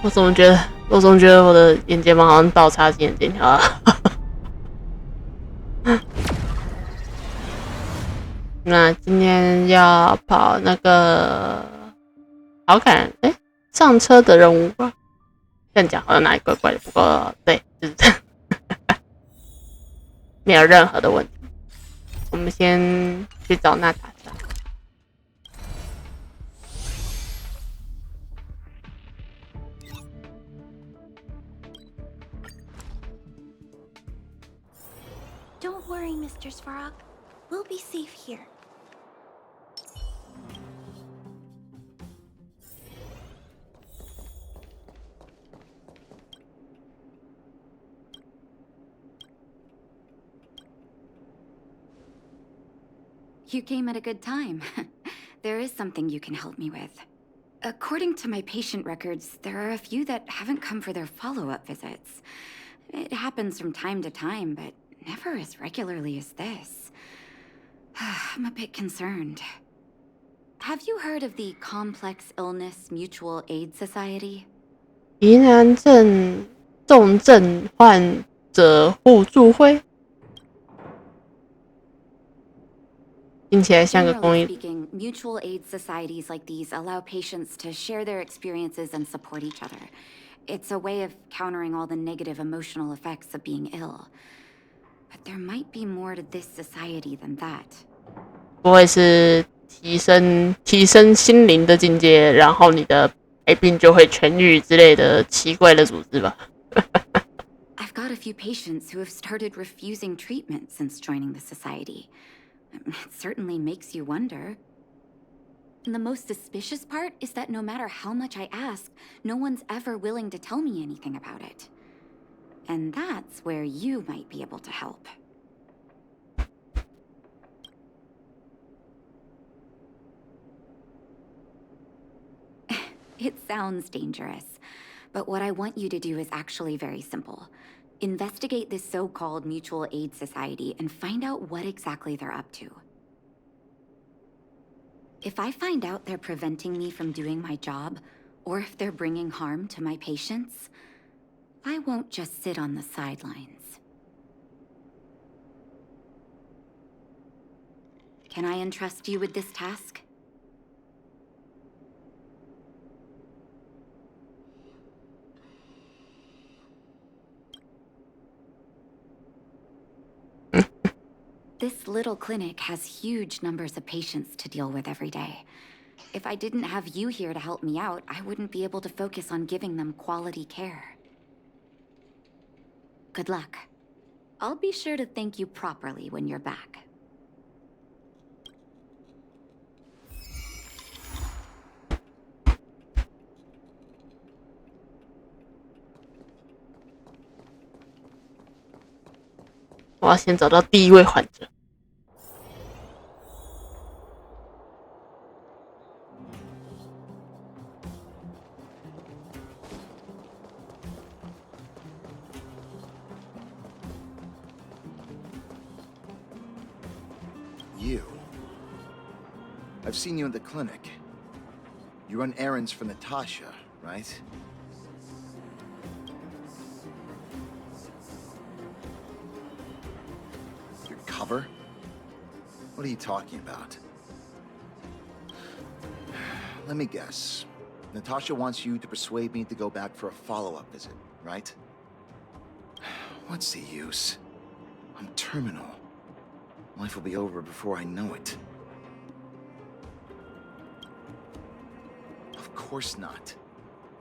我总觉得，我总觉得我的眼睫毛好像倒插进眼睛条啊。那今天要跑那个好感上车的任务吧？这样讲好像哪里怪怪的，不过对，就是这样，没有任何的问题。我们先去找娜塔莎。Don't worry, Mr. Svarog. We'll be safe here. You came at a good time. There is something you can help me with. According to my patient records, there are a few that haven't come for their follow-up visits. It happens from time to time, but never as regularly as this. I'm a bit concerned. Have you heard of the Complex Illness Mutual Aid Society? 疑难症重症患者互助会，听起来像个公 Generally 益。 speaking, mutual aid societies like these allow patients to share their experiences and support each other. It's a way of countering all the negative emotional effects of being ill. But there might be more to this society than that. 不会是提升心灵的境界，然后你的病就会痊愈之类的奇怪的组织吧？ I've got a few patients who have started refusing treatment since joining the society. It certainly makes you wonder. And the most suspicious part is that no matter how much I ask, no one's ever willing to tell me anything about it. And that's where you might be able to help. It sounds dangerous, but what I want you to do is actually very simple. Investigate this so-called mutual aid society and find out what exactly they're up to. If I find out they're preventing me from doing my job, or if they're bringing harm to my patients, I won't just sit on the sidelines. Can I entrust you with this task? This little clinic has huge numbers of patients to deal with every day. If I didn't have you here to help me out, I wouldn't be able to focus on giving them quality care. Good luck. I'll be sure to thank you properly when you're back. 我要先找到第一位患者。You. I've seen you in the clinic. You run errands for Natasha, right? Your cover? What are you talking about? Let me guess. Natasha wants you to persuade me to go back for a follow-up visit, right? What's the use? I'm terminal. Life will be over before I know it. Of course not.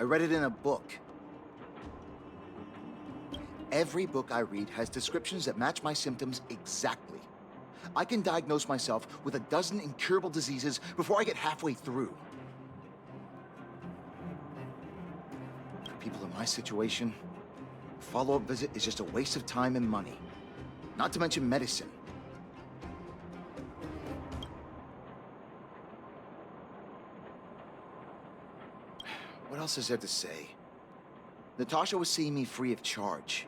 I read it in a book. Every book I read has descriptions that match my symptoms exactly. I can diagnose myself with a dozen incurable diseases before I get halfway through. For people in my situation, a follow-up visit is just a waste of time and money. Not to mention medicine. What else is there to say? Natasha was seeing me free of charge.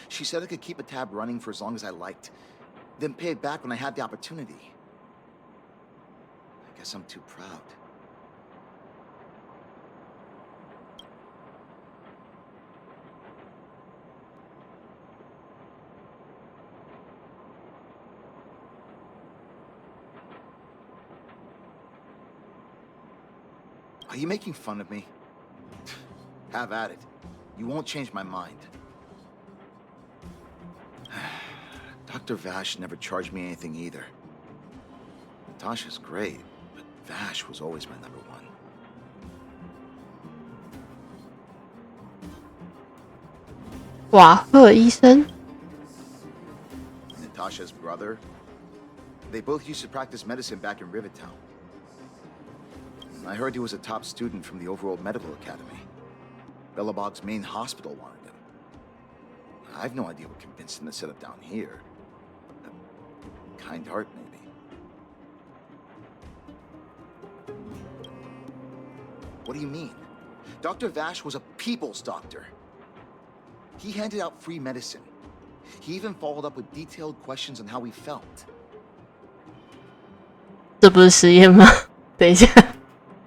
She said I could keep a tab running for as long as I liked, then pay it back when I had the opportunity. I guess I'm too proud. Are you making fun of me? Have at it. You won't change my mind. Dr. Vash never charged me anything either. Natasha's great, but Vash was always my number one. 瓦赫医生 Natasha's brother. They both used to practice medicine back in Rivertown. I heard he was a top student from the Overworld Medical Academy. Bellabog's main hospital wanted him. I have no idea what convinced him to set up down here. A kind heart, maybe. What do you mean? Dr. Vash was a people's doctor. He handed out free medicine. He even followed up with detailed questions on how we felt. 这不是实验吗？等一下，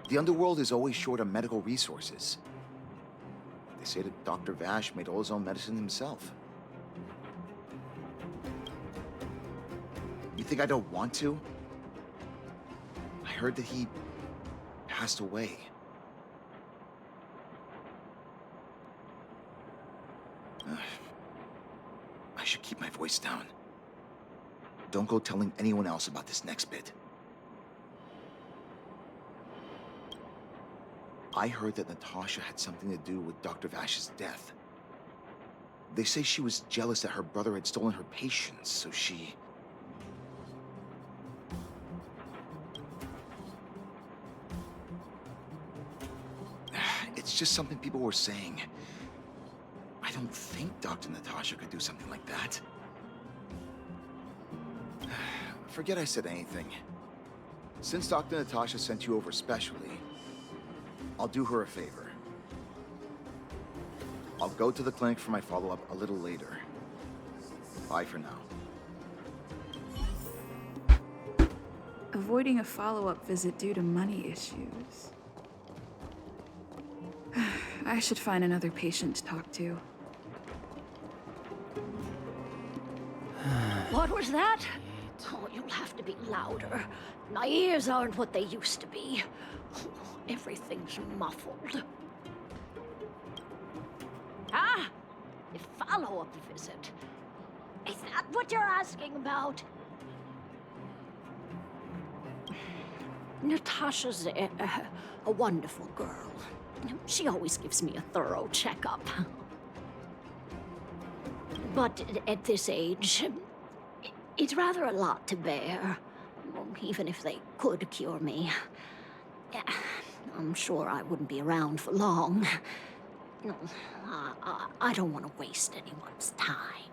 The underworld is always short on medical resources. They say that Dr. Vash made all his own medicine himself. You think I don't want to? I heard that he passed away. I should keep my voice down. Don't go telling anyone else about this next bit. I heard that Natasha had something to do with Dr. Vash's death. They say she was jealous that her brother had stolen her patients, so she... It's just something people were saying. I don't think Dr. Natasha could do something like that. Forget I said anything. Since Dr. Natasha sent you over specially, I'll do her a favor. I'll go to the clinic for my follow-up a little later. Bye for now. Avoiding a follow-up visit due to money issues. I should find another patient to talk to. What was that? Oh, you'll have to be louder. My ears aren't what they used to be. Everything's muffled. Ah! A follow-up visit. Is that what you're asking about? Natasha's a wonderful girl. She always gives me a thorough checkup. But at this age, it's rather a lot to bear. Even if they could cure me. I'm sure I wouldn't be around for long. I don't want to waste anyone's time.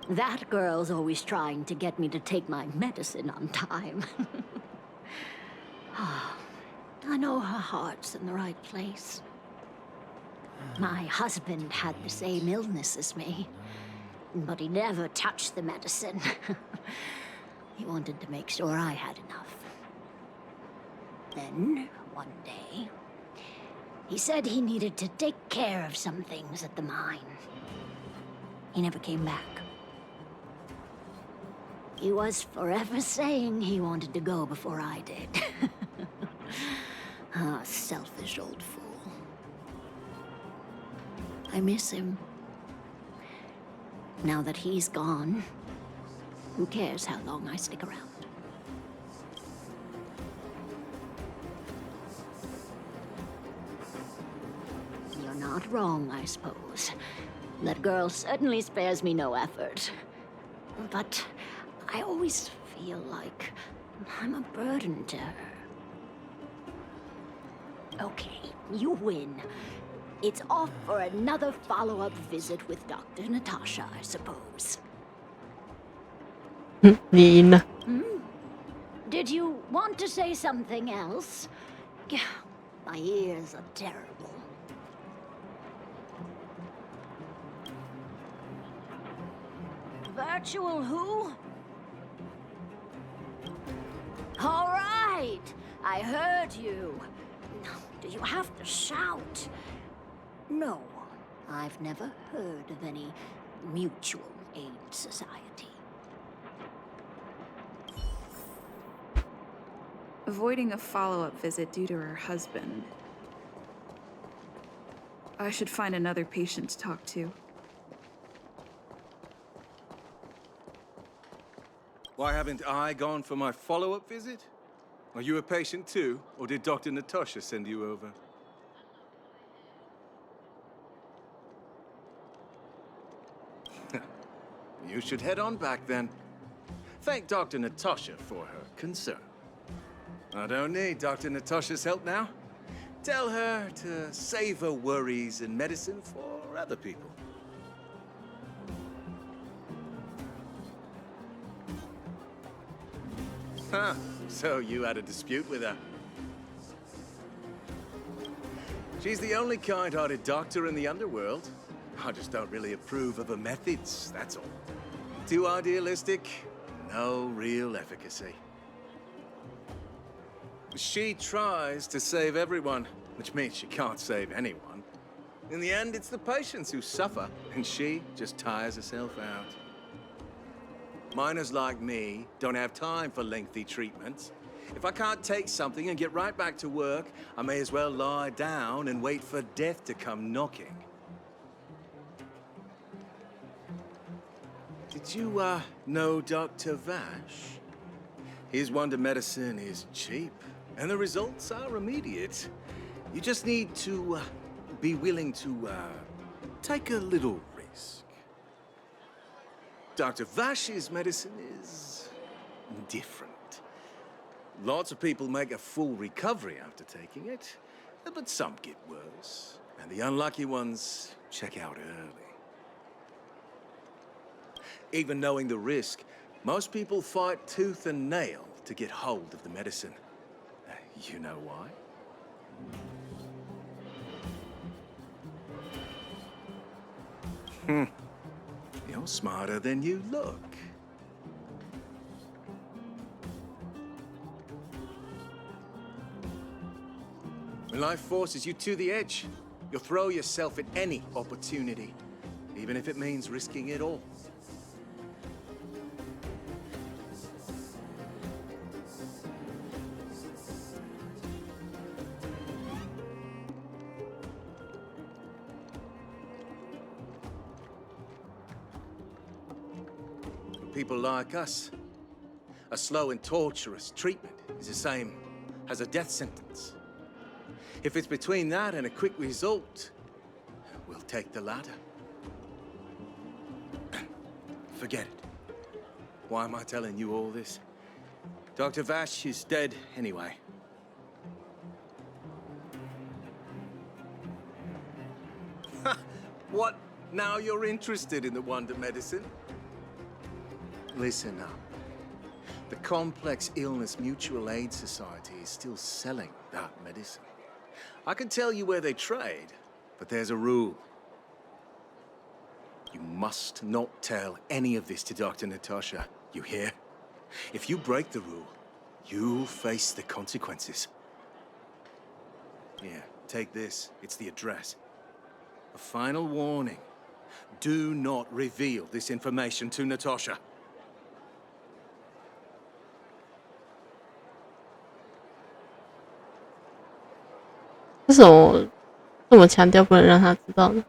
That girl's always trying to get me to take my medicine on time. I know her heart's in the right place. My husband had the same illness as me, but he never touched the medicine. He wanted to make sure I had enough. Then, one day, he said he needed to take care of some things at the mine. He never came back. He was forever saying he wanted to go before I did. Ah, selfish old fool. I miss him. Now that he's gone, who cares how long I stick around? You're not wrong, I suppose. That girl certainly spares me no effort. But I always feel like I'm a burden to her. Okay, you win. It's off for another follow-up visit with Dr. Natasha, I suppose. 你赢了。 Did you want to say something else? My ears are terrible. Virtual who? All right, I heard you. Do you have to shout? No, I've never heard of any mutual aid society. avoiding a follow-up visit due to her husband. I should find another patient to talk to. Why haven't I gone for my follow-up visit? Are you a patient too, or did Dr. Natasha send you over? You should head on back then. Thank Dr. Natasha for her concern. I don't need Dr. Natasha's help now. Tell her to save her worries and medicine for other people. Huh, so you had a dispute with her. She's the only kind-hearted doctor in the underworld. I just don't really approve of her methods, that's all. Too idealistic, no real efficacy. She tries to save everyone, which means she can't save anyone. In the end, it's the patients who suffer, and she just tires herself out. Miners like me don't have time for lengthy treatments. If I can't take something and get right back to work, I may as well lie down and wait for death to come knocking. Did you, know Dr. Vash? His wonder medicine is cheap, and the results are immediate. You just need to, be willing to, take a little risk. Dr. Vash's medicine is different. Lots of people make a full recovery after taking it, but some get worse, and the unlucky ones check out early. Even knowing the risk, most people fight tooth and nail to get hold of the medicine. You know why? You're smarter than you look. When life forces you to the edge, you'll throw yourself at any opportunity, even if it means risking it all. People like us, a slow and torturous treatment is the same as a death sentence. If it's between that and a quick result, we'll take the latter. Forget it. Why am I telling you all this? Dr. Vash is dead anyway. What? Now you're interested in the wonder medicine? Listen up. The Complex Illness Mutual Aid Society is still selling that medicine. I can tell you where they trade, but there's a rule. You must not tell any of this to Dr. Natasha, you hear? If you break the rule, you'll face the consequences. Here, take this. It's the address. A final warning. Do not reveal this information to Natasha.为什么这么强调不能让他知道呢？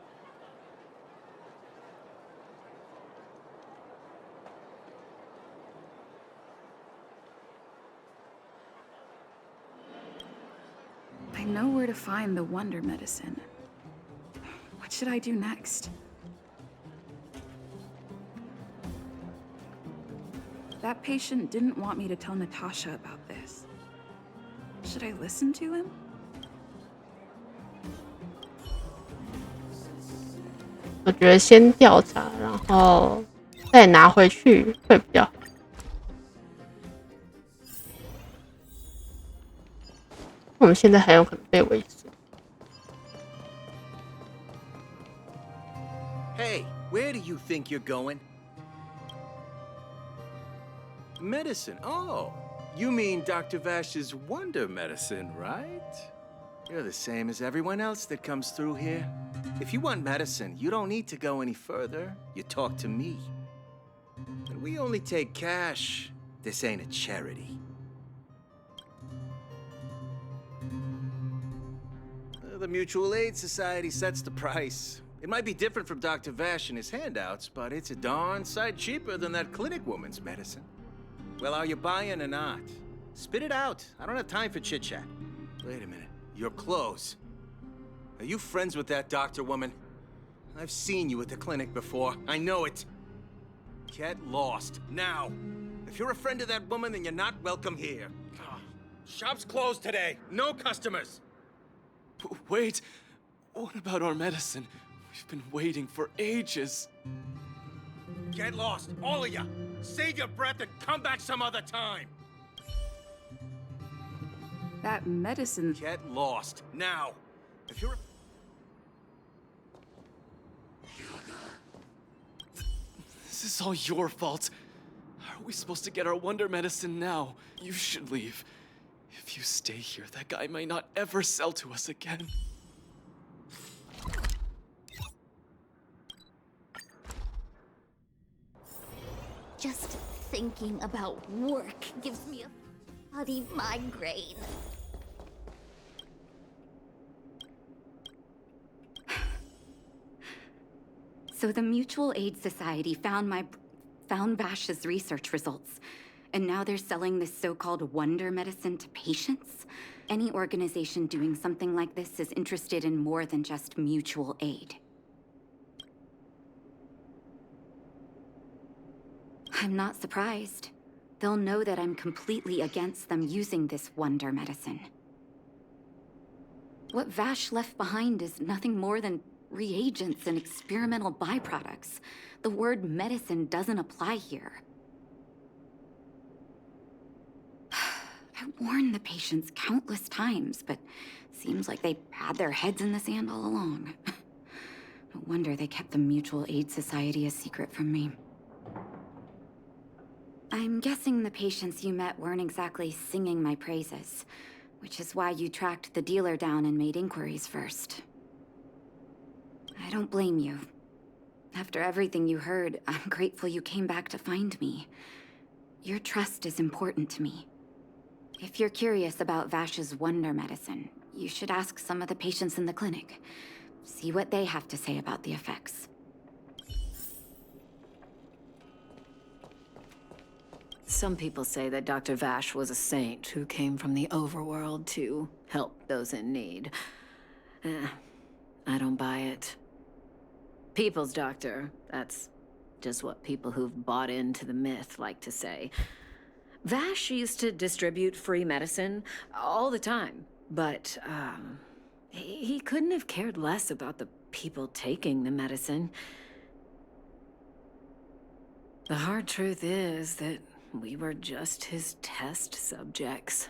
I know where to find the wonder medicine. What should I do next? That patient didn't want me to tell Natasha about this. Should I listen to him? 我觉得先调查，然后再拿回去会比较好。我们现在很有可能被围死。 Hey, where do you think you're going? Medicine. Oh, you mean Dr. Vash's wonder medicine, right? You're the same as everyone else that comes through here. If you want medicine, you don't need to go any further. You talk to me. And we only take cash. This ain't a charity. The Mutual Aid Society sets the price. It might be different from Dr. Vash and his handouts, but it's a darn sight cheaper than that clinic woman's medicine. Well, are you buying or not? Spit it out. I don't have time for chit-chat. Wait a minute. Your clothes. Are you friends with that doctor woman? I've seen you at the clinic before. I know it. Get lost, now. If you're a friend of that woman, then you're not welcome here. Shop's closed today. No customers. Wait. What about our medicine? We've been waiting for ages. Get lost, all of you. Save your breath and come back some other time. That medicine. Get lost, now. If you're... This is all your fault. How are we supposed to get our wonder medicine now? You should leave. If you stay here, that guy might not ever sell to us again. Just thinking about work gives me a bloody migraine. So the Mutual Aid Society found Vash's research results, and now they're selling this so-called wonder medicine to patients? Any organization doing something like this is interested in more than just mutual aid. I'm not surprised. They'll know that I'm completely against them using this wonder medicine. What Vash left behind is nothing more than reagents and experimental byproducts. The word medicine doesn't apply here. I warned the patients countless times, but seems like they had their heads in the sand all along. No wonder they kept the Mutual Aid Society a secret from me. I'm guessing the patients you met weren't exactly singing my praises, which is why you tracked the dealer down and made inquiries first. I don't blame you. After everything you heard, I'm grateful you came back to find me. Your trust is important to me. If you're curious about Vash's wonder medicine, you should ask some of the patients in the clinic. See what they have to say about the effects. Some people say that Dr. Vash was a saint who came from the overworld to help those in need. I don't buy it. People's doctor, that's just what people who've bought into the myth like to say. Vash used to distribute free medicine all the time, but he couldn't have cared less about the people taking the medicine. The hard truth is that we were just his test subjects.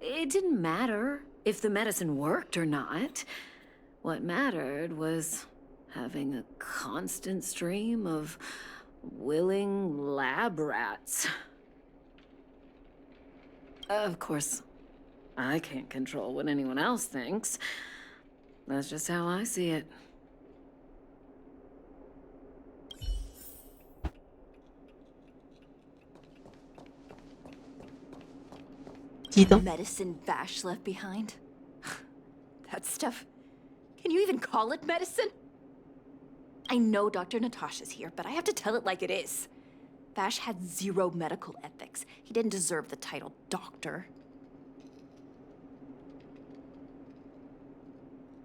It didn't matter if the medicine worked or not. What mattered was having a constant stream of willing lab rats. Of course, I can't control what anyone else thinks. That's just how I see it. Medicine Vash left behind? That stuff... Can you even call it medicine? I know Dr. Natasha's here, but I have to tell it like it is. Vash had zero medical ethics. He didn't deserve the title doctor.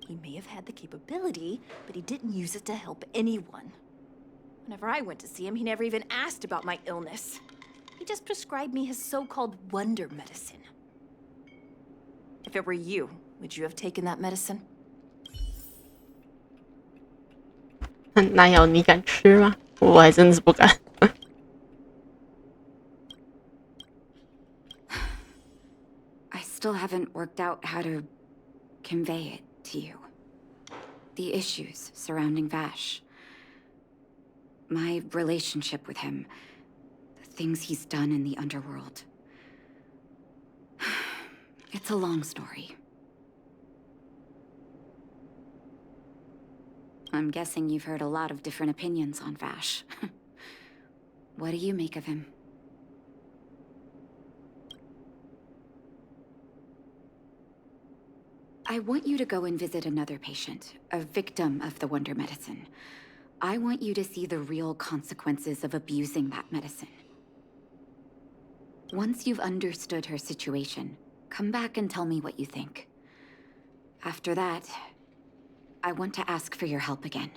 He may have had the capability, but he didn't use it to help anyone. Whenever I went to see him, he never even asked about my illness. He just prescribed me his so-called wonder medicine. If it were you, would you have taken that medicine? 哪有你敢吃吗？我还真是不敢。I still haven't worked out how to convey it to you. The issues surrounding Vash. My relationship with him. The things he's done in the underworld. It's a long story. I'm guessing you've heard a lot of different opinions on Vash. What do you make of him? I want you to go and visit another patient, a victim of the wonder medicine. I want you to see the real consequences of abusing that medicine. Once you've understood her situation, come back and tell me what you think. After that, I want to ask for your help again.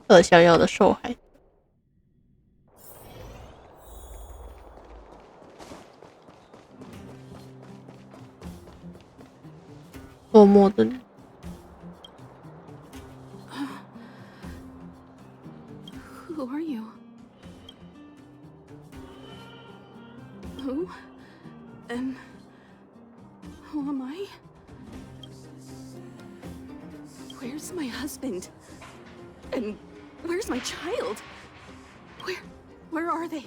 特效药的受害，落寞的人。Who are you? Who? And who am I? Where's my husband? And where's my child? Where are they?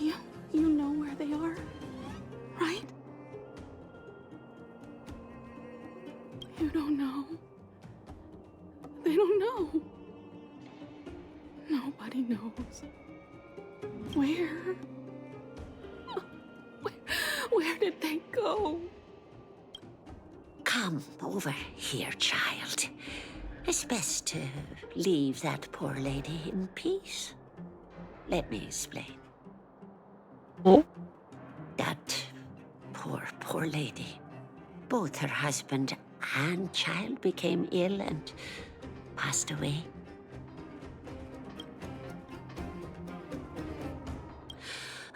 You know where they are, right? You don't know. They don't know. Nobody knows. Where? Where did they go? Come over here, child. It's best to leave that poor lady in peace. Let me explain. Oh, That poor lady. Both her husband and child became ill and passed away.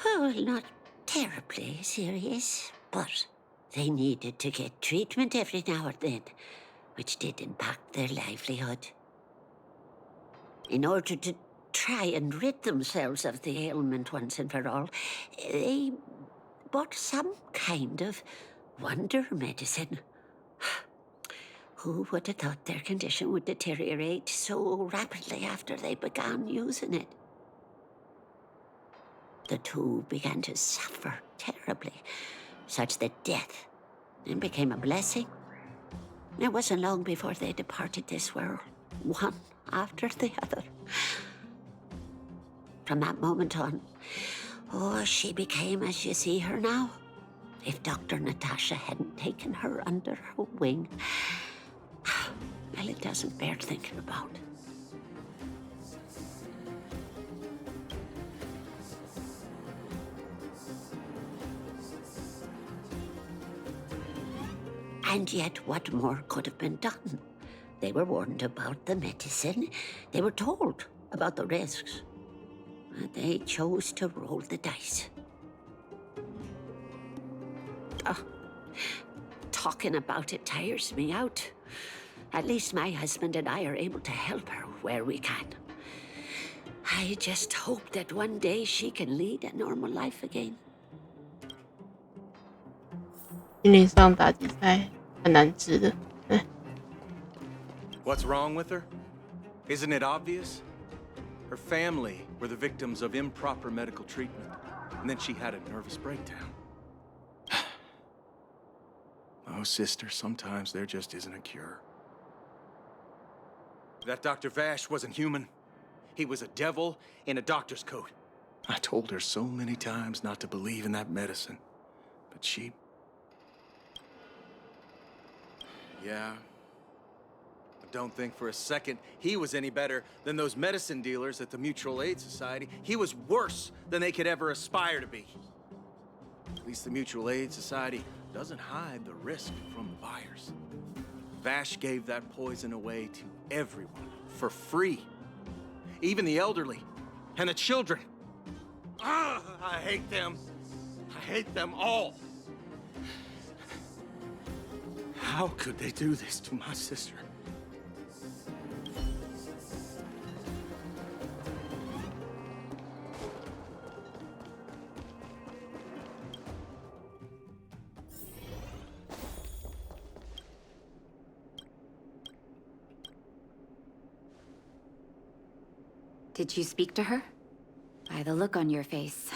Oh, not terribly serious, but they needed to get treatment every now and then, which did impact their livelihood. In order to try and rid themselves of the ailment once and for all, they bought some kind of wonder medicine. Who would have thought their condition would deteriorate so rapidly after they began using it? The two began to suffer terribly, such that death then became a blessing. It wasn't long before they departed this world, one after the other. From that moment on, she became as you see her now. If Dr. Natasha hadn't taken her under her wing, well, it doesn't bear thinking about. And yet, what more could have been done? They were warned about the medicine. They were told about the risks. And they chose to roll the dice. Talking about it tires me out. At least my husband and I are able to help her where we can. I just hope that one day she can lead a normal life again. 心灵上打击才很难治的。What's wrong with her? Isn't it obvious? Her family were the victims of improper medical treatment, and then she had a nervous breakdown. Oh, sister, sometimes there just isn't a cure. That Dr. Vash wasn't human. He was a devil in a doctor's coat. I told her so many times not to believe in that medicine, but she... Yeah. But don't think for a second he was any better than those medicine dealers at the Mutual Aid Society. He was worse than they could ever aspire to be. At least the Mutual Aid Society doesn't hide the risk from the buyers. Vash gave that poison away to everyone for free. Even the elderly and the children. Ah, I hate them. I hate them all. How could they do this to my sister? Did you speak to her? By the look on your face,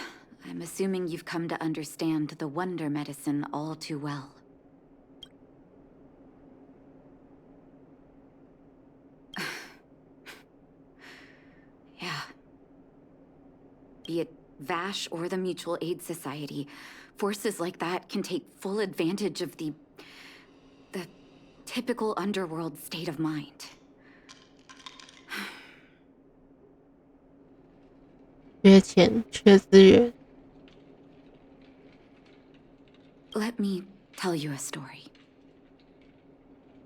I'm assuming you've come to understand the wonder medicine all too well. Yeah. Be it Vash or the Mutual Aid Society, Forces like that can take full advantage of the typical underworld state of mind. 缺钱，缺资源。 Let me tell you a story.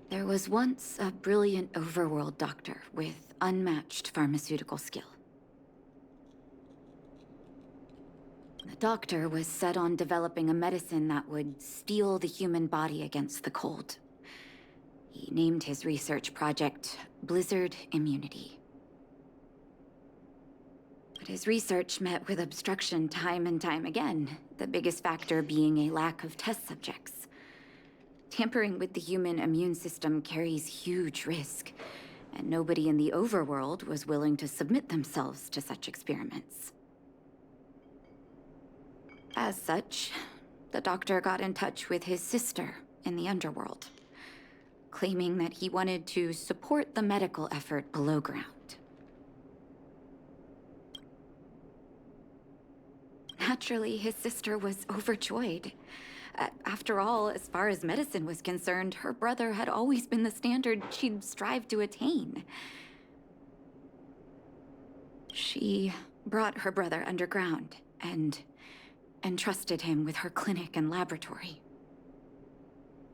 There was once a brilliant overworld doctor with unmatched pharmaceutical skill. The doctor was set on developing a medicine that would steel the human body against the cold. He named his research project Blizzard Immunity. But his research met with obstruction time and time again, the biggest factor being a lack of test subjects. Tampering with the human immune system carries huge risk, and nobody in the overworld was willing to submit themselves to such experiments. As such, the doctor got in touch with his sister in the underworld, claiming that he wanted to support the medical effort below ground. Naturally, his sister was overjoyed. After all, as far as medicine was concerned, her brother had always been the standard she'd strive to attain. She brought her brother underground and entrusted him with her clinic and laboratory.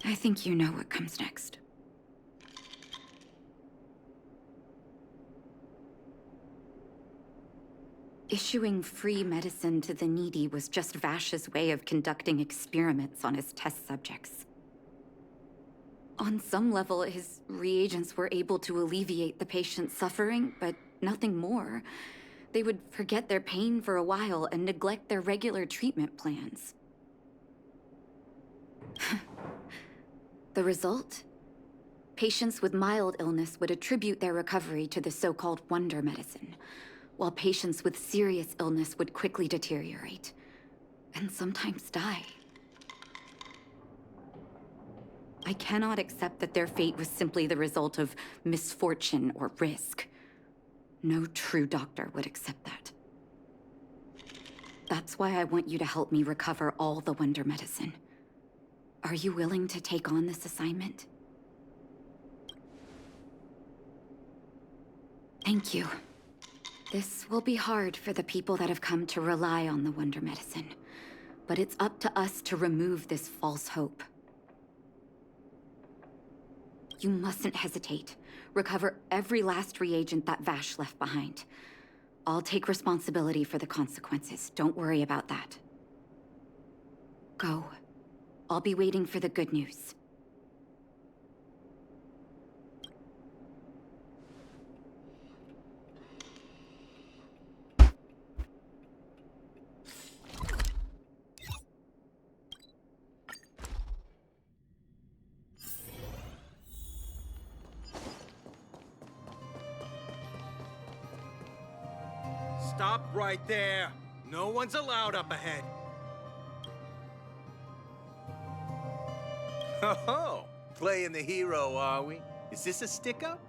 I think you know what comes next. Issuing free medicine to the needy was just Vash's way of conducting experiments on his test subjects. On some level, his reagents were able to alleviate the patient's suffering, but nothing more. They would forget their pain for a while and neglect their regular treatment plans. The result? Patients with mild illness would attribute their recovery to the so-called wonder medicine, while patients with serious illness would quickly deteriorate, and sometimes die. I cannot accept that their fate was simply the result of misfortune or risk. No true doctor would accept that. That's why I want you to help me recover all the wonder medicine. Are you willing to take on this assignment? Thank you. This will be hard for the people that have come to rely on the wonder medicine, but it's up to us to remove this false hope. You mustn't hesitate. Recover every last reagent that Vash left behind. I'll take responsibility for the consequences. Don't worry about that. Go. I'll be waiting for the good news. Stop right there. No one's allowed up ahead. Oh, playing the hero, are we? Is this a stick-up?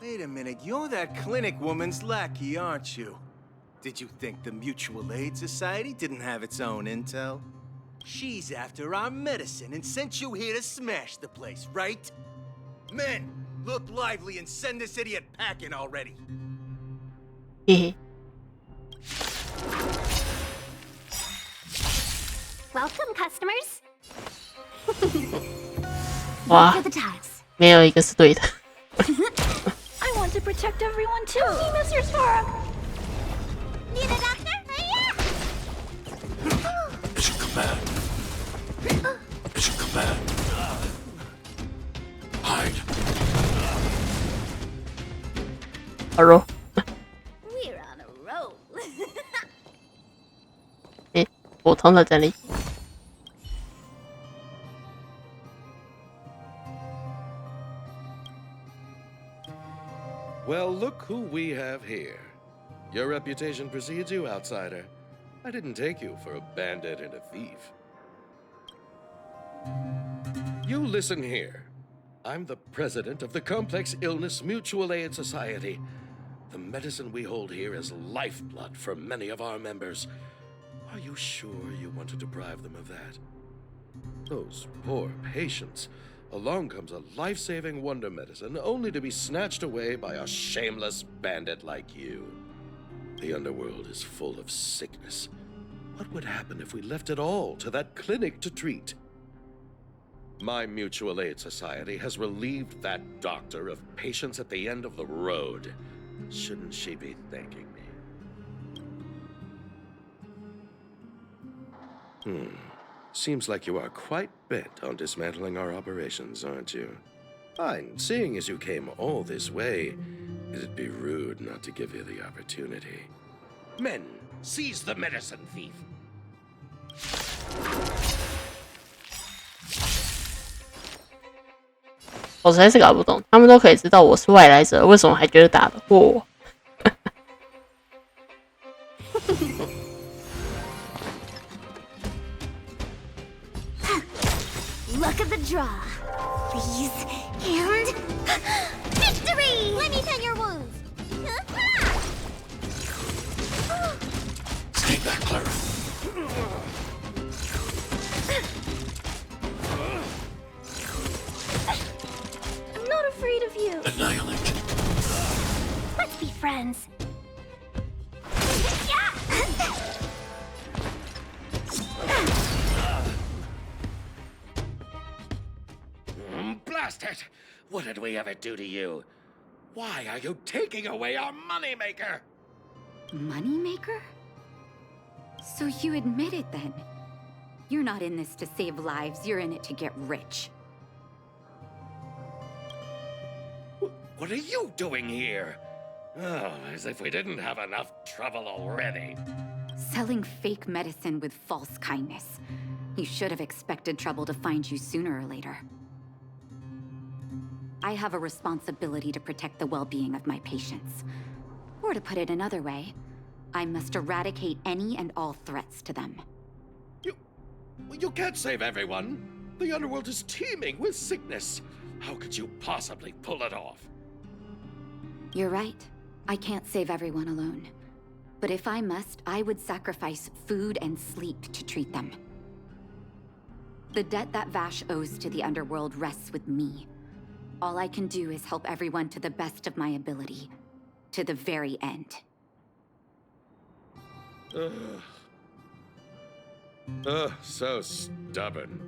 Wait a minute, you're that clinic woman's lackey, aren't you? Did you think the Mutual Aid Society didn't have its own intel? She's after our medicine and sent you here to smash the place, right? Men, look lively and send this idiot packing already. Welcome, customers. 哇， For the tiles. 没有一个是对的。 I want to protect everyone too. Help me, Mr. Svarog. Need a doctor? Mission command. Mission command. Hide. Hello. We're on a roll. 诶，普通的整理。 Well, look who we have here. Your reputation precedes you, outsider. I didn't take you for a bandit and a thief. You listen here. I'm the president of the Complex Illness Mutual Aid Society. The medicine we hold here is lifeblood for many of our members. Are you sure you want to deprive them of that? Those poor patients. Along comes a life-saving wonder medicine only to be snatched away by a shameless bandit like you. The underworld is full of sickness. What would happen if we left it all to that clinic to treat? My mutual aid society has relieved that doctor of patients at the end of the road. Shouldn't she be thanking me? Seems like you are quite bent on dismantling our operations, aren't you? Fine, seeing as you came all this way, it'd be rude not to give you the opportunity. Men, seize the medicine thief! 我实在是搞不懂，他们都可以知道我是外来者，为什么还觉得打得过我？ Look at the draw. Please. And... Victory! Let me tend your wounds. Stay back, Clara. I'm not afraid of you. Annihilate. Let's be friends. Blast it! What did we ever do to you? Why are you taking away our moneymaker? Moneymaker? So you admit it then? You're not in this to save lives, you're in it to get rich. What are you doing here? Oh, as if we didn't have enough trouble already. Selling fake medicine with false kindness. You should have expected trouble to find you sooner or later. I have a responsibility to protect the well-being of my patients. Or to put it another way, I must eradicate any and all threats to them. You can't save everyone. The underworld is teeming with sickness. How could you possibly pull it off? You're right. I can't save everyone alone. But if I must, I would sacrifice food and sleep to treat them. The debt that Vash owes to the underworld rests with me. All I can do is help everyone to the best of my ability. To the very end. So stubborn.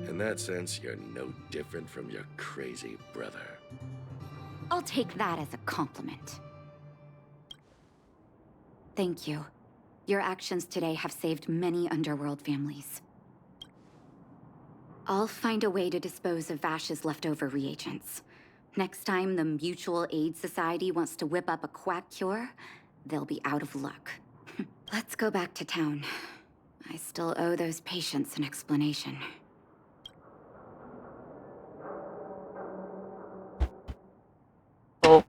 In that sense, you're no different from your crazy brother. I'll take that as a compliment. Thank you. Your actions today have saved many underworld families. I'll find a way to dispose of Vash's leftover reagents. Next time the Mutual Aid Society wants to whip up a quack cure, they'll be out of luck. Let's go back to town. I still owe those patients an explanation. Oh.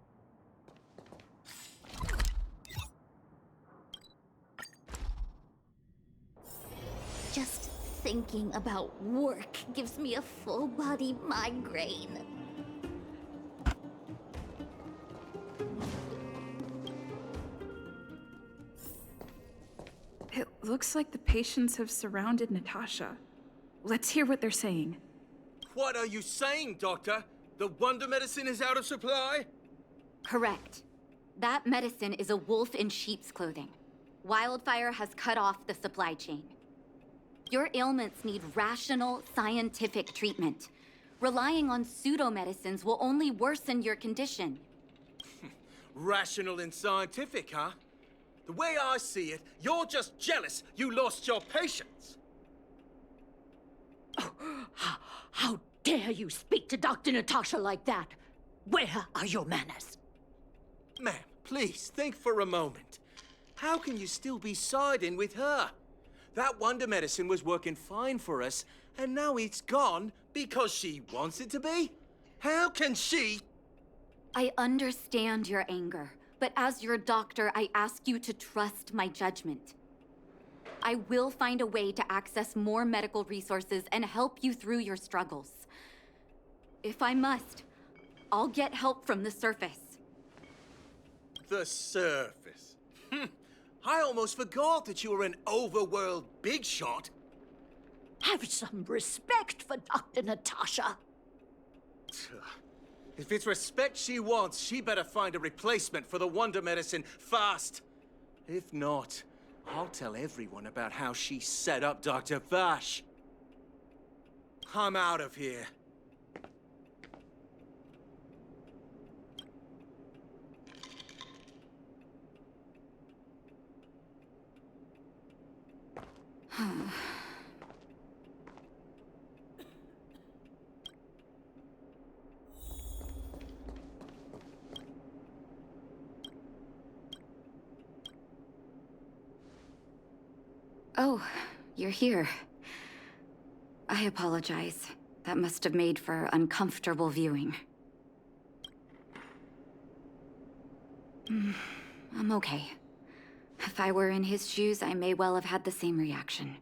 Just thinking about work gives me a full-body migraine. It looks like the patients have surrounded Natasha. Let's hear what they're saying. What are you saying, Doctor? The wonder medicine is out of supply? Correct. That medicine is a wolf in sheep's clothing. Wildfire has cut off the supply chain. Your ailments need rational, scientific treatment. Relying on pseudo-medicines will only worsen your condition. Rational and scientific, huh? The way I see it, you're just jealous you lost your patients. How dare you speak to Dr. Natasha like that? Where are your manners? Ma'am, please think for a moment. How can you still be siding with her? That wonder medicine was working fine for us, and now it's gone because she wants it to be? How can she? I understand your anger, but as your doctor, I ask you to trust my judgment. I will find a way to access more medical resources and help you through your struggles. If I must, I'll get help from the surface. The surface. I almost forgot that you were an overworld big shot. Have some respect for Dr. Natasha. If it's respect she wants, she better find a replacement for the wonder medicine fast. If not, I'll tell everyone about how she set up Dr. Vash. I'm out of here. Oh, you're here. I apologize. That must have made for uncomfortable viewing. I'm okay. If I were in his shoes, I may well have had the same reaction.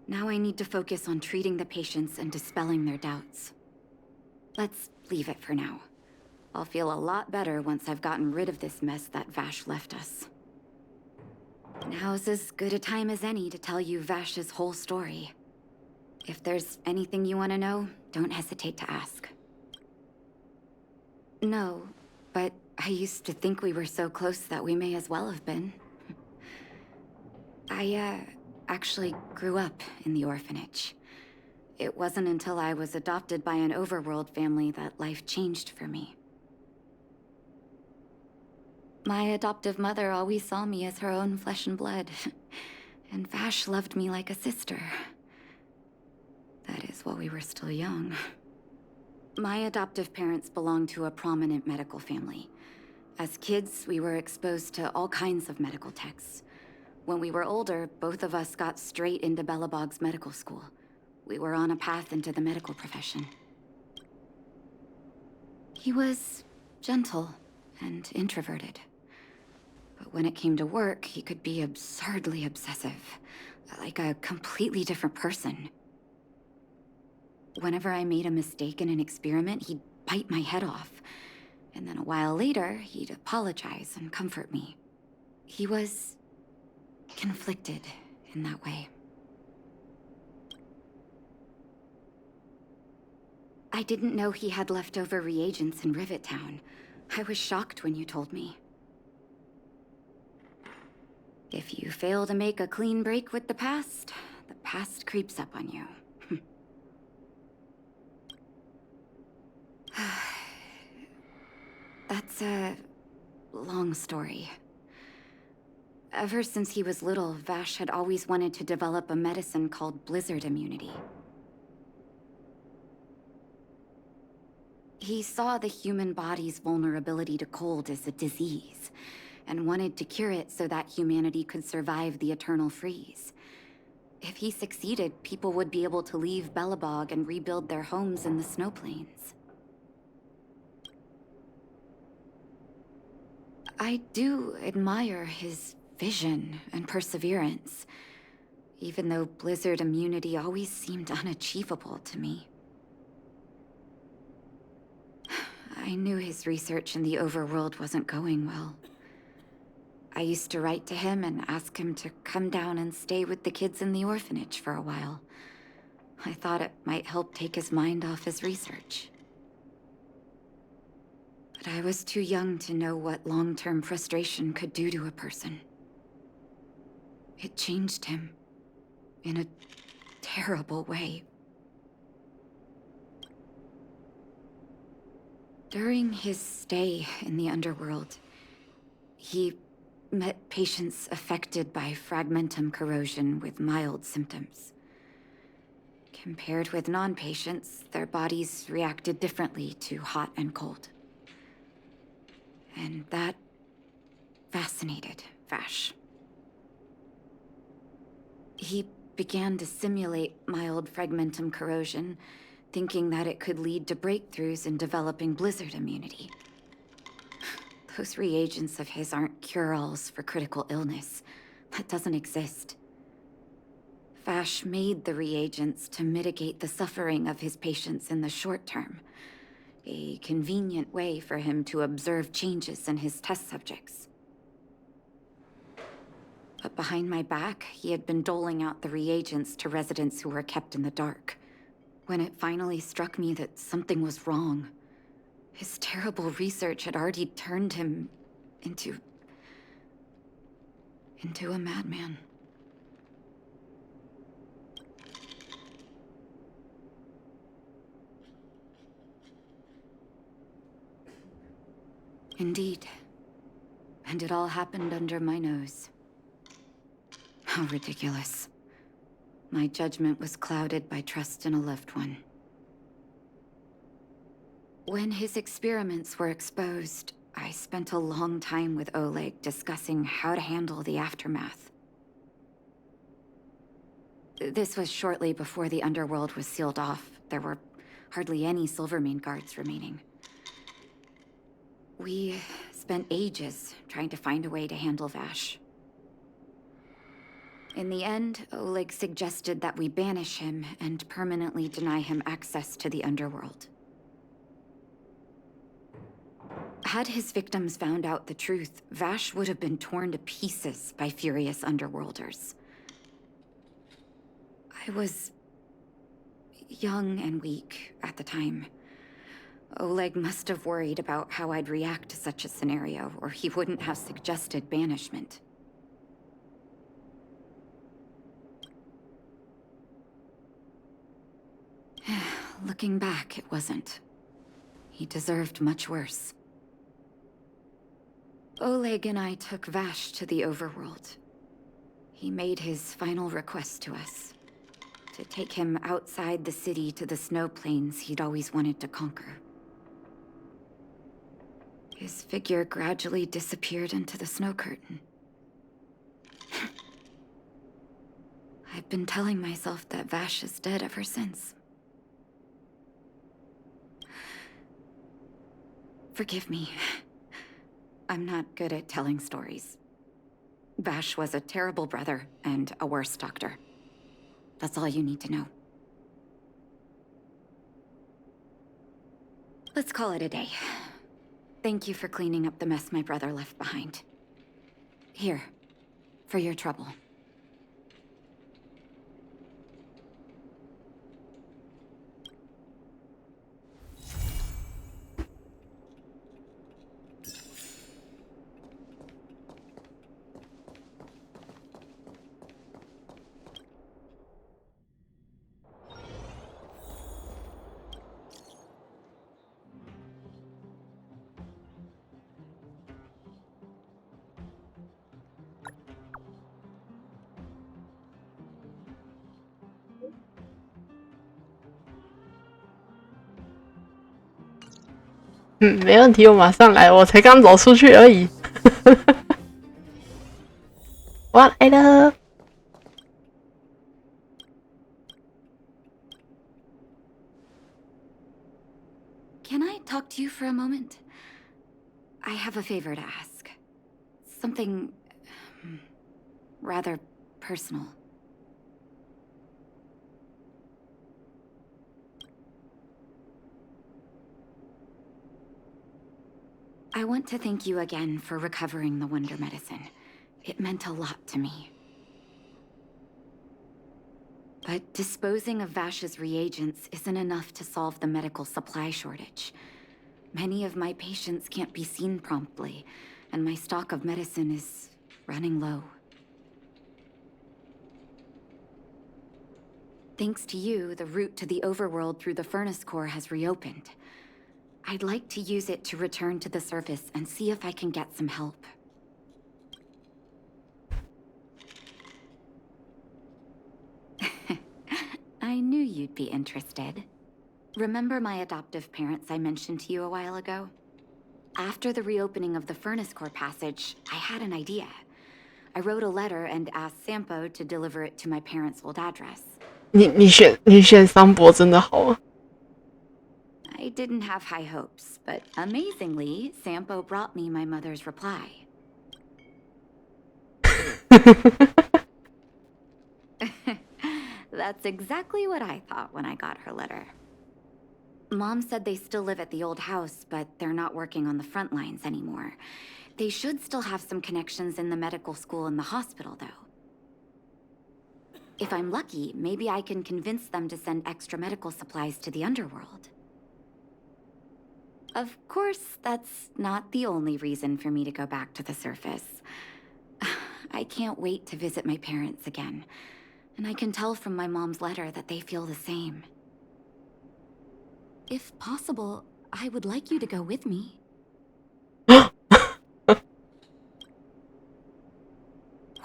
Now I need to focus on treating the patients and dispelling their doubts. Let's leave it for now. I'll feel a lot better once I've gotten rid of this mess that Vash left us. Now's as good a time as any to tell you Vash's whole story. If there's anything you want to know, don't hesitate to ask. No, but I used to think we were so close that we may as well have been. I, actually grew up in the orphanage. It wasn't until I was adopted by an overworld family that life changed for me. My adoptive mother always saw me as her own flesh and blood, and Vash loved me like a sister. That is while we were still young. My adoptive parents belonged to a prominent medical family. As kids, we were exposed to all kinds of medical texts. When we were older, both of us got straight into Belobog's medical school. We were on a path into the medical profession. He was gentle and introverted. But when it came to work, he could be absurdly obsessive, like a completely different person. Whenever I made a mistake in an experiment, he'd bite my head off. And then a while later, he'd apologize and comfort me. He was conflicted in that way. I didn't know he had leftover reagents in Rivet Town. I was shocked when you told me. If you fail to make a clean break with the past creeps up on you. That's a long story. Ever since he was little, Vash had always wanted to develop a medicine called blizzard immunity. He saw the human body's vulnerability to cold as a disease, and wanted to cure it so that humanity could survive the eternal freeze. If he succeeded, people would be able to leave Belobog and rebuild their homes in the snow plains. I do admire his vision and perseverance, even though blizzard immunity always seemed unachievable to me. I knew his research in the overworld wasn't going well. I used to write to him and ask him to come down and stay with the kids in the orphanage for a while. I thought it might help take his mind off his research. But I was too young to know what long-term frustration could do to a person. It changed him in a terrible way. During his stay in the underworld, he met patients affected by fragmentum corrosion with mild symptoms. Compared with non-patients, their bodies reacted differently to hot and cold. And that fascinated Vash. He began to simulate mild fragmentum corrosion, thinking that it could lead to breakthroughs in developing blizzard immunity. Those reagents of his aren't cure-alls for critical illness. That doesn't exist. Vash made the reagents to mitigate the suffering of his patients in the short term. A convenient way for him to observe changes in his test subjects. But behind my back, he had been doling out the reagents to residents who were kept in the dark. When it finally struck me that something was wrong, his terrible research had already turned him into a madman. Indeed. And it all happened under my nose. How ridiculous. My judgment was clouded by trust in a loved one. When his experiments were exposed, I spent a long time with Oleg discussing how to handle the aftermath. This was shortly before the underworld was sealed off. There were hardly any Silvermane guards remaining. We spent ages trying to find a way to handle Vash. In the end, Oleg suggested that we banish him and permanently deny him access to the underworld. Had his victims found out the truth, Vash would have been torn to pieces by furious underworlders. I was young and weak at the time. Oleg must have worried about how I'd react to such a scenario, or he wouldn't have suggested banishment. Looking back, it wasn't. He deserved much worse. Oleg and I took Vash to the overworld. He made his final request to us, to take him outside the city to the snow plains he'd always wanted to conquer. His figure gradually disappeared into the snow curtain. I've been telling myself that Vash is dead ever since. Forgive me. I'm not good at telling stories. Vash was a terrible brother and a worse doctor. That's all you need to know. Let's call it a day. Thank you for cleaning up the mess my brother left behind. Here, for your trouble.没问题，我马上来，我才刚走出去而已。我来了。Can I talk to you for a moment? I have a favor to ask. Something rather personal. I want to thank you again for recovering the Wonder Medicine. It meant a lot to me. But disposing of Vash's reagents isn't enough to solve the medical supply shortage. Many of my patients can't be seen promptly, and my stock of medicine is running low. Thanks to you, the route to the overworld through the furnace core has reopened. I'd like to use it to return to the surface and see if I can get some help. I knew you'd be interested. Remember my adoptive parents I mentioned to you a while ago? After the reopening of the furnace core passage, I had an idea. I wrote a letter and asked Sampo to deliver it to my parents' old address. 你选桑博真的好啊。I didn't have high hopes, but amazingly, Sampo brought me my mother's reply. That's exactly what I thought when I got her letter. Mom said they still live at the old house, but they're not working on the front lines anymore. They should still have some connections in the medical school and the hospital, though. If I'm lucky, maybe I can convince them to send extra medical supplies to the underworld. Of course, that's not the only reason for me to go back to the surface. I can't wait to visit my parents again, and I can tell from my mom's letter that they feel the same. If possible, I would like you to go with me.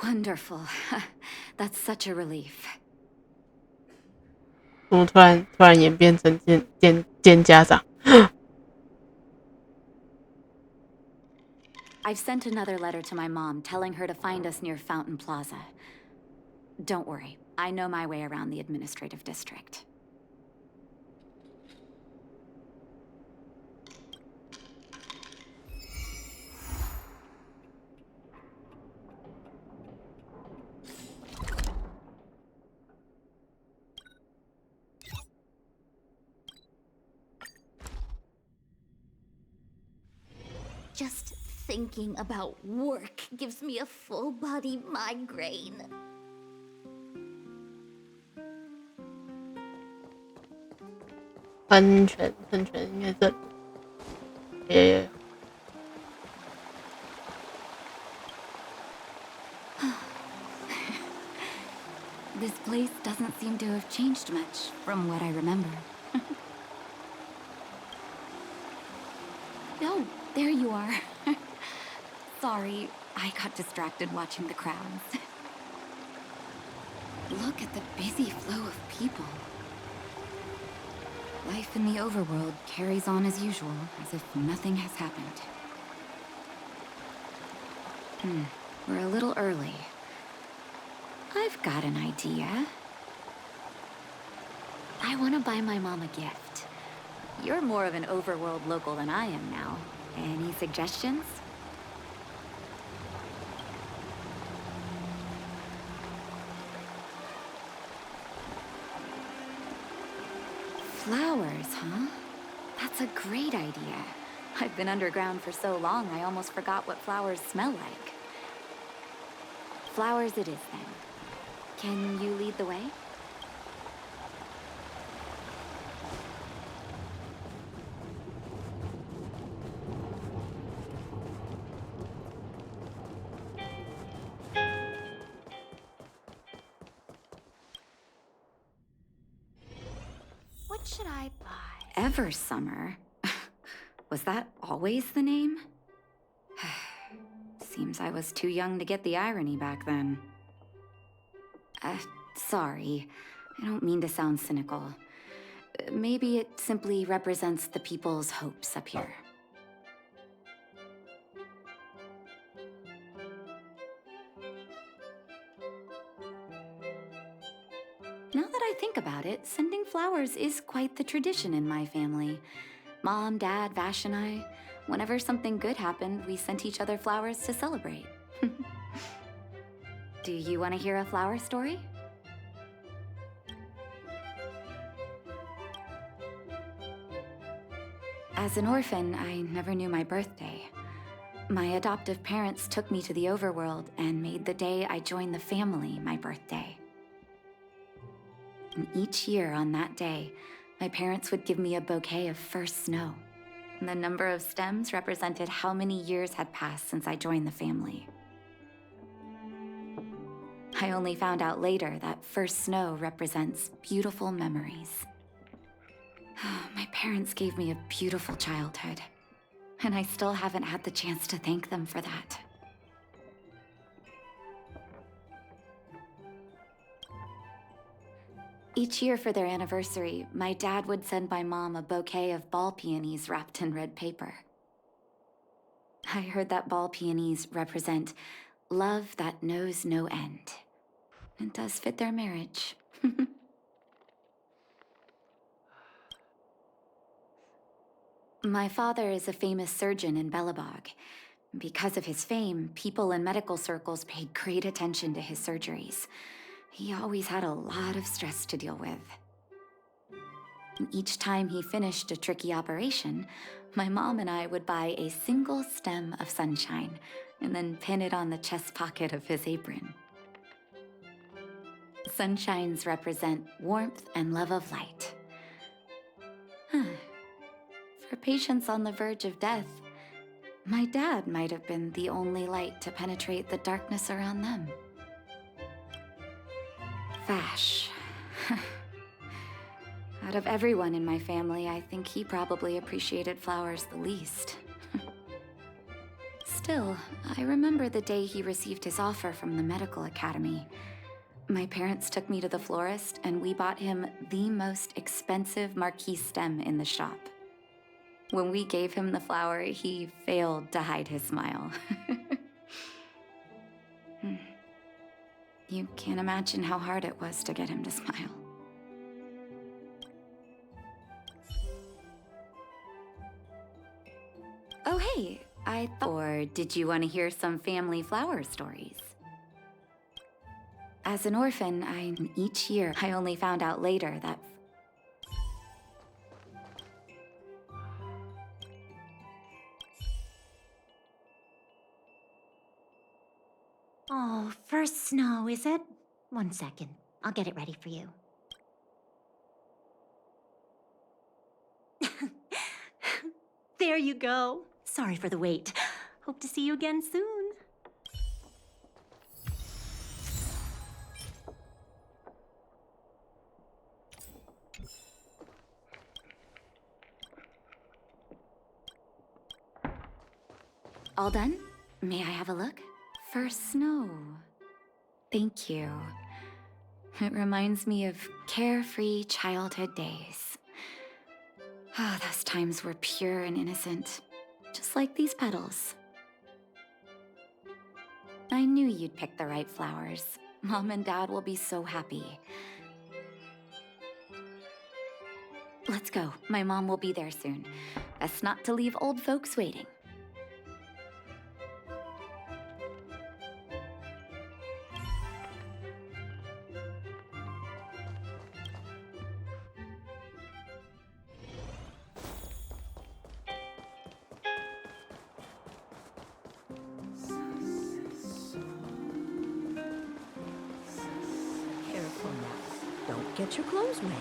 Wonderful. That's such a relief. 怎么突然演变成见家长？ I've sent another letter to my mom telling her to find us near Fountain Plaza. Don't worry, I know my way around the administrative district. Just thinking about work gives me a full-body migraine. 喷泉应该这里。This place doesn't seem to have changed much from what I remember. Oh, there you are. Sorry, I got distracted watching the crowds. Look at the busy flow of people. Life in the overworld carries on as usual, as if nothing has happened. We're a little early. I've got an idea. I want to buy my mom a gift. You're more of an overworld local than I am now. Any suggestions? Flowers, huh? That's a great idea. I've been underground for so long, I almost forgot what flowers smell like. Flowers it is, then. Can you lead the way? What should I buy? Ever Summer? Was that always the name? Seems I was too young to get the irony back then. Sorry. I don't mean to sound cynical. Maybe it simply represents the people's hopes up here. Now that I think about it, sending flowers is quite the tradition in my family. Mom, Dad, Vash, and I, whenever something good happened, we sent each other flowers to celebrate. Do you want to hear a flower story? As an orphan, I never knew my birthday. My adoptive parents took me to the overworld and made the day I joined the family my birthday. And each year on that day, my parents would give me a bouquet of first snow. And the number of stems represented how many years had passed since I joined the family. I only found out later that first snow represents beautiful memories. My parents gave me a beautiful childhood, and I still haven't had the chance to thank them for that. Each year for their anniversary, my dad would send my mom a bouquet of ball peonies wrapped in red paper. I heard that ball peonies represent love that knows no end. It does fit their marriage. My father is a famous surgeon in Belobog. Because of his fame, people in medical circles paid great attention to his surgeries. He always had a lot of stress to deal with. And each time he finished a tricky operation, my mom and I would buy a single stem of sunshine and then pin it on the chest pocket of his apron. Sunshines represent warmth and love of light. For patients on the verge of death, my dad might have been the only light to penetrate the darkness around them. Vash. Out of everyone in my family, I think he probably appreciated flowers the least. Still, I remember the day he received his offer from the medical academy. My parents took me to the florist, and we bought him the most expensive marquee stem in the shop. When we gave him the flower, he failed to hide his smile. You can't imagine how hard it was to get him to smile. Oh, hey, or did you want to hear some family flower stories? As an orphan, each year, I only found out later that Oh, first snow, is it? 1 second. I'll get it ready for you. There you go. Sorry for the wait. Hope to see you again soon. All done? May I have a look? First snow. Thank you. It reminds me of carefree childhood days. Ah, those times were pure and innocent, just like these petals. I knew you'd pick the right flowers. Mom and Dad will be so happy. Let's go. My mom will be there soon. Best not to leave old folks waiting. Careful now. Don't get your clothes wet.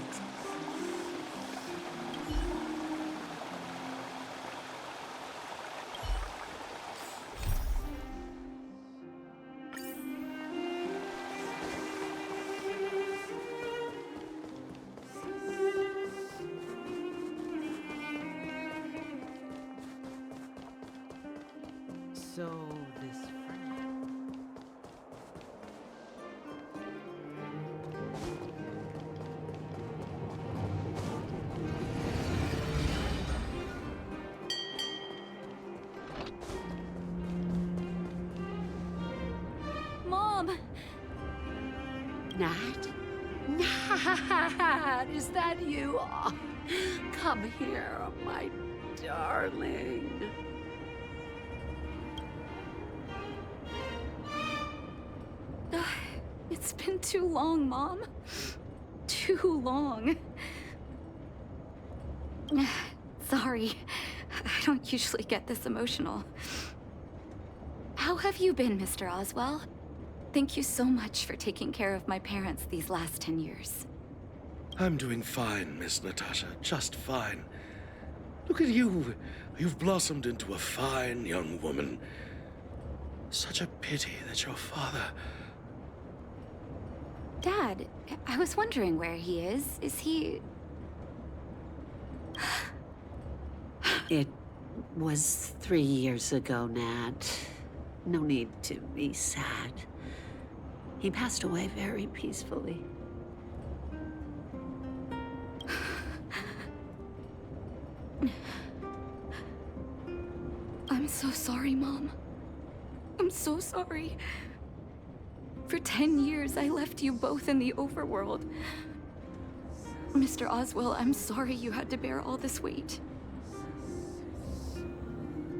So, this Mom! Nat? Nat, is that you? Oh, come here, my darling. It's been too long, Mom. Too long. Sorry, I don't usually get this emotional. How have you been, Mr. Oswell? Thank you so much for taking care of my parents these last 10 years. I'm doing fine, Miss Natasha, just fine. Look at you. You've blossomed into a fine young woman. Such a pity that your father... Dad, I was wondering where he is. Is he... It was 3 years ago, Nat. No need to be sad. He passed away very peacefully. I'm so sorry, Mom. I'm so sorry. For 10 years, I left you both in the overworld. Mr. Oswell, I'm sorry you had to bear all this weight.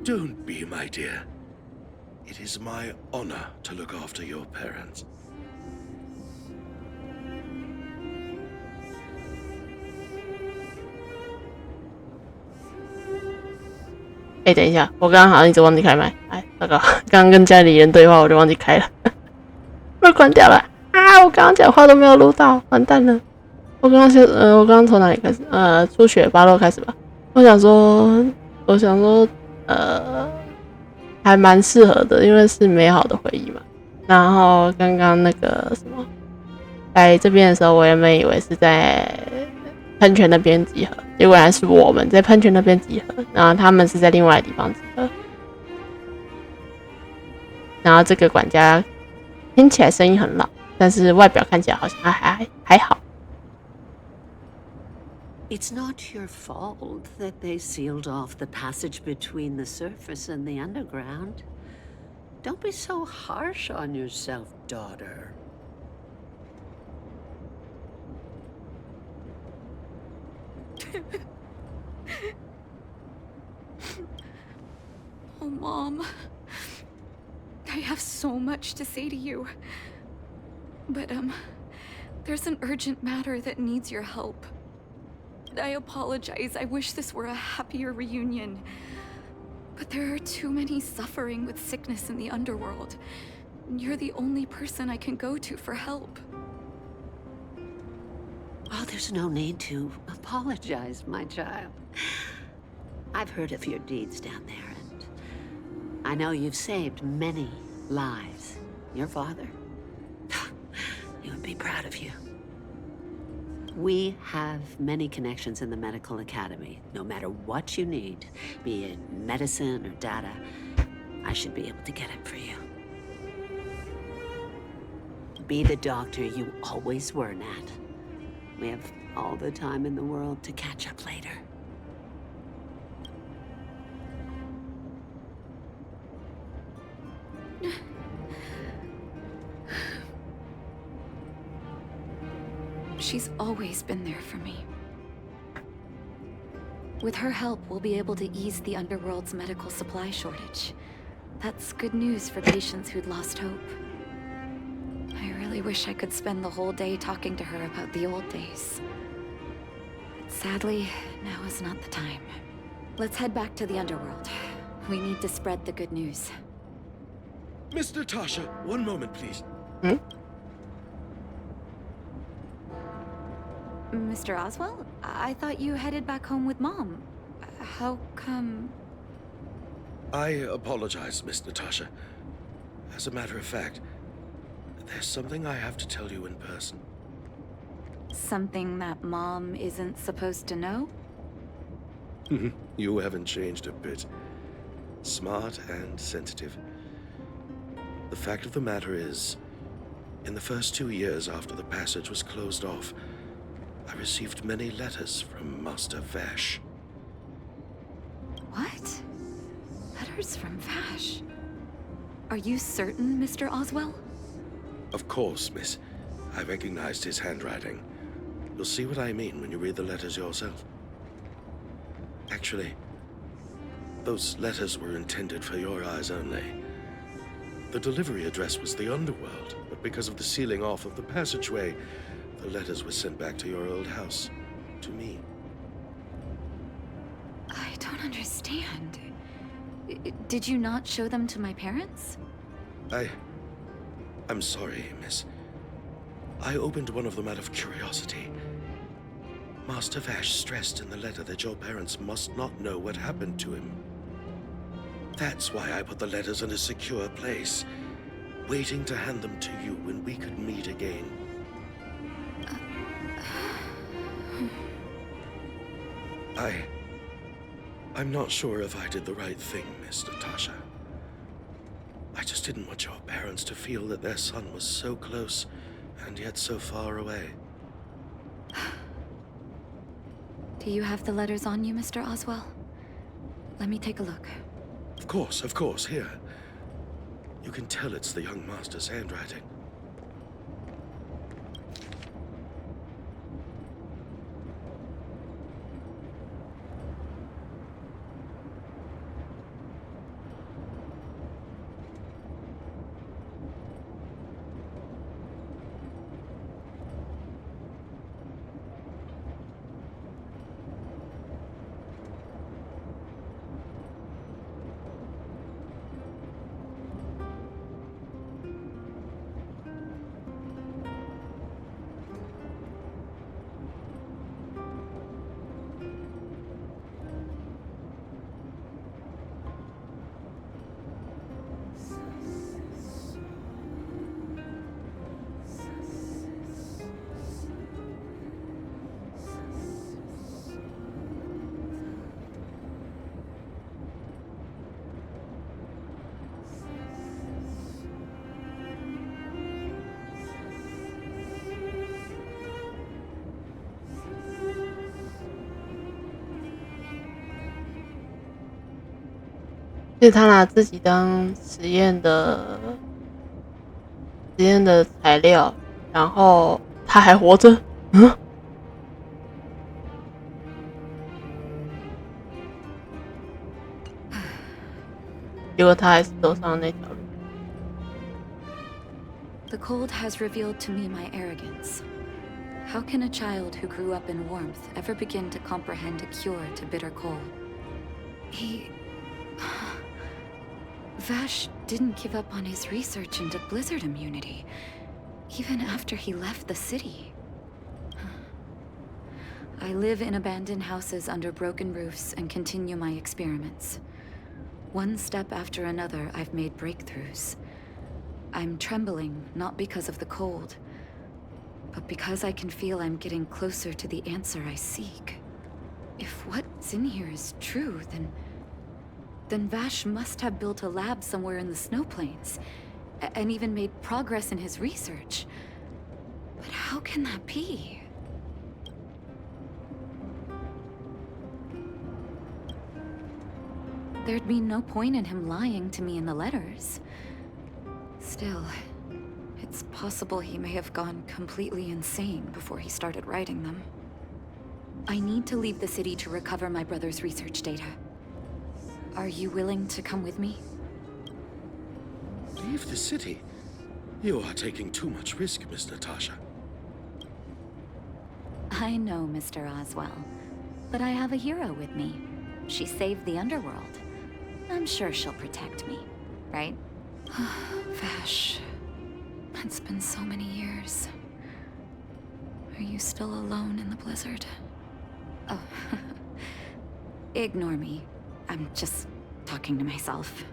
Don't be, my dear. It is my honor to look after your parents. 等一下，我刚刚好像一直忘记开麦。哎，那个刚刚跟家里人对话，我就忘记开了，被关掉了啊！我刚刚讲话都没有录到，完蛋了。我刚刚从哪里开始？初雪8楼开始吧。我想说，还蛮适合的，因为是美好的回忆嘛。然后刚刚那个什么，来这边的时候，我原本以为是在喷泉那边集合，结果原来是我们在喷泉那边集合，然后他们是在另外的地方集合。然后这个管家听起来声音很老，但是外表看起来好像还好。It's not your fault that they sealed off the passage between the surface and the underground. Don't be so harsh on yourself, daughter. Oh, Mom. I have so much to say to you. But, there's an urgent matter that needs your help. I apologize. I wish this were a happier reunion. But there are too many suffering with sickness in the underworld. You're the only person I can go to for help. Oh, there's no need to apologize, my child. I've heard of your deeds down there, and I know you've saved many lives. Your father, he would be proud of you. We have many connections in the medical academy. No matter what you need, be it medicine or data, I should be able to get it for you. Be the doctor you always were, Nat. We have all the time in the world to catch up later. She's always been there for me. With her help, we'll be able to ease the underworld's medical supply shortage. That's good news for patients who'd lost hope. I really wish I could spend the whole day talking to her about the old days. But sadly, now is not the time. Let's head back to the underworld. We need to spread the good news. Miss Natasha, one moment, please. Mr. Oswell? I thought you headed back home with Mom. How come... I apologize, Miss Natasha. As a matter of fact, there's something I have to tell you in person. Something that Mom isn't supposed to know? You haven't changed a bit. Smart and sensitive. The fact of the matter is, in the first 2 years after the passage was closed off, I received many letters from Master Vash. What? Letters from Vash? Are you certain, Mr. Oswell? Of course, miss. I recognized his handwriting. You'll see what I mean when you read the letters yourself. Actually, those letters were intended for your eyes only. The delivery address was the underworld, but because of the sealing off of the passageway, the letters were sent back to your old house, to me. I don't understand. Did you not show them to my parents? I'm sorry, miss. I opened one of them out of curiosity. Master Vash stressed in the letter that your parents must not know what happened to him. That's why I put the letters in a secure place, waiting to hand them to you when we could meet again. I'm not sure if I did the right thing, Miss Natasha. I just didn't want your parents to feel that their son was so close and yet so far away. Do you have the letters on you, Mr. Oswell? Let me take a look. Of course, here. You can tell it's the young master's handwriting. 是他拿自己当实验的材料，然后他还活着，结果他还是走上了那条路。The cold has revealed to me my arrogance. How can a child who grew up in warmth ever begin to comprehend a cure to bitter cold? Vash didn't give up on his research into blizzard immunity, even after he left the city. I live in abandoned houses under broken roofs and continue my experiments. One step after another, I've made breakthroughs. I'm trembling, not because of the cold, but because I can feel I'm getting closer to the answer I seek. If what's in here is true, then Vash must have built a lab somewhere in the snow plains, and even made progress in his research. But how can that be? There'd be no point in him lying to me in the letters. Still, it's possible he may have gone completely insane before he started writing them. I need to leave the city to recover my brother's research data. Are you willing to come with me? Leave the city? You are taking too much risk, Miss Natasha. I know, Mr. Oswell, but I have a hero with me. She saved the underworld. I'm sure she'll protect me, right? Vash, it's been so many years. Are you still alone in the blizzard? Oh, ignore me. I'm just talking to myself.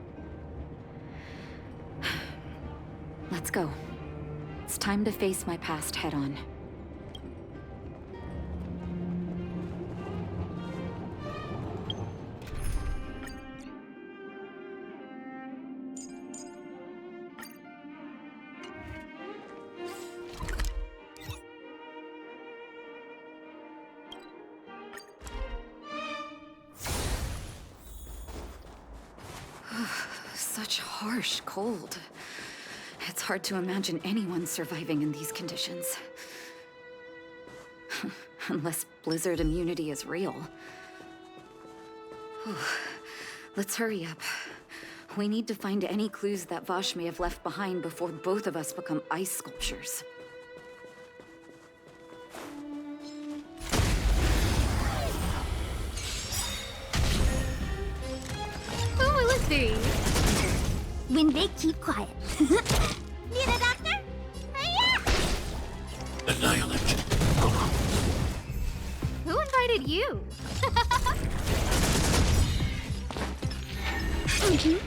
Let's go. It's time to face my past head-on. Such harsh cold. It's hard to imagine anyone surviving in these conditions. Unless blizzard immunity is real. Let's hurry up. We need to find any clues that Vash may have left behind before both of us become ice sculptures. Oh, let's see. When they keep quiet. Need a doctor? Hiya! Annihilate. Who invited you?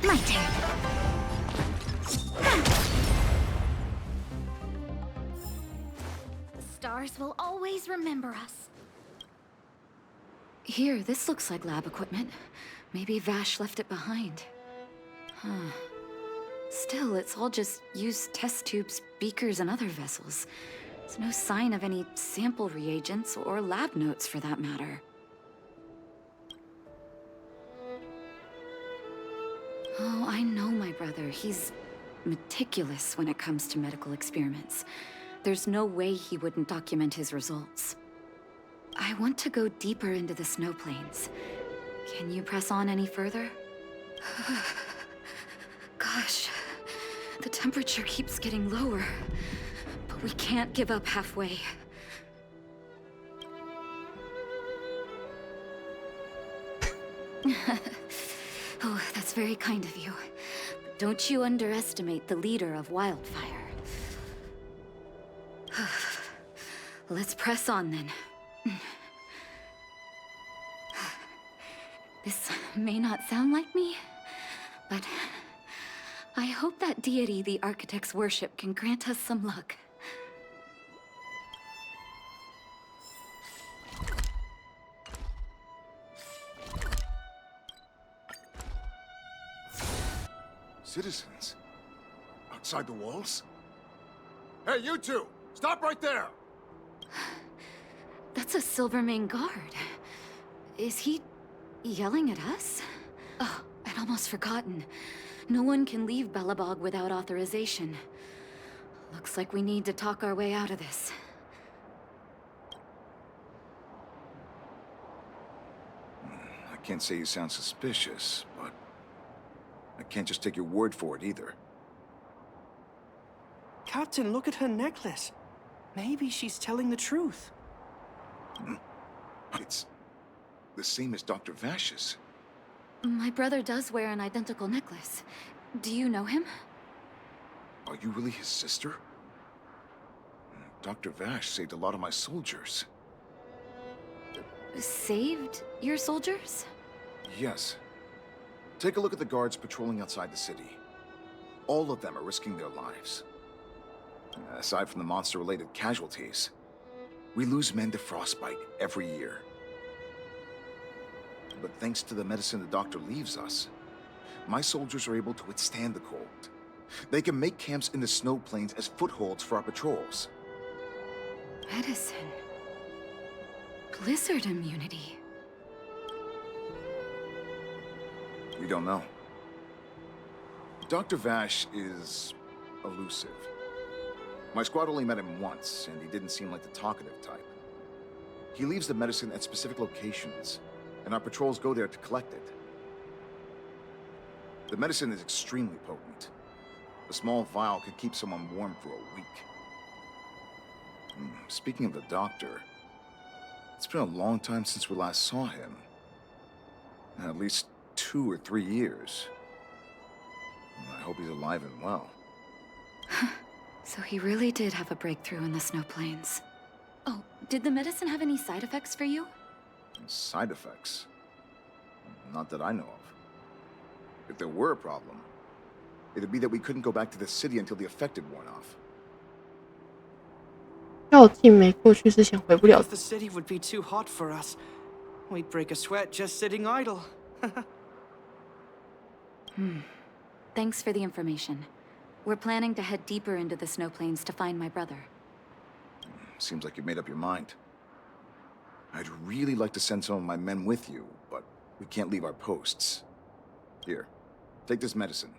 My turn. The stars will always remember us. Here, this looks like lab equipment. Maybe Vash left it behind. Huh. Still, it's all just used test tubes, beakers, and other vessels. There's no sign of any sample reagents or lab notes for that matter. Oh, I know my brother. He's meticulous when it comes to medical experiments. There's no way he wouldn't document his results. I want to go deeper into the snow plains. Can you press on any further? Gosh, the temperature keeps getting lower, but we can't give up halfway. Oh, that's very kind of you. But don't you underestimate the leader of Wildfire. Let's press on then. This may not sound like me, but I hope that deity the architects worship can grant us some luck. Citizens? Outside the walls? Hey, you two! Stop right there! That's a Silvermane guard. Is he yelling at us? Oh, and almost forgotten. No one can leave Belobog without authorization. Looks like we need to talk our way out of this. I can't say you sound suspicious, but I can't just take your word for it either. Captain, look at her necklace. Maybe she's telling the truth. It's the same as Dr. Vash's. My brother does wear an identical necklace. Do you know him? Are you really his sister? Dr. Vash saved a lot of my soldiers. Saved your soldiers? Yes. Take a look at the guards patrolling outside the city. All of them are risking their lives. Aside from the monster-related casualties, we lose men to frostbite every year. But thanks to the medicine the doctor leaves us, my soldiers are able to withstand the cold. They can make camps in the snow plains as footholds for our patrols. Medicine. Blizzard immunity. We don't know. Dr. Vash is elusive. My squad only met him once, and he didn't seem like the talkative type. He leaves the medicine at specific locations, and our patrols go there to collect it. The medicine is extremely potent. A small vial could keep someone warm for a week. Speaking of the doctor, it's been a long time since we last saw him. At least 2 or 3 years. I hope he's alive and well. So he really did have a breakthrough in the snow plains. Oh, did the medicine have any side effects for you? Side effects? Not that I know of. If there were a problem, it'd be that we couldn't go back to the city until the effect had worn off. 绕境没过去之前回不了。 The city would be too hot for us. We'd break a sweat just sitting idle. Thanks for the information. We're planning to head deeper into the snow plains to find my brother. Seems like you've made up your mind. I'd really like to send some of my men with you, but we can't leave our posts. Here, take this medicine.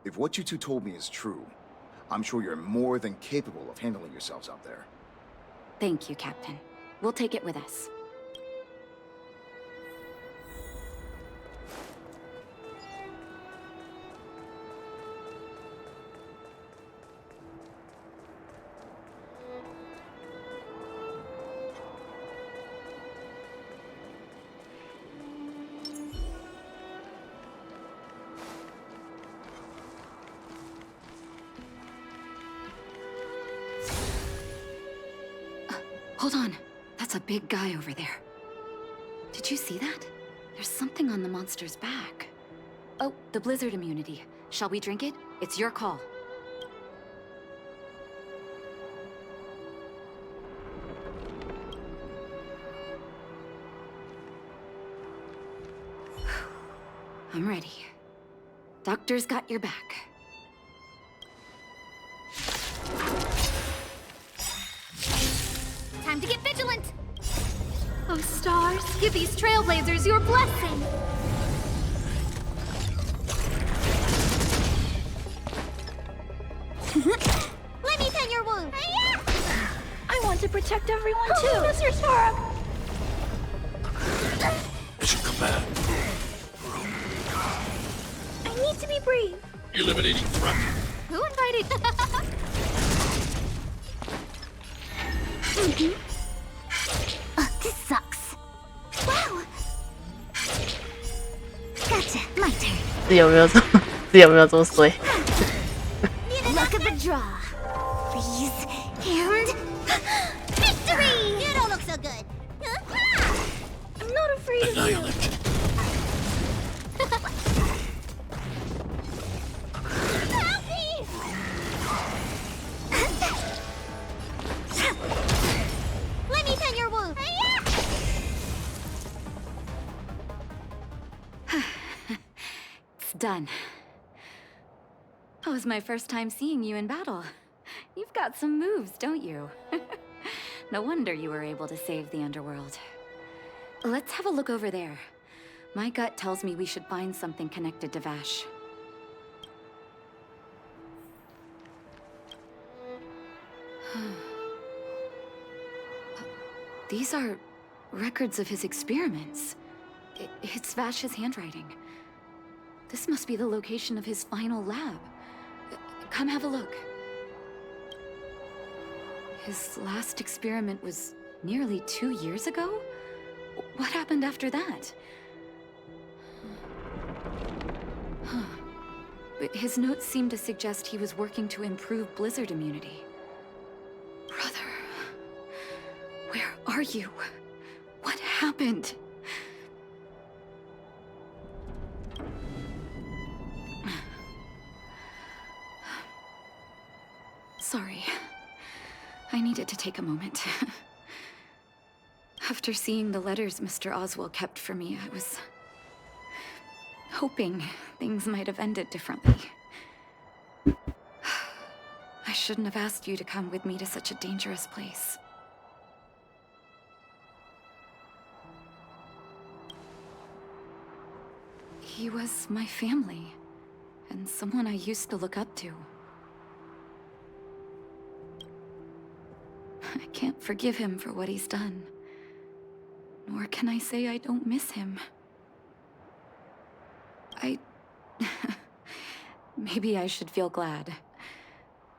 If what you two told me is true, I'm sure you're more than capable of handling yourselves out there. Thank you, Captain. We'll take it with us. Hold on. That's a big guy over there. Did you see that? There's something on the monster's back. Oh, the blizzard immunity. Shall we drink it? It's your call. I'm ready. Doctor's got your back. Time to get vigilant! Oh, stars, give these trailblazers your blessing! Let me tend your wound! I want to protect everyone too! Mr. Torb! Mission command. I need to be brave! Eliminating threat. Who invited? This sucks. Wow! Gotcha, my turn. 是有没有这么衰？ Luck of the draw. Freeze and victory! You don't look so good. I'm not afraid of you. Help me! Let me tend your wound. It's done. That was my first time seeing you in battle. You've got some moves, don't you? No wonder you were able to save the underworld. Let's have a look over there. My gut tells me we should find something connected to Vash. These are records of his experiments. It's Vash's handwriting. This must be the location of his final lab. Come have a look. His last experiment was nearly 2 years ago? What happened after that? But his notes seem to suggest he was working to improve blizzard immunity. Brother, where are you? What happened? Sorry. I needed to take a moment. After seeing the letters Mr. Oswald kept for me, I was hoping things might have ended differently. I shouldn't have asked you to come with me to such a dangerous place. He was my family, and someone I used to look up to. I can't forgive him for what he's done. Nor can I say I don't miss him. Maybe I should feel glad.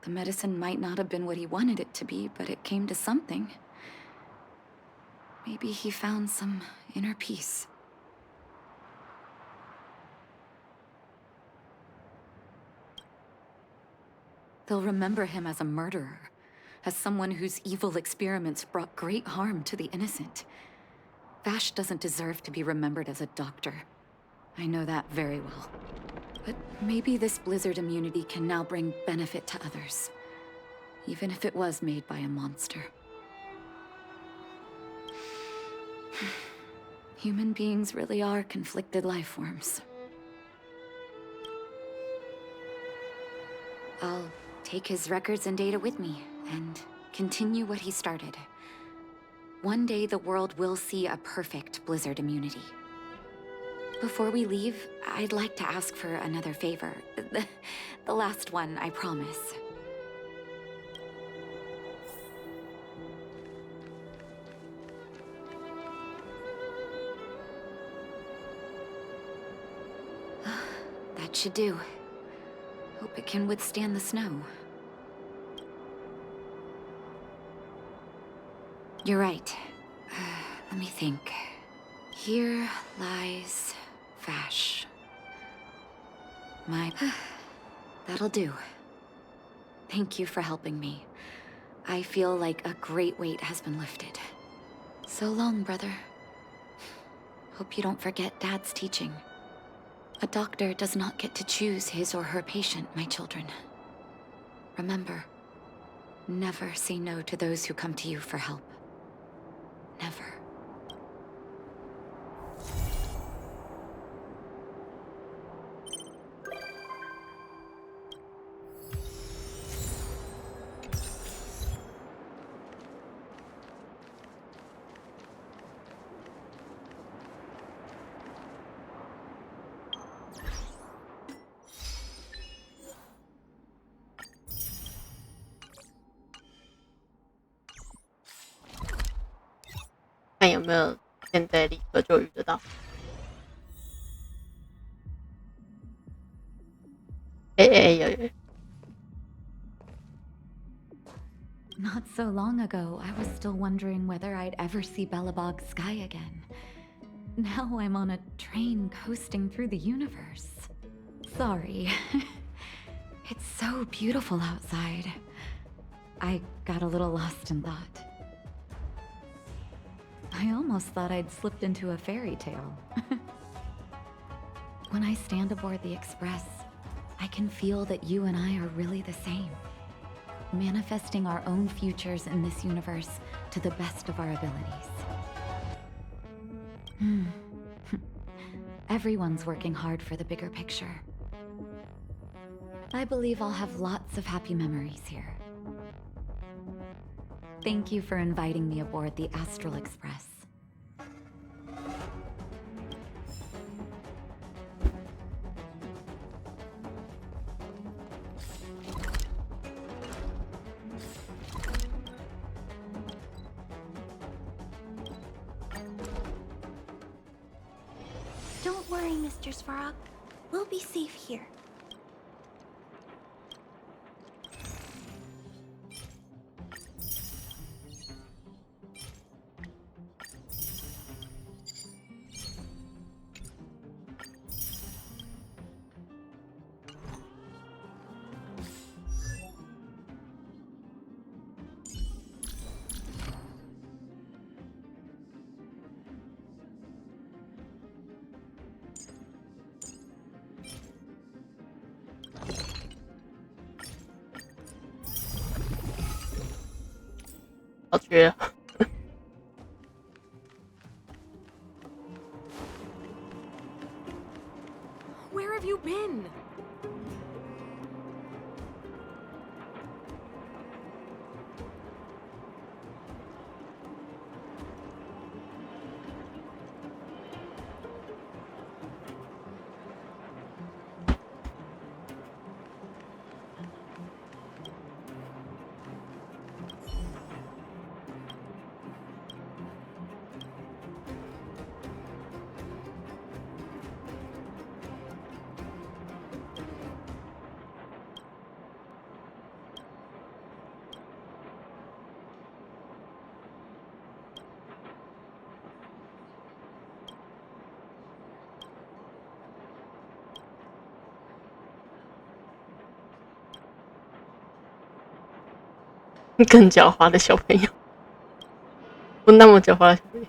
The medicine might not have been what he wanted it to be, but it came to something. Maybe he found some inner peace. They'll remember him as a murderer, as someone whose evil experiments brought great harm to the innocent. Vash doesn't deserve to be remembered as a doctor. I know that very well. But maybe this blizzard immunity can now bring benefit to others, even if it was made by a monster. Human beings really are conflicted life forms. I'll take his records and data with me, and continue what he started. One day the world will see a perfect blizzard immunity. Before we leave, I'd like to ask for another favor. The last one, I promise. That should do. Hope it can withstand the snow. You're right. Let me think. Here lies Vash. That'll do. Thank you for helping me. I feel like a great weight has been lifted. So long, brother. Hope you don't forget Dad's teaching. A doctor does not get to choose his or her patient, my children. Remember, never say no to those who come to you for help. Never.看有没有现在立刻就遇得到。有。 Not so long ago, I was still wondering whether I'd ever see Belobog's sky again. Now I'm on a train coasting through the universe. Sorry. It's so beautiful outside. I got a little lost in thought. I almost thought I'd slipped into a fairy tale. When I stand aboard the Express, I can feel that you and I are really the same. Manifesting our own futures in this universe to the best of our abilities. Everyone's working hard for the bigger picture. I believe I'll have lots of happy memories here. Thank you for inviting me aboard the Astral Express. Don't worry, Mr. Svarog. We'll be safe here.好绝！ Where have you been?更狡猾的小朋友，不那么狡猾的小朋友。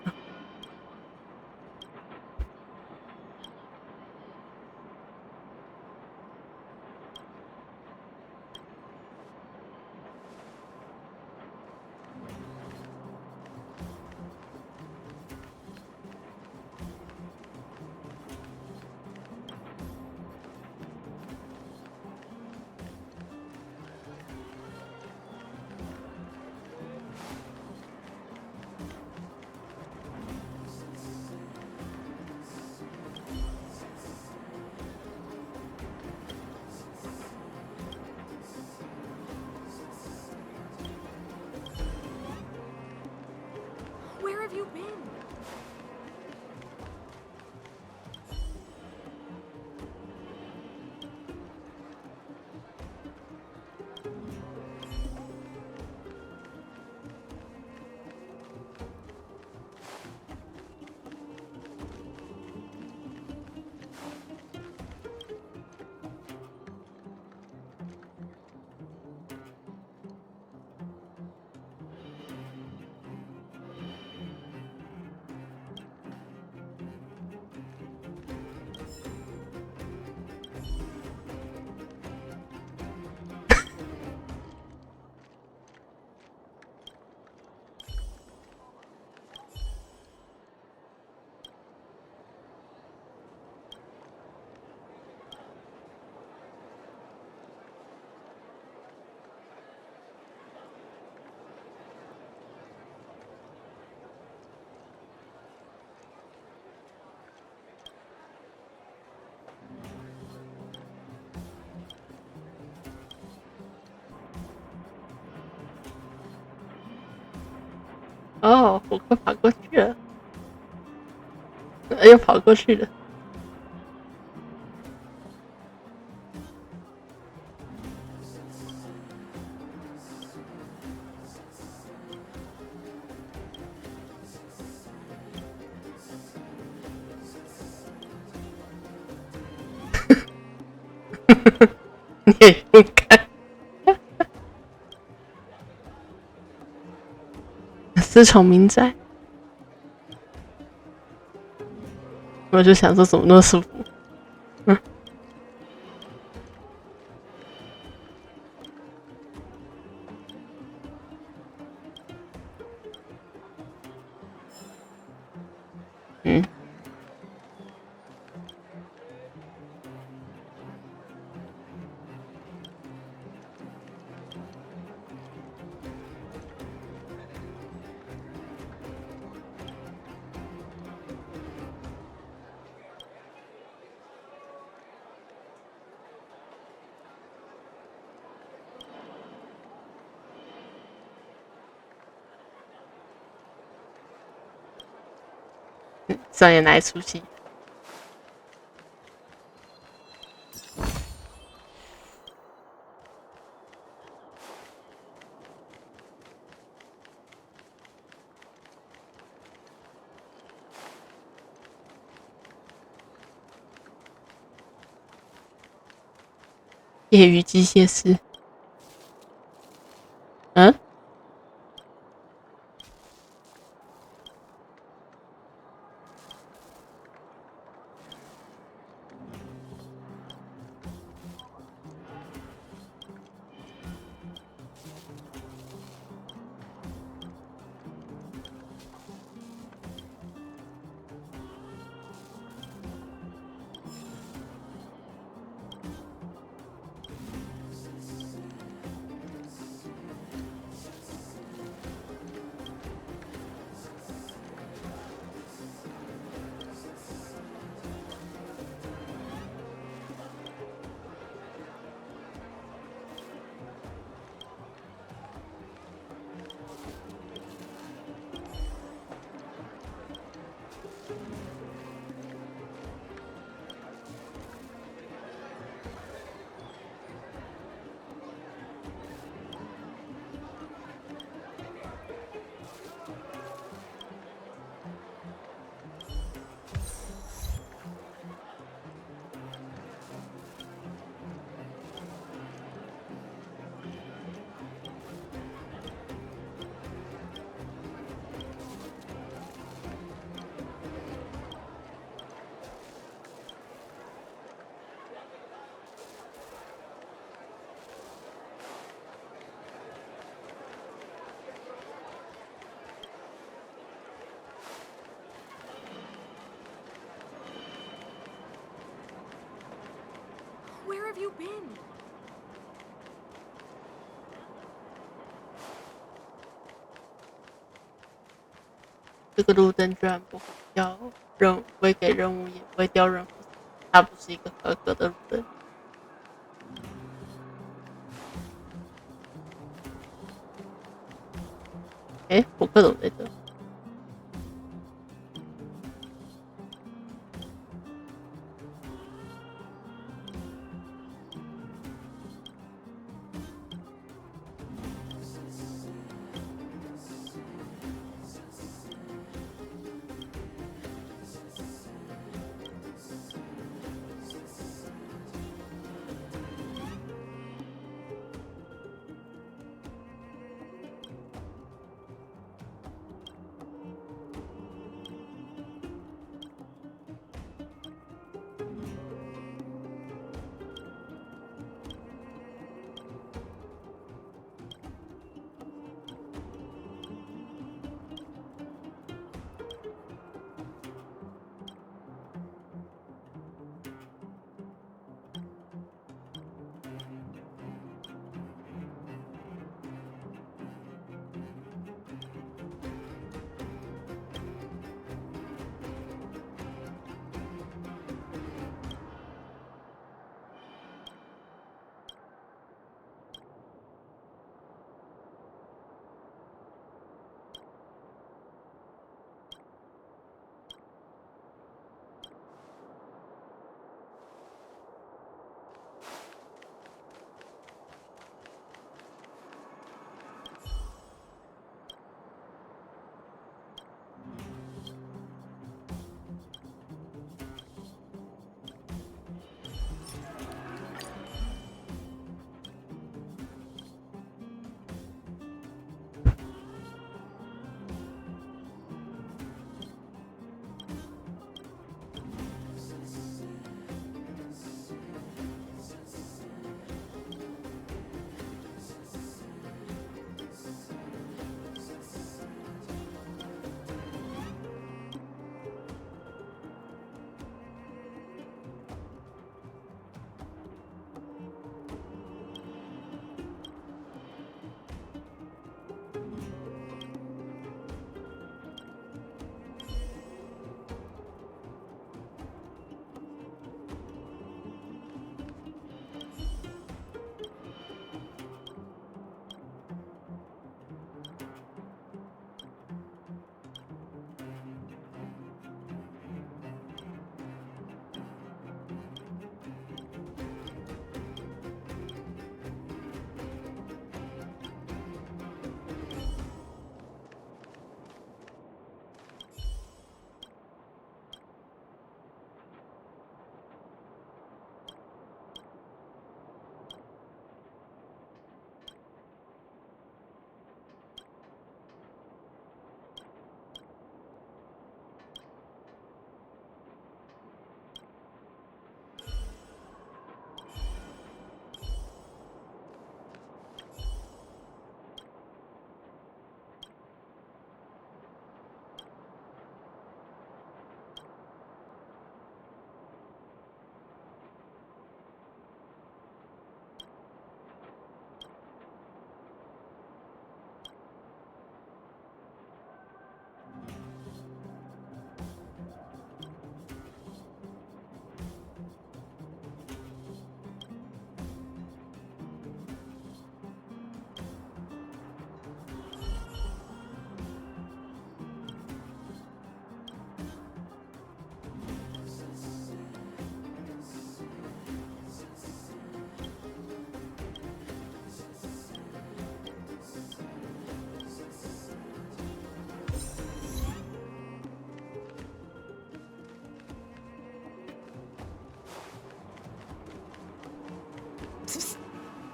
Where have you been?哦，我快跑过去了，又跑过去了。你也勇敢，私闯民宅，我就想说怎么那么舒服，嗯。嗯。上演哪一出戏？业余机械师。嗯？Where have you been? 这个路灯居然不会掉任务，不会给任务，也不会掉任何，它不是一个合格的路灯。扑克怎么在这？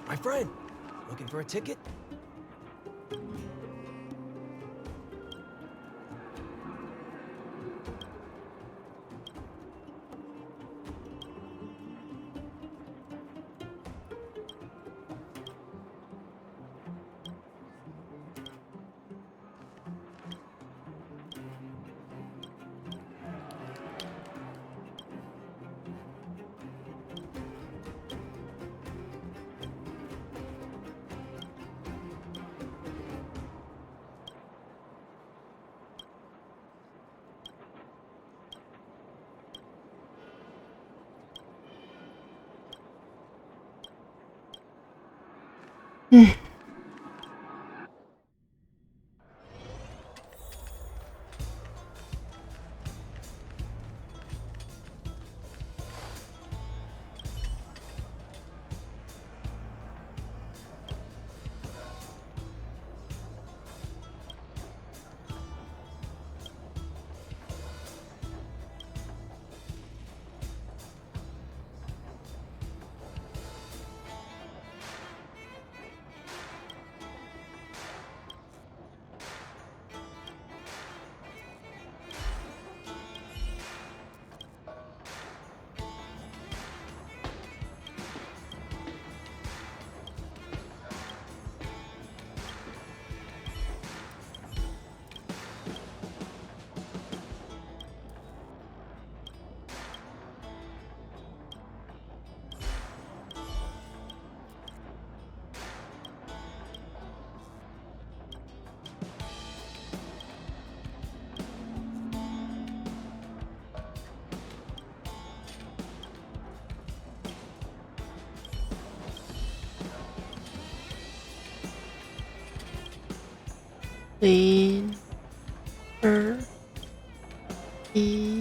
My friend, looking for a ticket?0、2、1。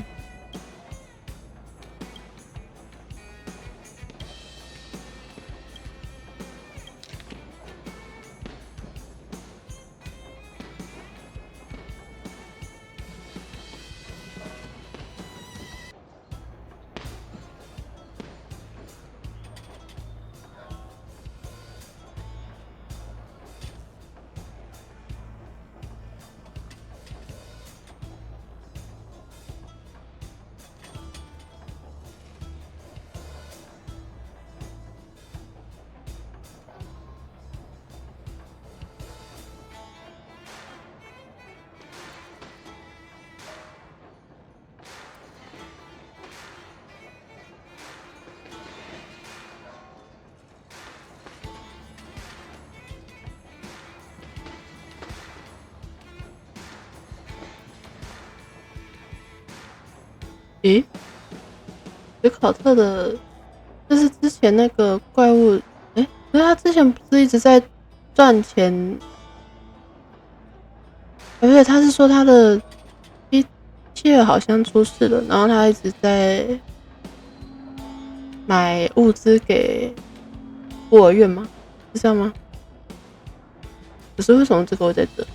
诶，史考特的，这是之前那个怪物，诶，可是他之前不是一直在赚钱？而且他是说他的机器人好像出事了，然后他一直在买物资给孤儿院吗？是这样吗？可是为什么这个会在这？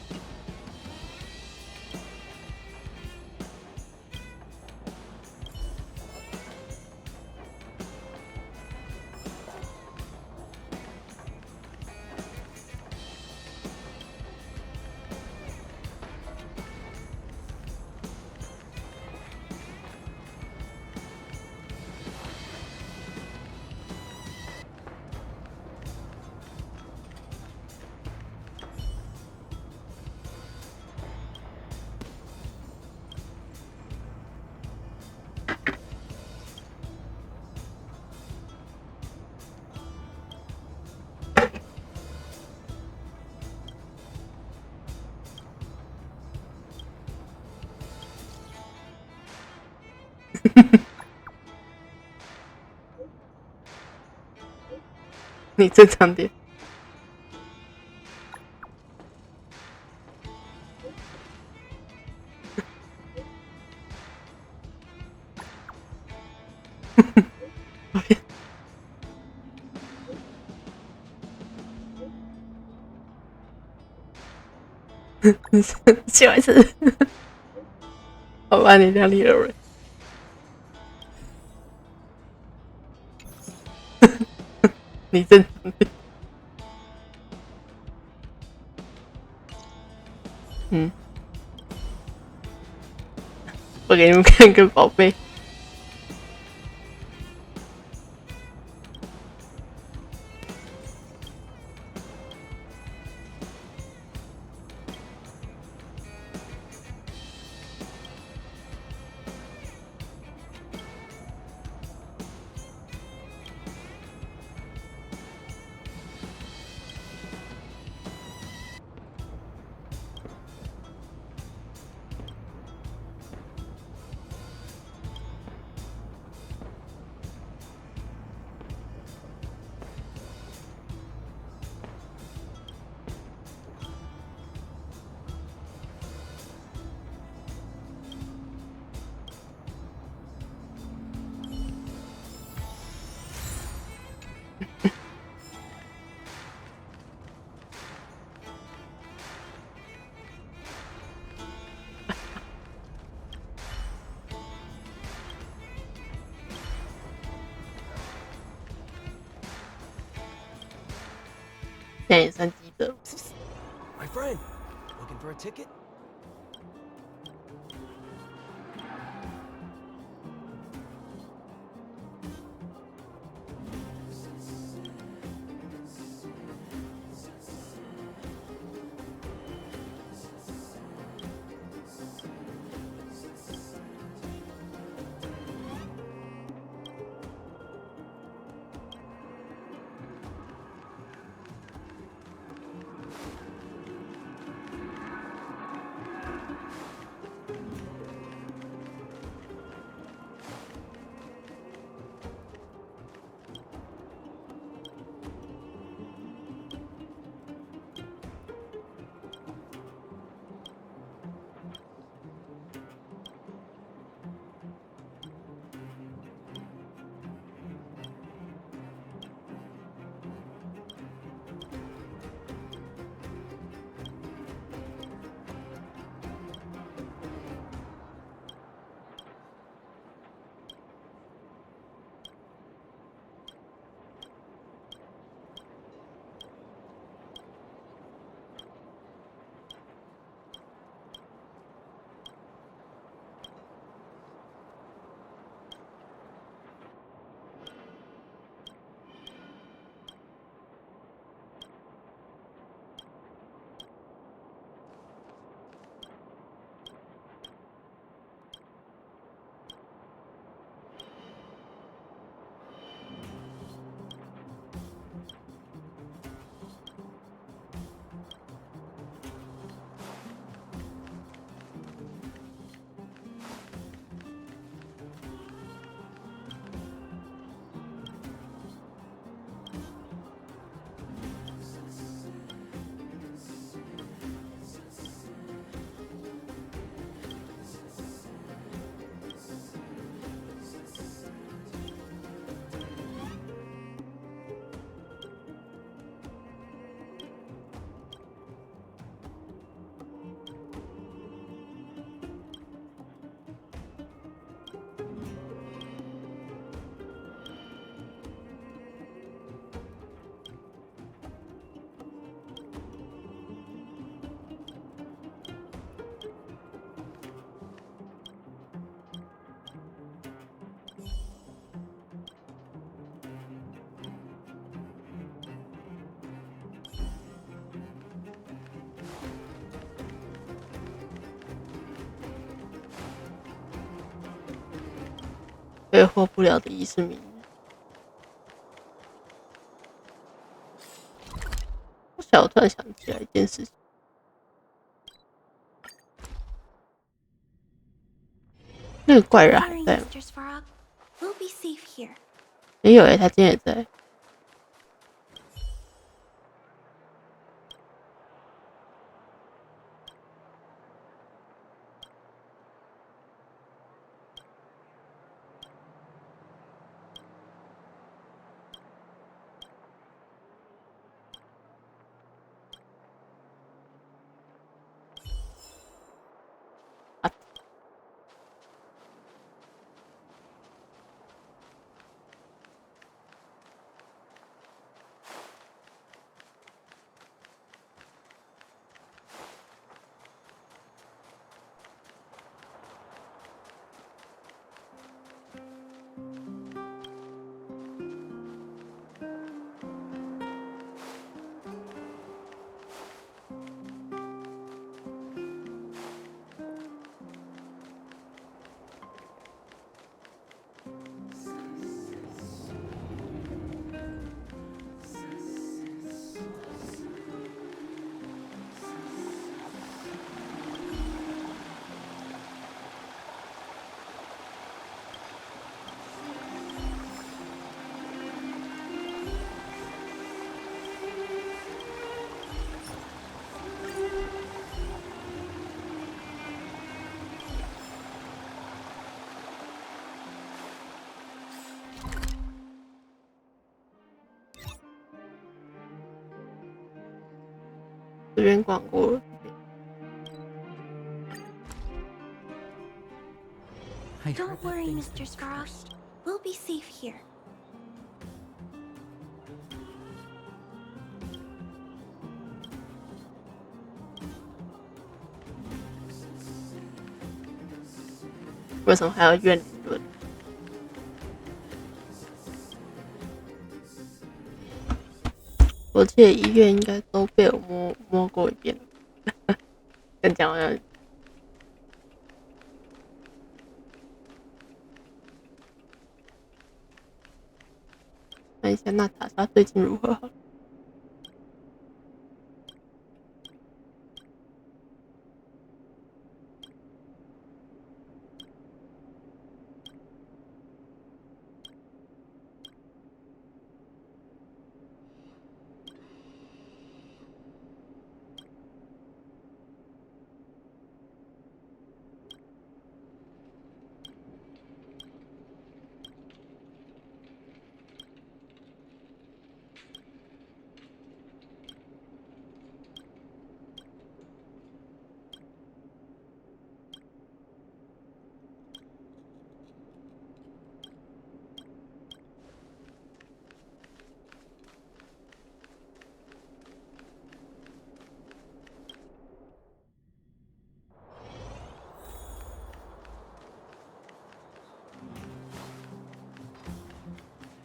你正常点。喜欢吃，好吧，你量力而为。你正常点。我给你们看个宝贝。现在也算记得。My friend, looking for a ticket?挥霍不了的意识名。我突然想起来一件事情，那个怪人还在吗？也有他今天也在。这边逛过了。Don't worry, Mr. Scarrow. We'll be safe here. 为什么还要怨理论？我记得医院应该都被我摸过一遍，跟讲好像。看一下娜塔莎最近如何好了。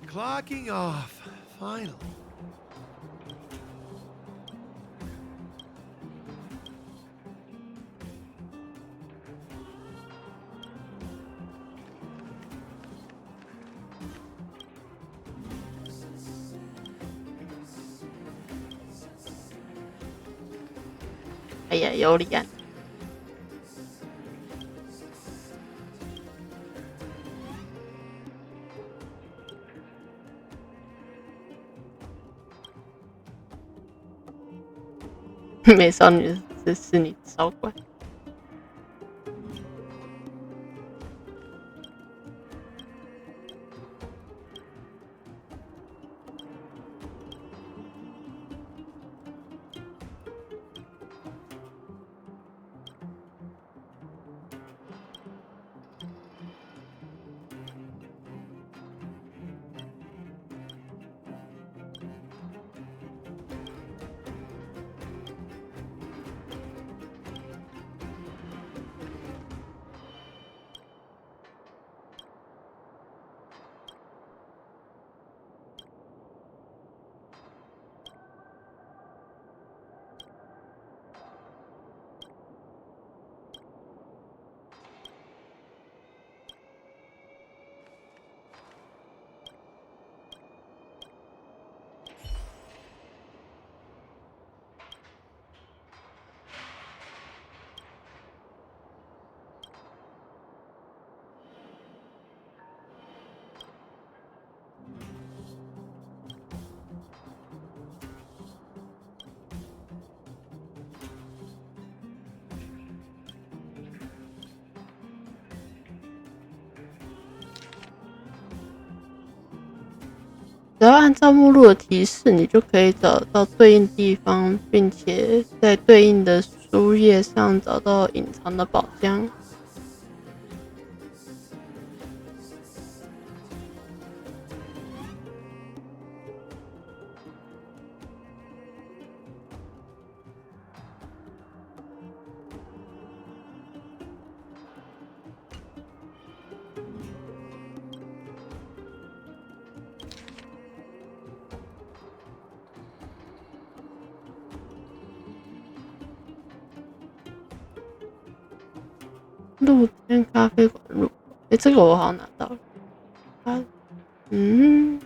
Clocking off, finally.哎呀，有理啊！美少女是你少管。只要按照目录的提示，你就可以找到对应地方，并且在对应的书页上找到隐藏的宝箱。露天咖啡馆入口，这个我好像拿到了。啊，嗯。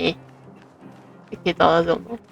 也可以找到这种东西。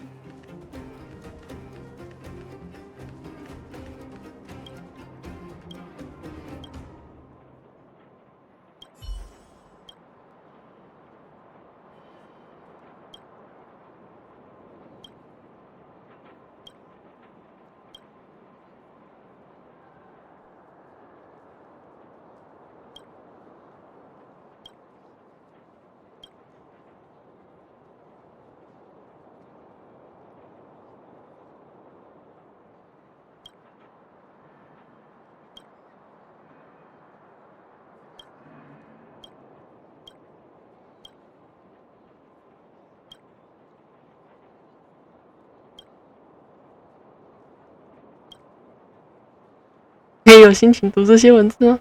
可以有心情读这些文字吗？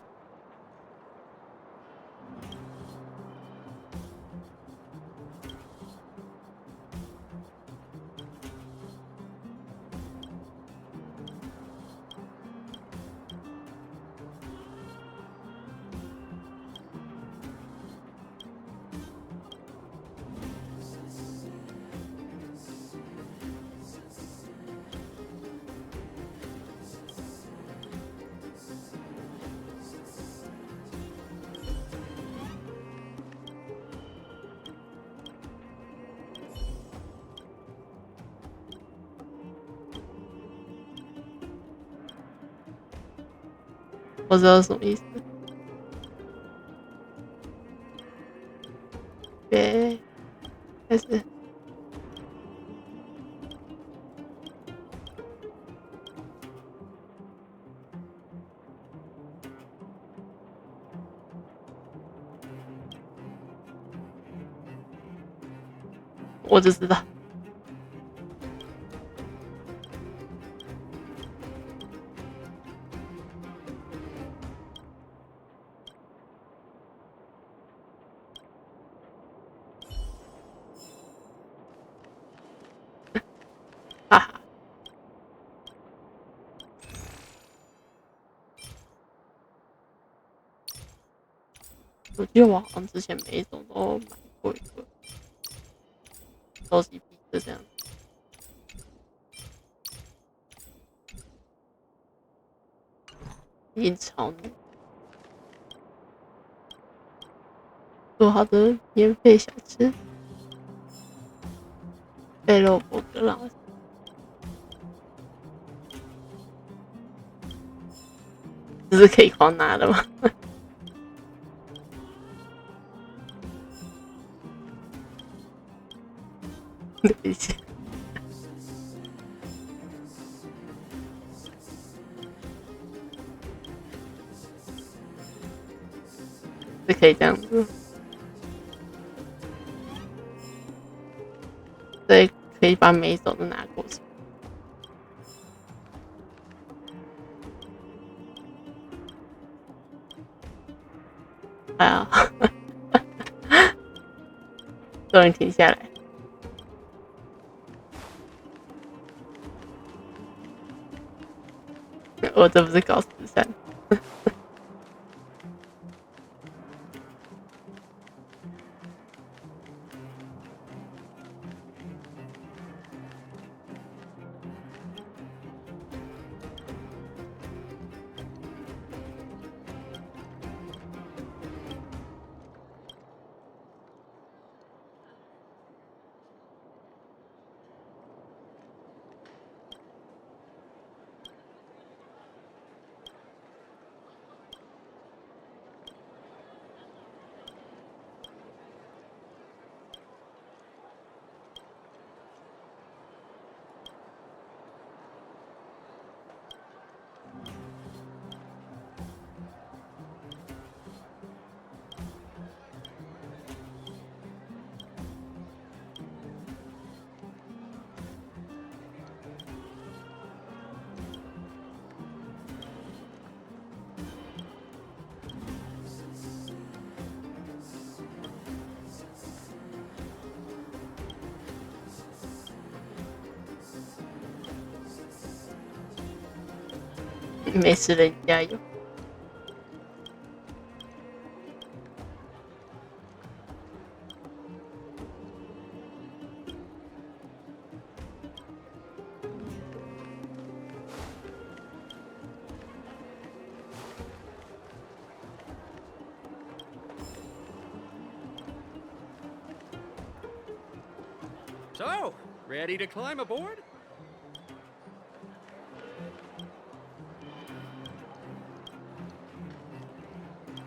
我知道什么意思。对，开始。我就知道。哈哈。我记得我好像之前每一种都买过一个收集癖，就这样。印钞呢？做好的免费小吃，贝肉伯格朗，这是可以狂拿的吗？对不起。是可以这样子，对，可以把每一种都拿过去。哎呀，终于停下来。我这不是搞慈善。没事的，你加油。So, ready to climb aboard?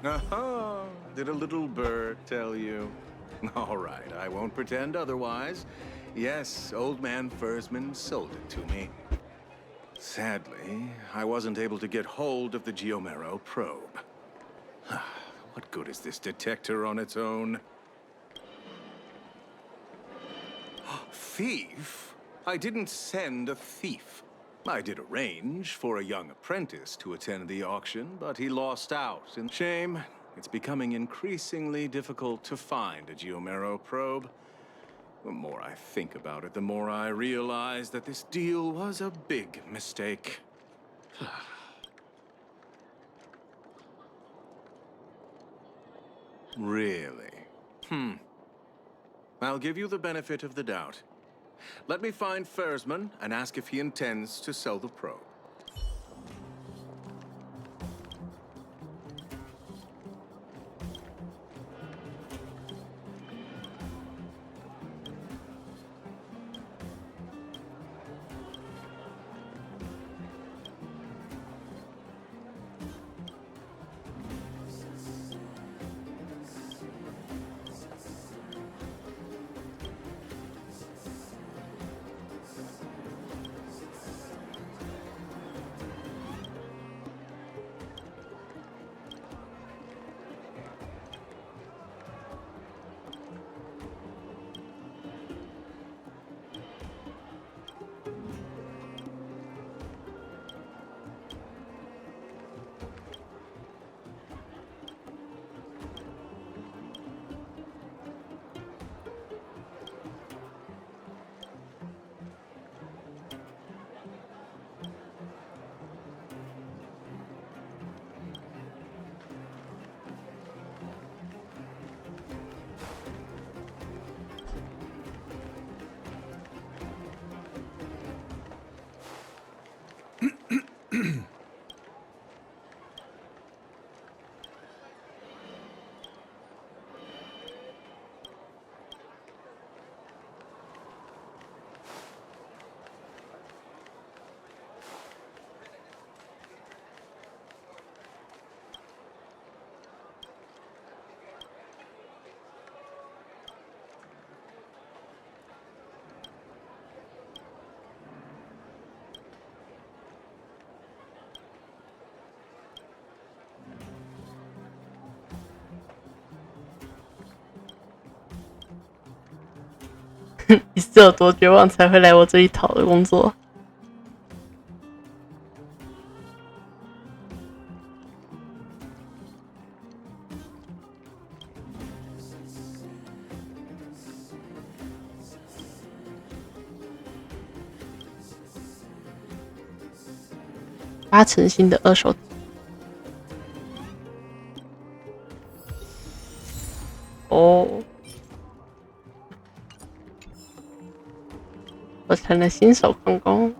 Aha! Did a little bird tell you? All right, I won't pretend otherwise. Yes, old man Fursman sold it to me. Sadly, I wasn't able to get hold of the Geomero probe. What good is this detector on its own? Thief? I didn't send a thief. I did arrange for a young apprentice to attend the auction, but he lost out. And shame, it's becoming increasingly difficult to find a Geomero probe. The more I think about it, the more I realize that this deal was a big mistake. Really? I'll give you the benefit of the doubt. Let me find Fursman and ask if he intends to sell the probe.你是有多绝望才会来我这里讨的工作？8成新的二手。哦。我成了新手矿工。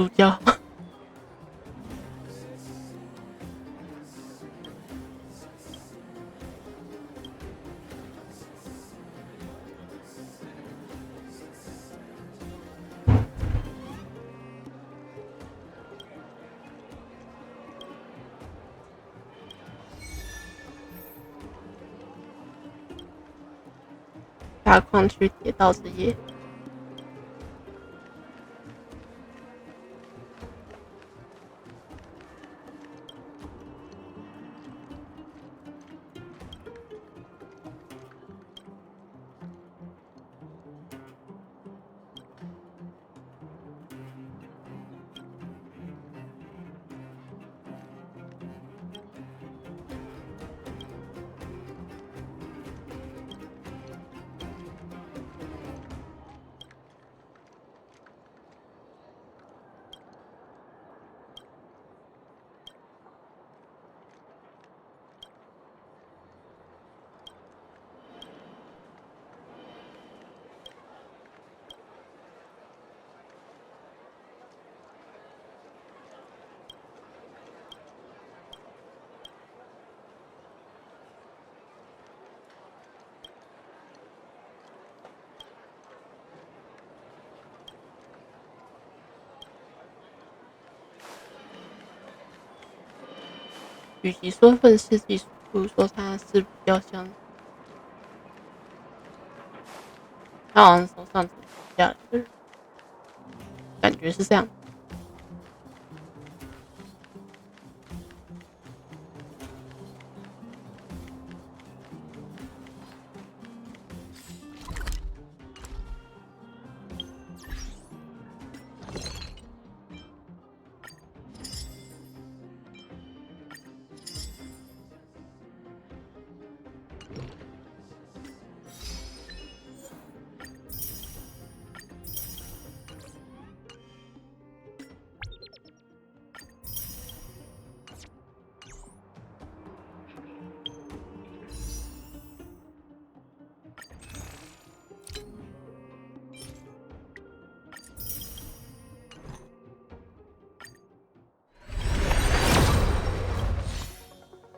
主角。大矿区铁道之夜。与其说愤世嫉俗，不如说他是比较像，他好像手上只下来的人，感觉是这样。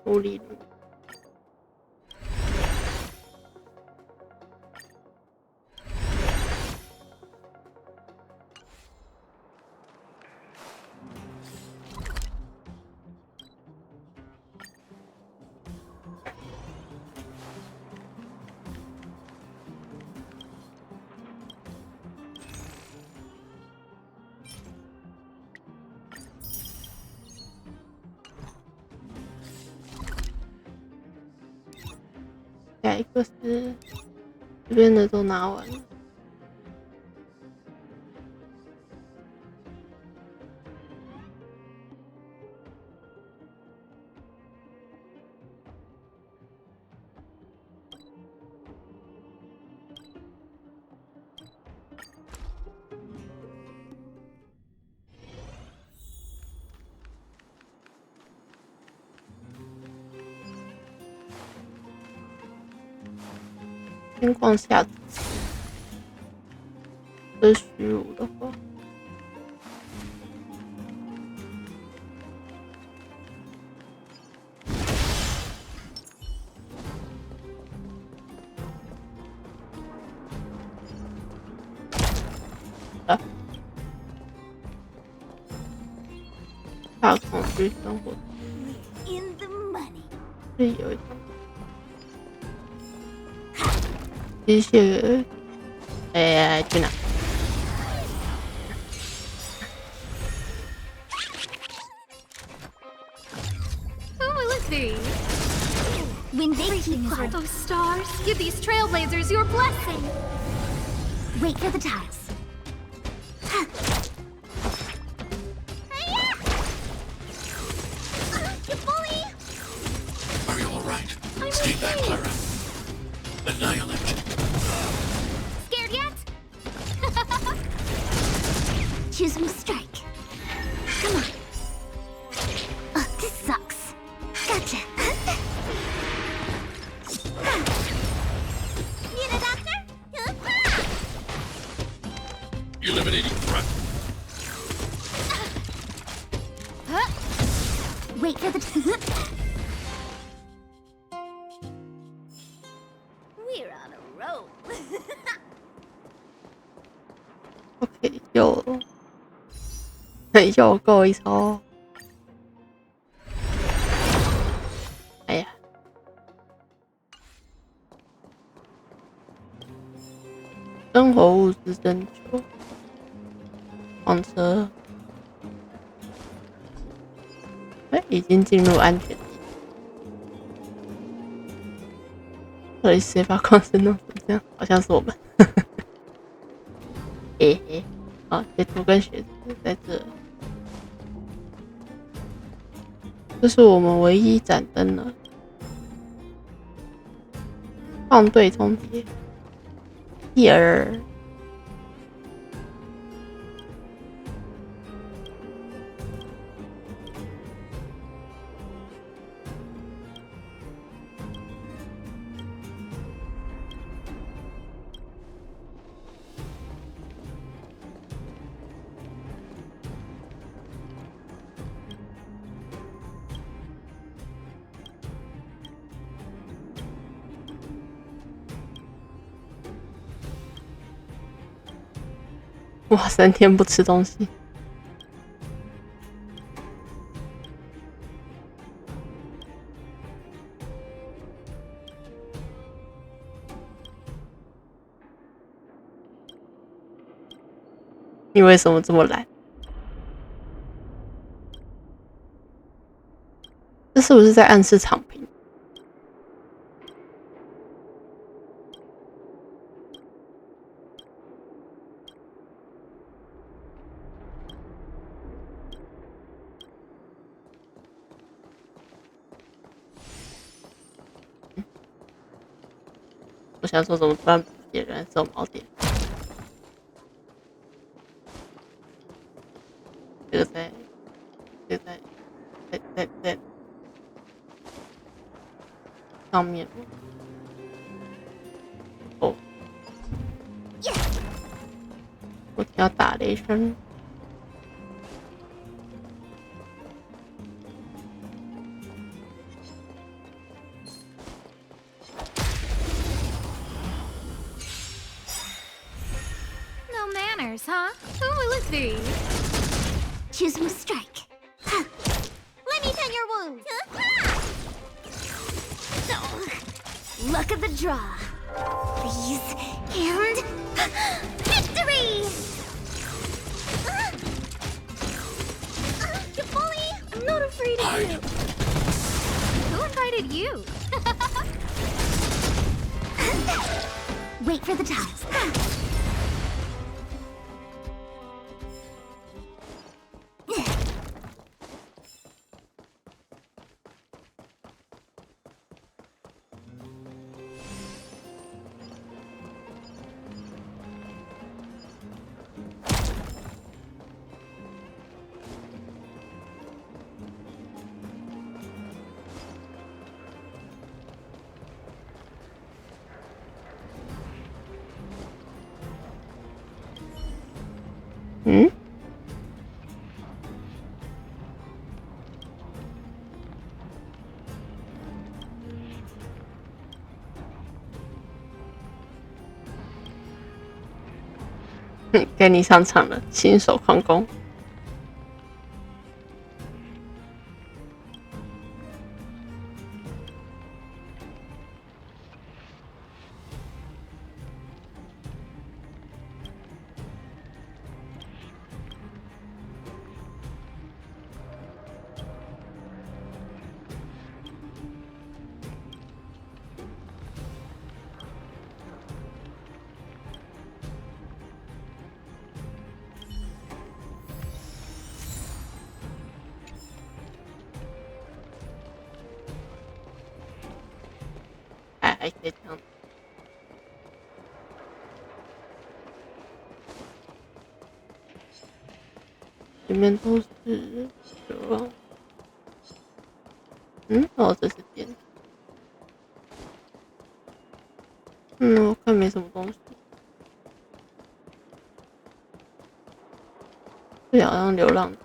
处理路。下一个是这边的都拿完了。情况下，这是虚无的话，大恐惧生活，这里有一张。机械，去哪？ Oh, look these. When they keep quiet. Oh, stars, give these trailblazers your blessing. Wait for the tiles. You bully! Are you all right? Stay back, Clara. Annihilate. Scared yet? Choose me strike. Come on. Oh, this sucks. Gotcha. Need a doctor? Eliminating threat. Wait for the. We're on a roll. OK， 又够一抽。哎呀，生活物资征求，房车，已经进入安全地。到底谁把矿石弄成这样？好像是我们。嘿嘿，好，截图跟鞋子在这。这是我们唯一盏灯了。放对重叠。Here。哇，3天不吃东西。你为什么这么懒？这是不是在暗示躺平？我想说怎么突然不见，原来是有锚点。这个在上面吗？哦，我听到打雷声。No manners, huh? Who will it be? Choose my strike. Huh. Let me tend your wounds. So, luck of the draw. Freeze and victory! You bully! I'm not afraid of you. Who invited you? Wait for the tiles.嗯？该你上场了，新手矿工。还可以这样。里面都是蛇。哦，这是电。我看没什么东西。这好像流浪者。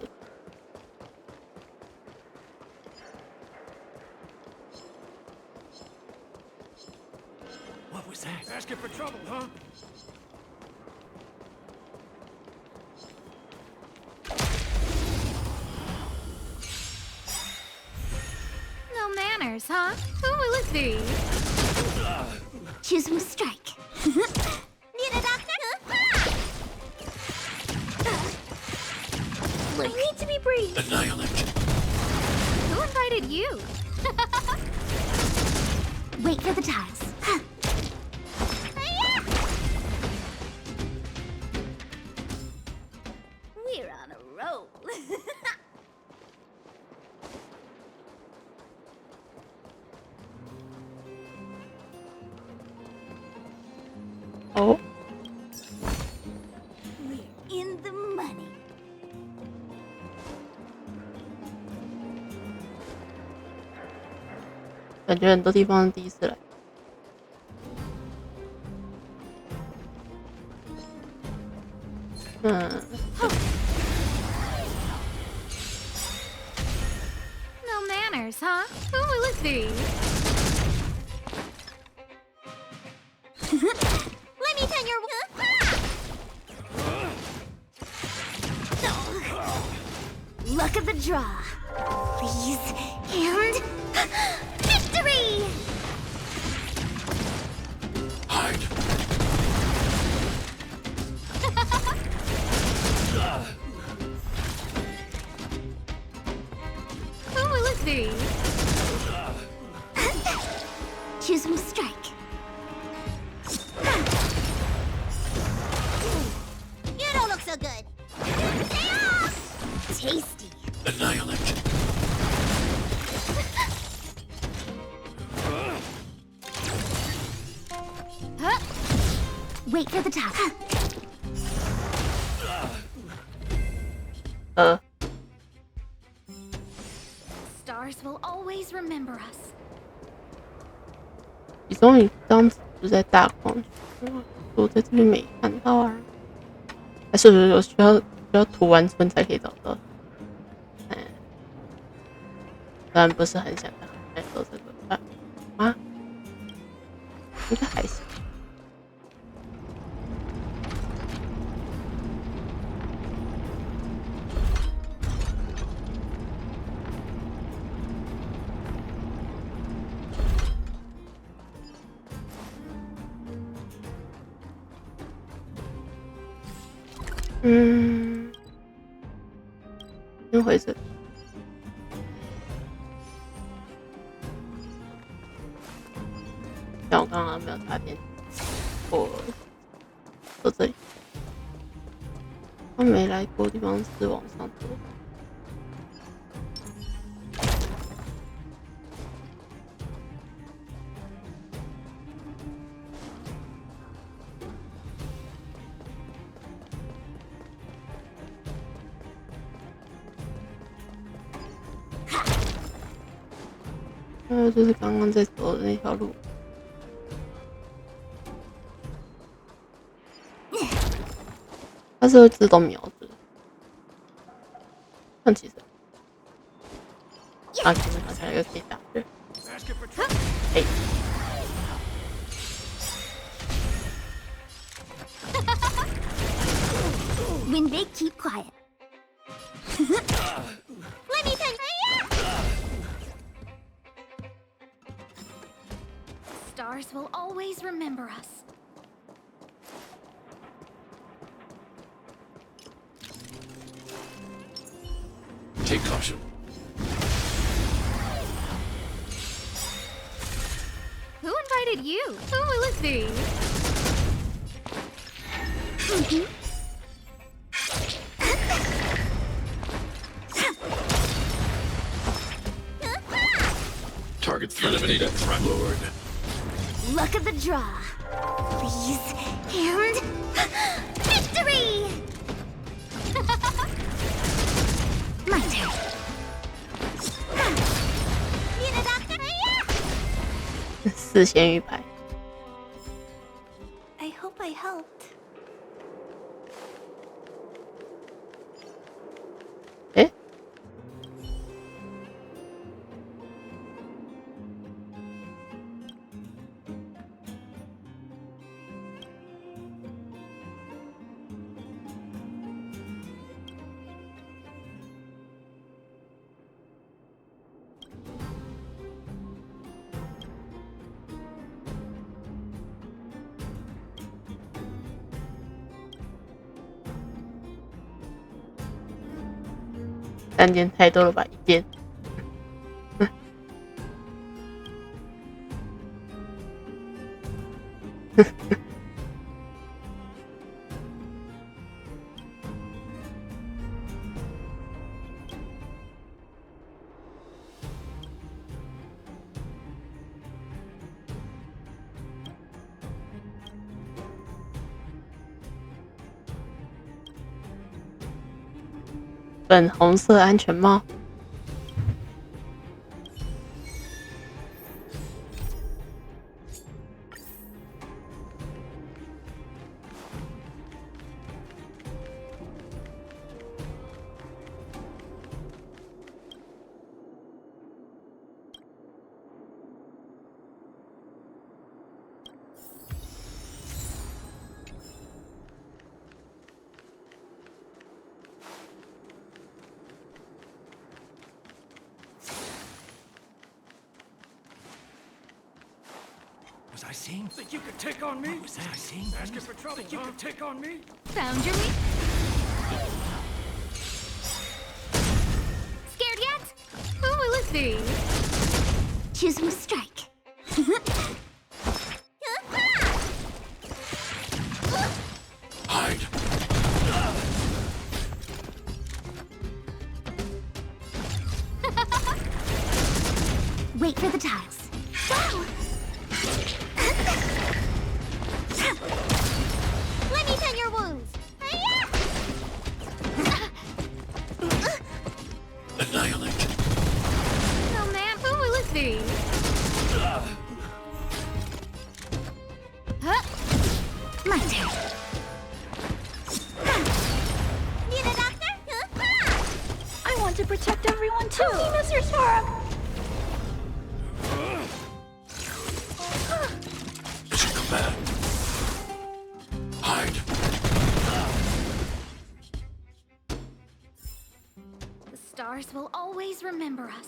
Asking for trouble, huh? No manners, huh? Who will it be? Choose my strike. Need a doctor? me breathe. Annihilate. Who invited you? Wait for the tiles. We're on a roll. Oh. We're in the money. 感觉很多地方第一次来。No manners, huh? Who will it be? Let me turn your... Luck of the draw. Please. And... Victory! Hide. Who will it be? Choose from strike. You don't look so good. Stay off! Tasty. Annihilate. Wait for the top. Stars will always remember us. 你终于当时不是在大矿区，我在这边没看到啊。还是我需要涂完村才可以找到。虽然不是很想看，说这个啊，应该还行。先回这里。像我刚刚没有插电，我到这里。他没来过的地方是往上走。就是刚刚在走的那条路。它是会自动瞄准，但其实前面好像有可以打的。哎， When they keep quiet. Let me tell you. Stars will always remember us. Take caution. Who invited you? Who will it be? Target eliminated, Front Lord. Luck of the draw. Please. And... Victory! My turn. Need a doctor? 4仙玉牌。 I hope I helped. 诶？ 3件太多了吧？1件。粉红色安全帽。Was I seeing? Think you could take on me? Was I seeing? Asking for trouble? Think you could take on me? Found your meat? Scared yet? Oh, let's see. Choosing a strike. Hide. Wait for the tiles. Wow! Let me tend your wounds. Annihilate. Oh, man. Oh, let's see. My turn. Need a doctor? I want to protect everyone too. He misses for him. Mission command. Hide. The stars will always remember us.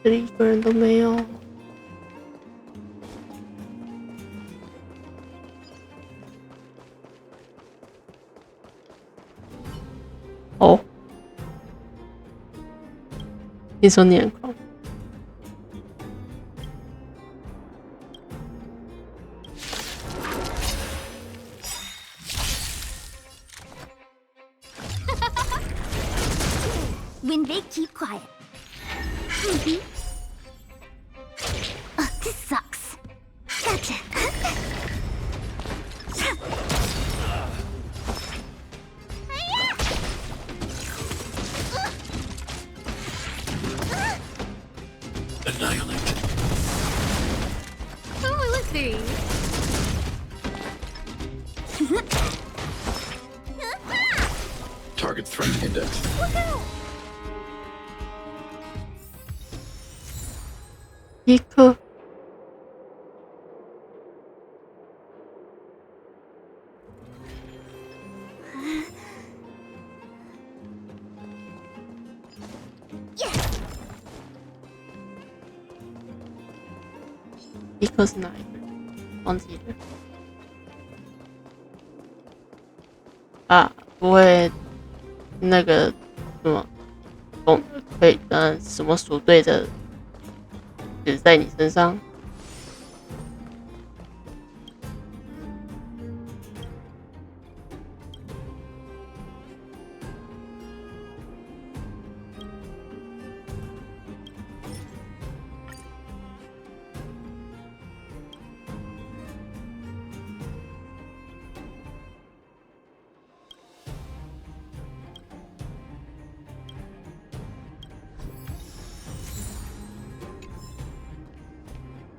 这里一个人都没有。哦，听说你很狂。When they keep quiet. Mm-hmm. This sucks. Gotcha. Annihilate. Oh, let's see. Target threat index. Woohoo! 一颗。一颗是哪一个？忘记了。啊，不会那个什么，可以什么鼠对着指在你身上。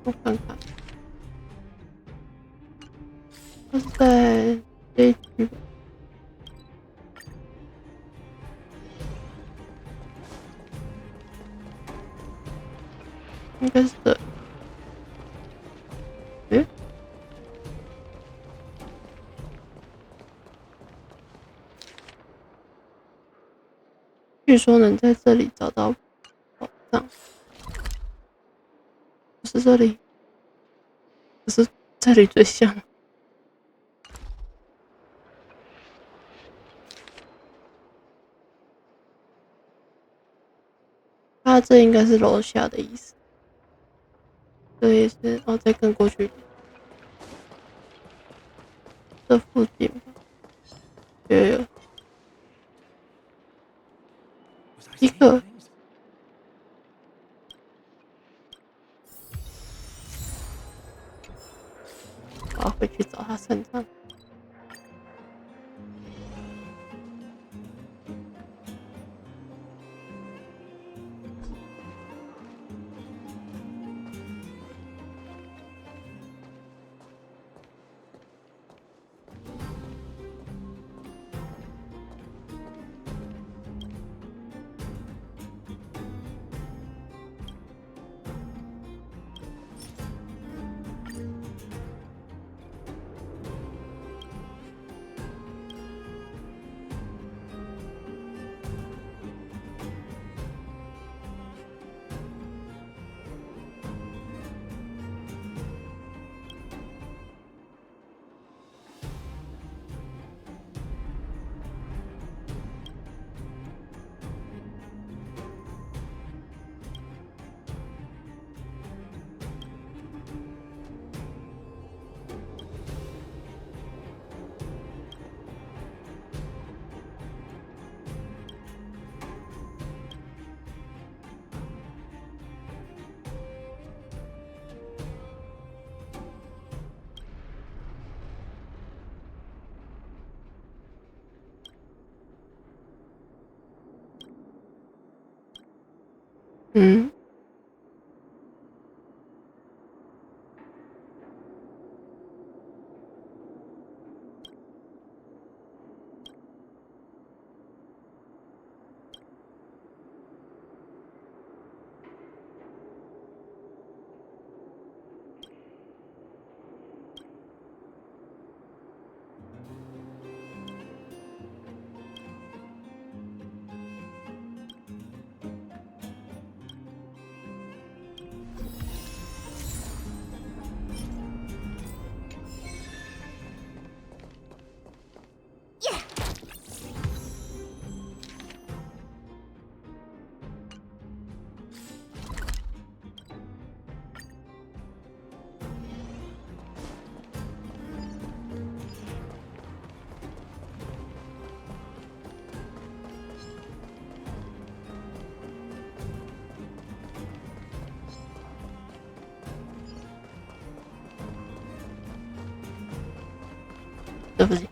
我看看，它是在这一局吧，应该是这里。诶，据说能在这里找到宝藏。是这里，可是这里最像。它这应该是楼下的意思。这也是哦，再跟过去一点，这附近吧，有一个。我要回去找他算账。嗯。对不起。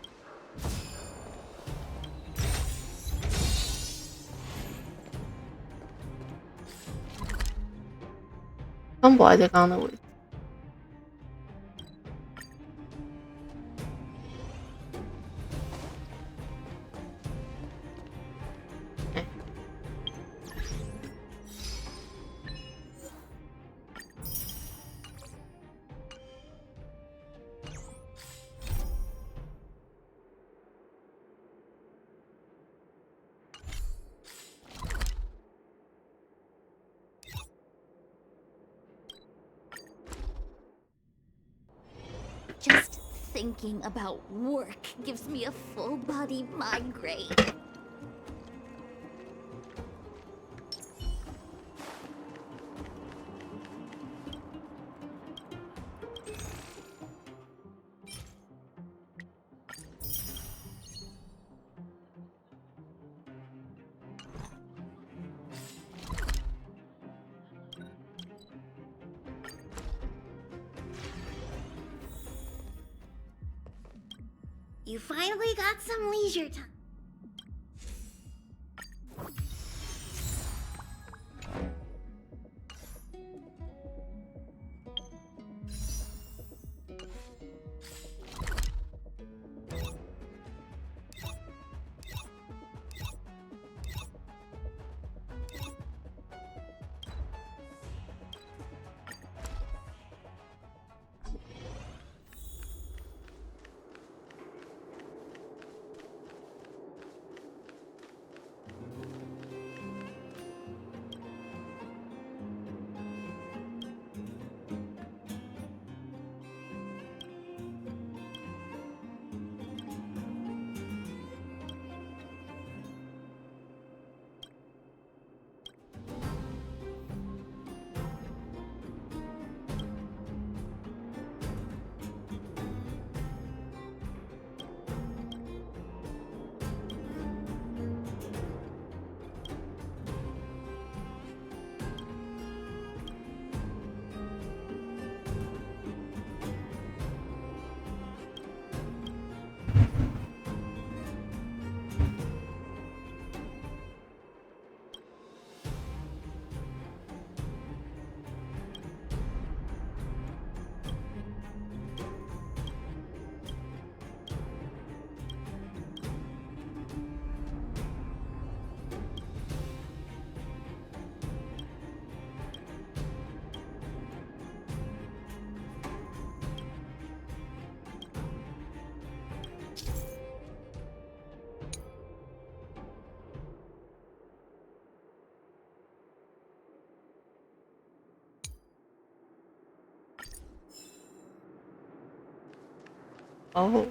汤博还在刚刚的位置。Just thinking about work gives me a full-body migraine. You finally got some leisure time. 哦。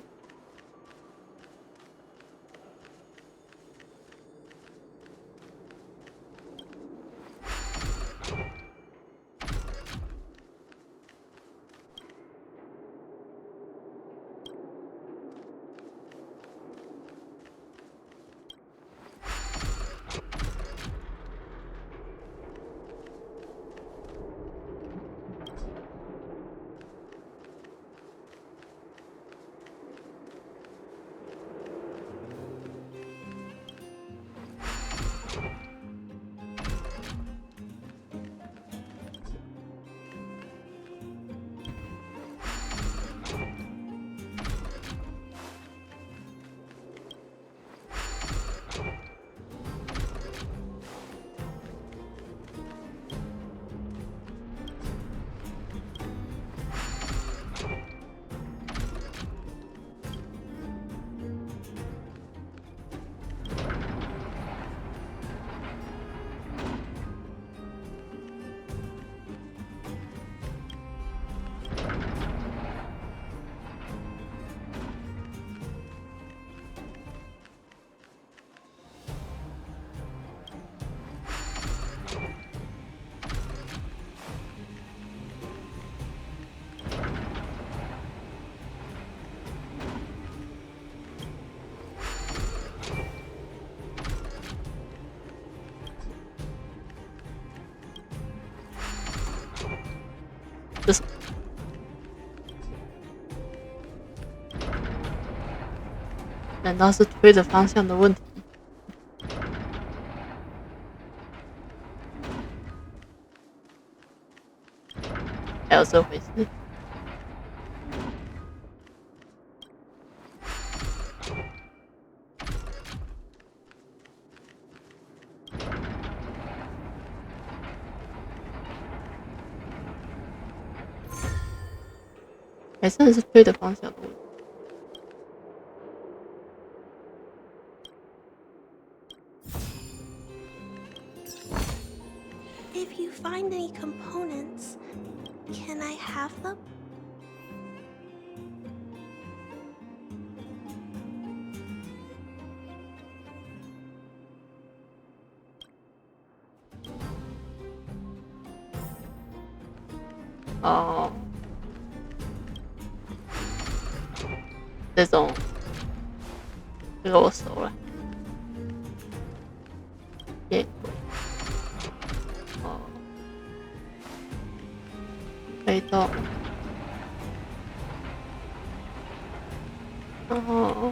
这是难道是推的方向的问题？还有这回事？还真的是推的方向的问题。If you find any components, can I have them? Oh. 这种，这个我熟了。变轨，哦，推动，然后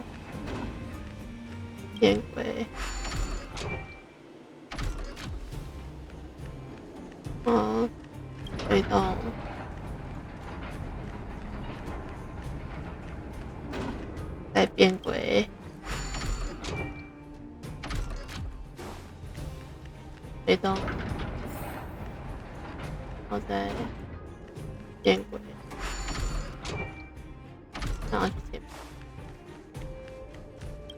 变轨，推动。再变轨，推动，然后再变轨，然后去前面，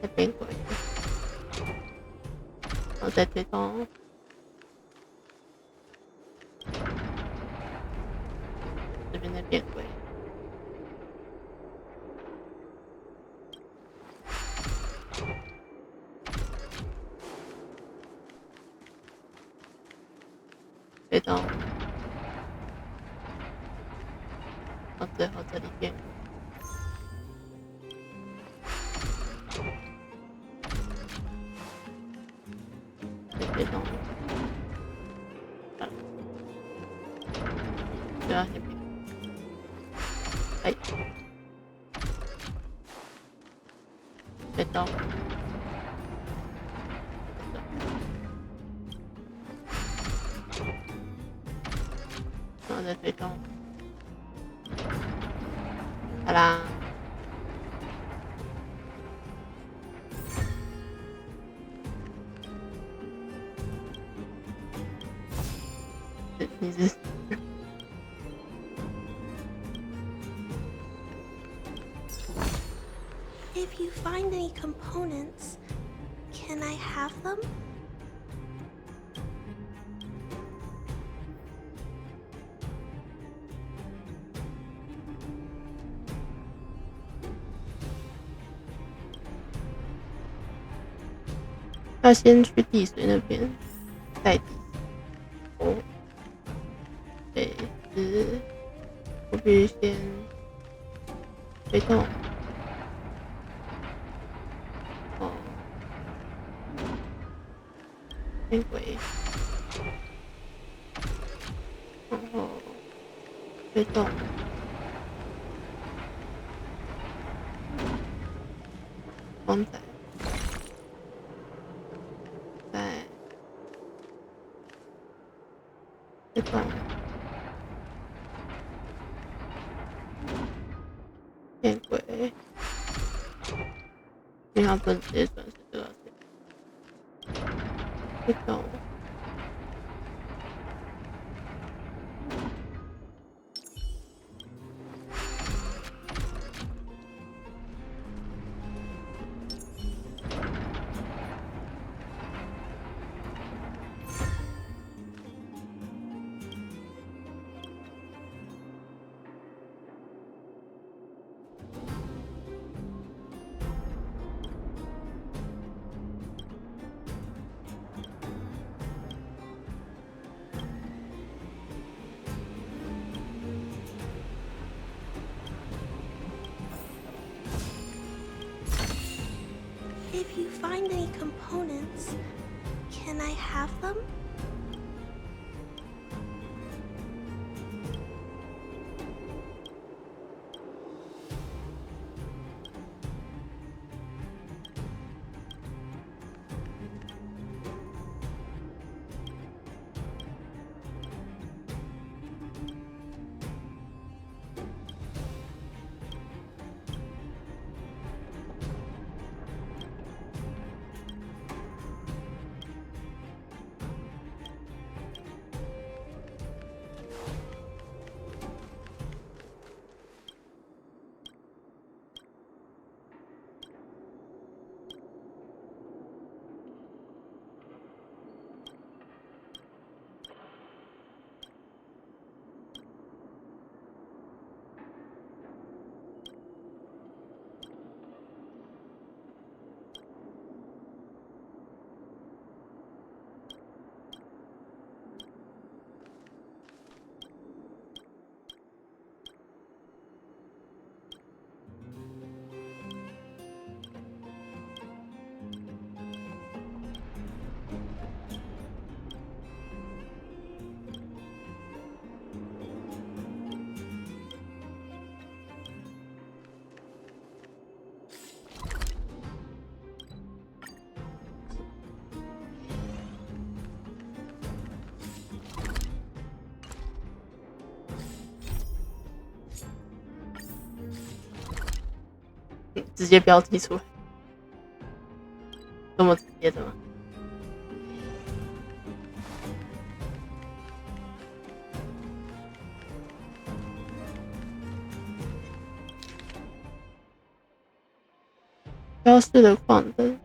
再变轨，然后再推动，这边再变轨。推动，到最后这里变轨，再推动，就要先变轨，哎，推动。然后再推动，好啦，你是If you find any components, can I have them? 要先去地水那边，再地哦。对，是我必须先推动。哦，变轨，然后推动。光仔，再推动。变轨，因为它不能直接转是这个推动。If you find any components, can I have them?直接标记出来，这么直接的吗？标示的矿灯，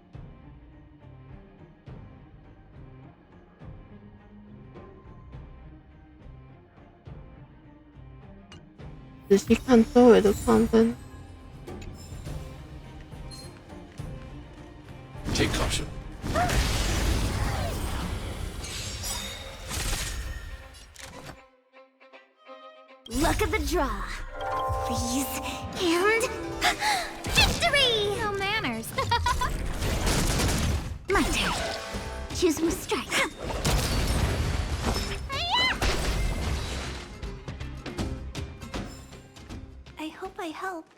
仔细看周围的矿灯。Take caution. Luck of the draw. Freeze and victory! No manners. My turn. Choose my strike. I hope I helped.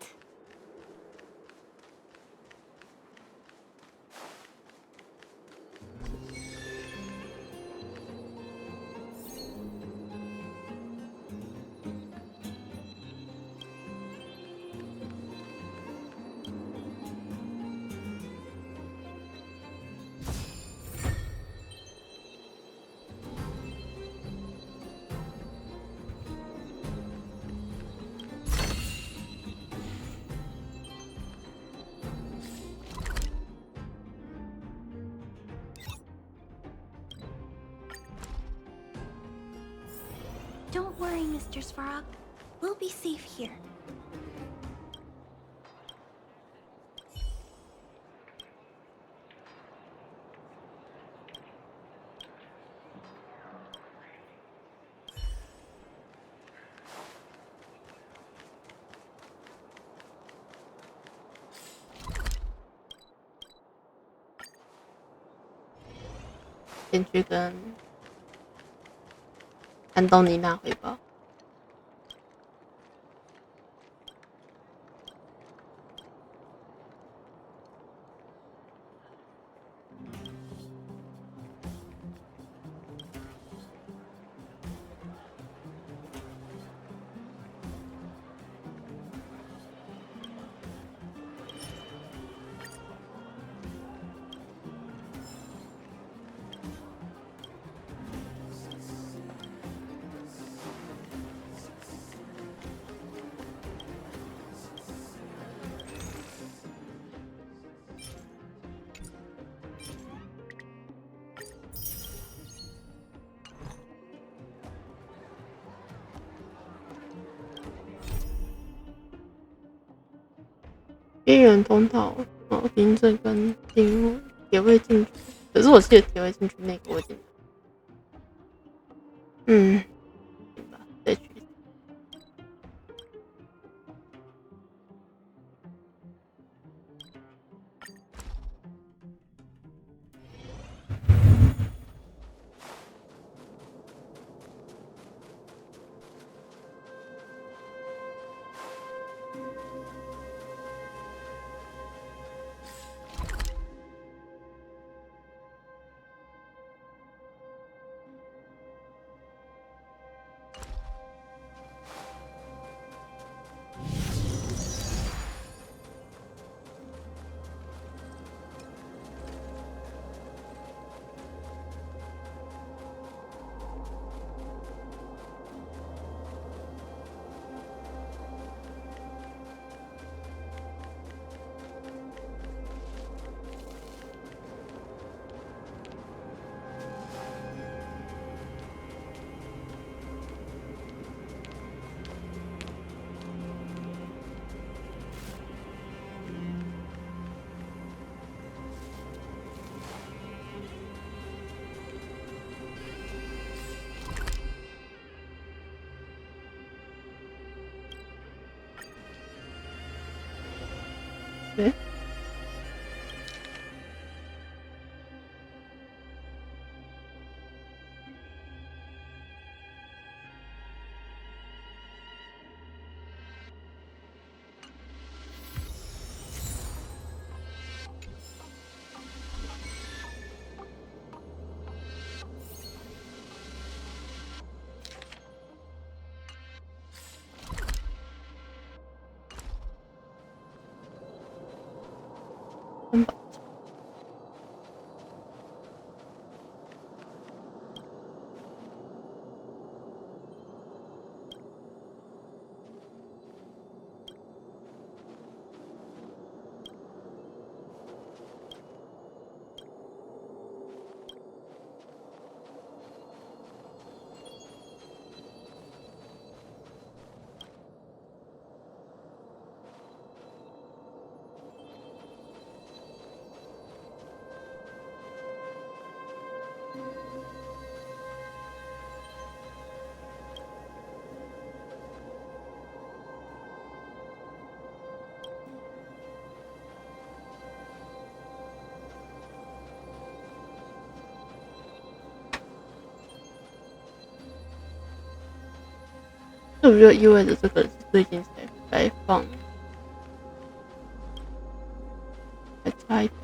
Don't worry, Mr. Svarog. We'll be safe here. 先去跟安东尼娜汇报。边缘通道，凭证跟进入铁位进去，可是我记得铁位进去那个我已经，行吧，再去。对。这不就意味着这个是最近才开放的？还差一条。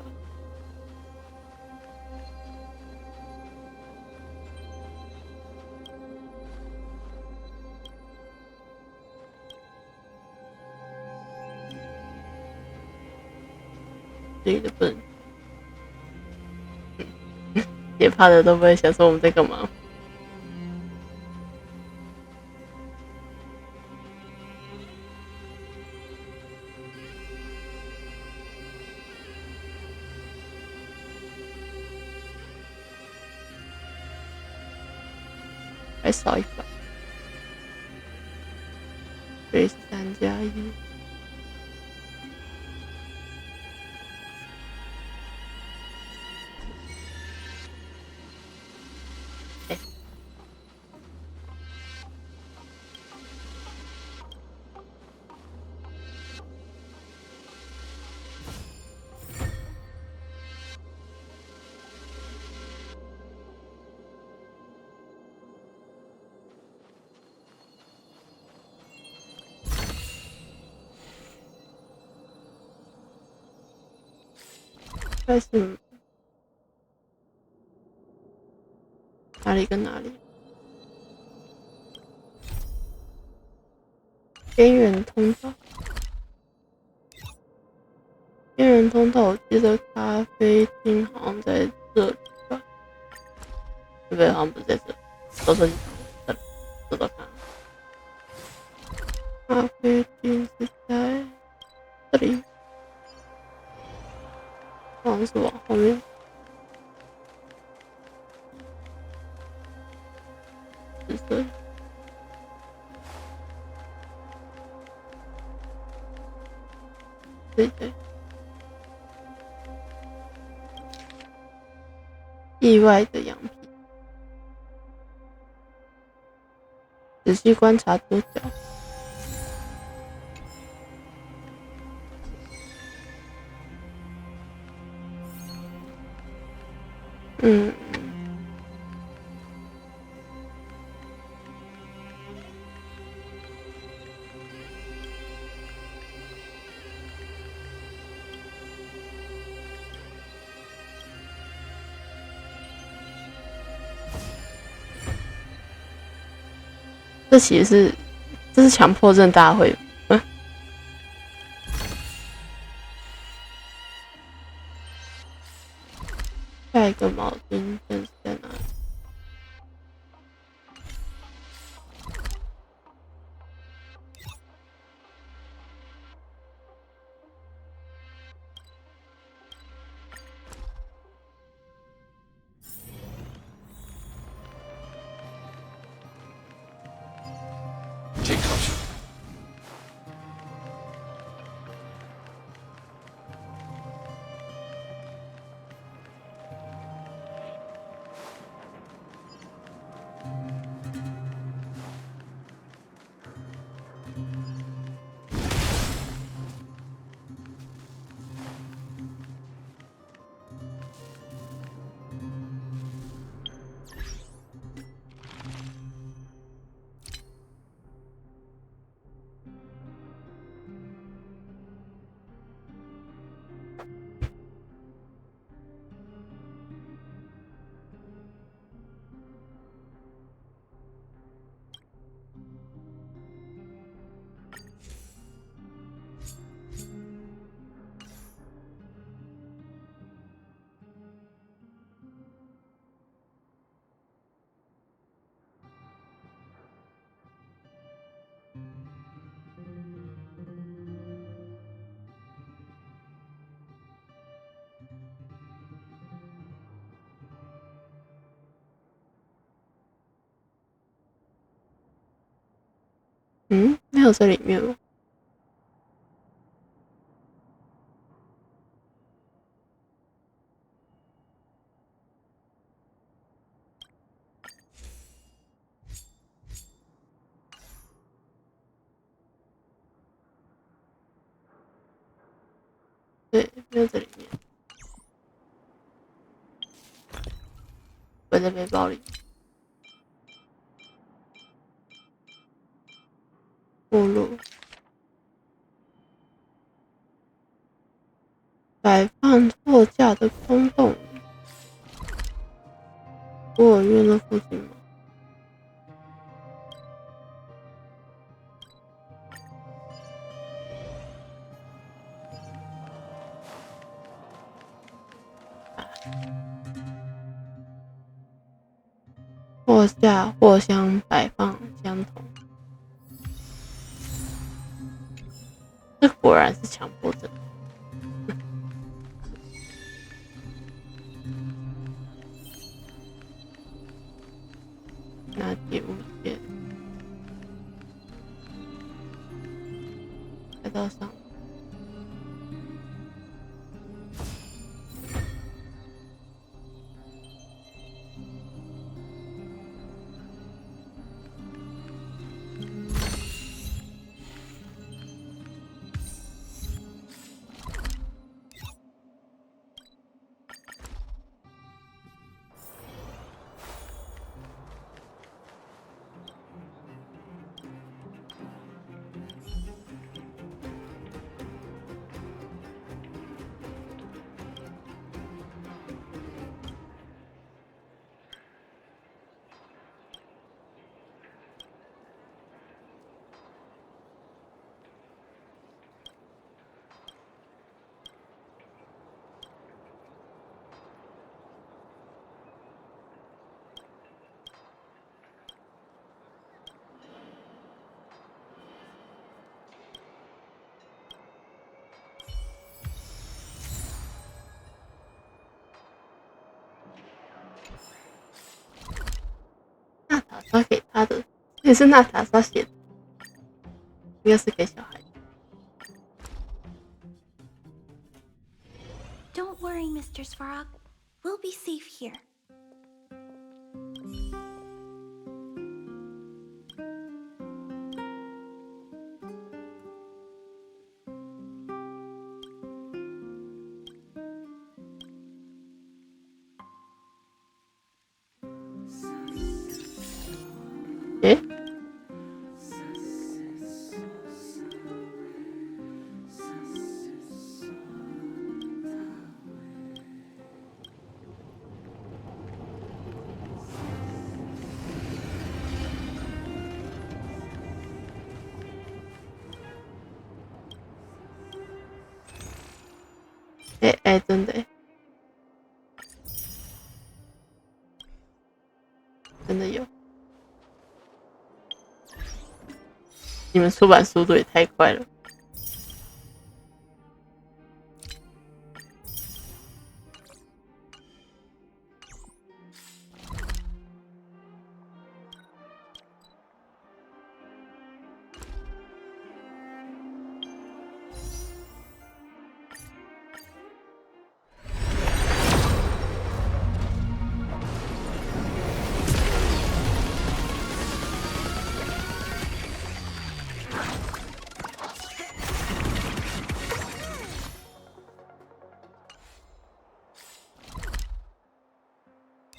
这个不能，也怕的都不会想说我们在干嘛。还少100，所以3+1。该是哪里跟哪里？边缘通道。边缘通道，我记得咖啡厅好像在这里吧？对不对？好像不是在这里，都是这都看。咖啡厅是在这里，好像是往后面。是这里。对。意外的羊皮，仔细观察左脚。这其实是强迫症大会。下一个铆钉剑是在哪里？这个是。没有在里面吗？对，没有在里面。我在背包里。目录。摆放货架的空洞。孤儿院的附近吗？货架、货箱摆放相同。这果然是强迫症。拿铁物件，快到上。刷给他的，也是娜塔莎写的，应该是给小孩。Don't worry, Mr. Svarog. We'll be safe here.真的真的有，你们出版速度也太快了。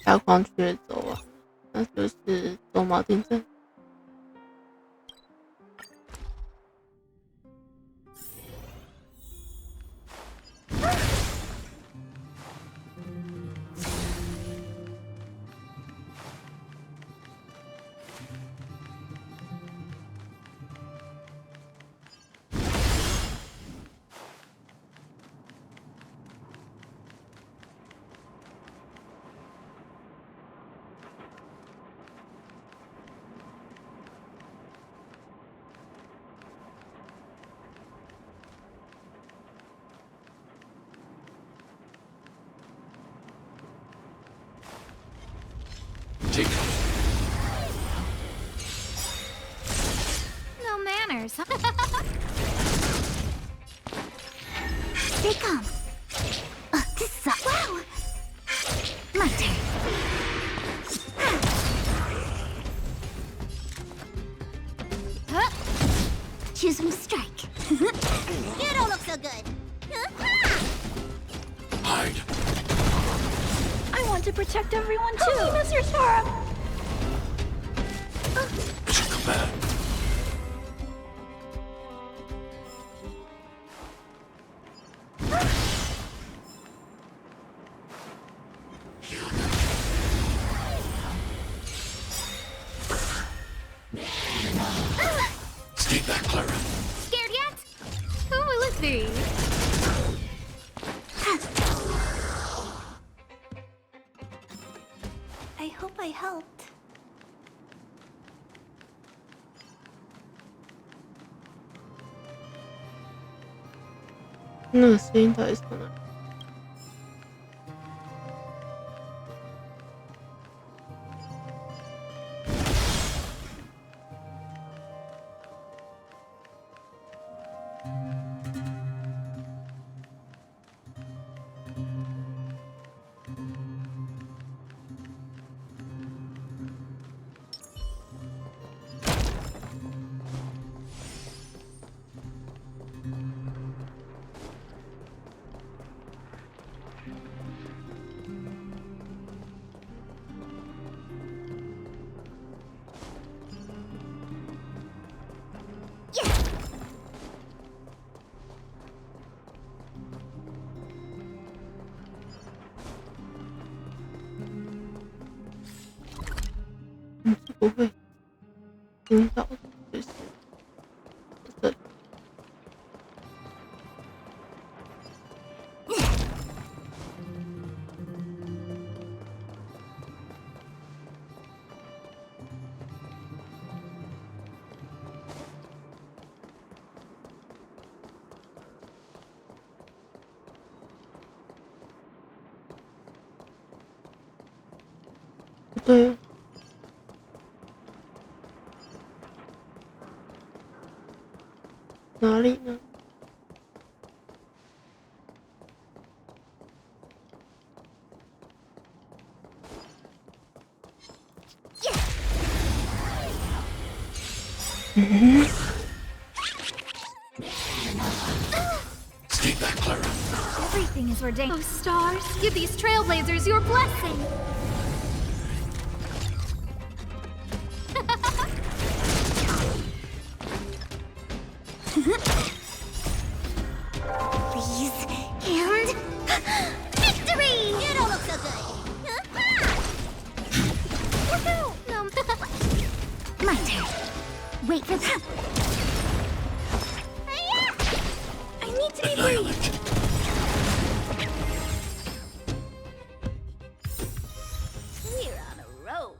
小狂区走啊，那就是走锚定镇。No manners, huh? They come. This sucks. Wow! My turn. Huh? Choosing to strike. You don't look so good. Hide. I want to protect everyone too. Oh, Mr. Svarog. Come back. Stay back, Clara. Scared yet? Oh, let's see. I hope I helped. 那个声音到底是从哪里？不会听到的，就是这里。不对哦。哪里呢？嗯。Stay back, Clara. Everything is ordained. Oh, stars, give these trailblazers your blessing. Please, and victory! You don't look so good. Woohoo! No. My turn. Wait for that. I need to be brief. We're on a roll.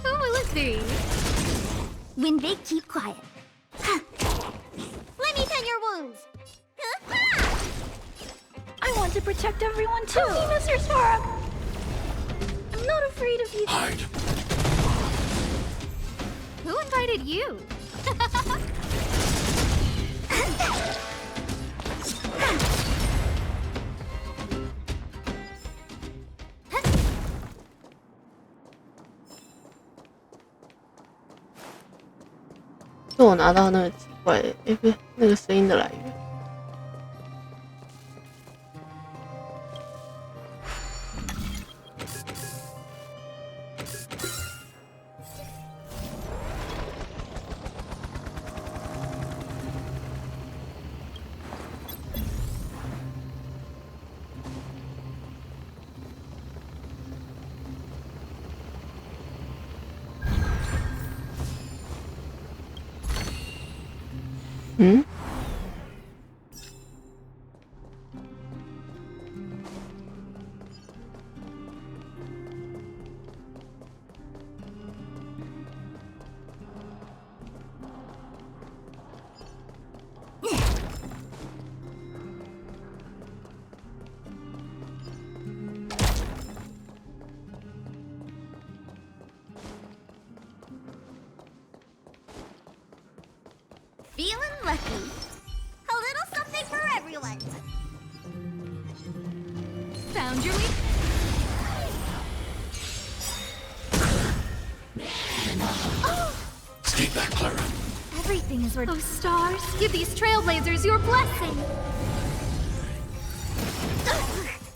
Who will it be? When they keep quiet. Let me tend your wounds. I want to protect everyone too. Oh, Mr. Sora. I'm not afraid of you. Hide. Who invited you? 是我拿到那个奇怪的，不是那个声音的来源。嗯？Feeling lucky. A little something for everyone. Found your weak. Oh! Stay back, Clara. Everything is worth. Oh, stars, give these trailblazers your blessing.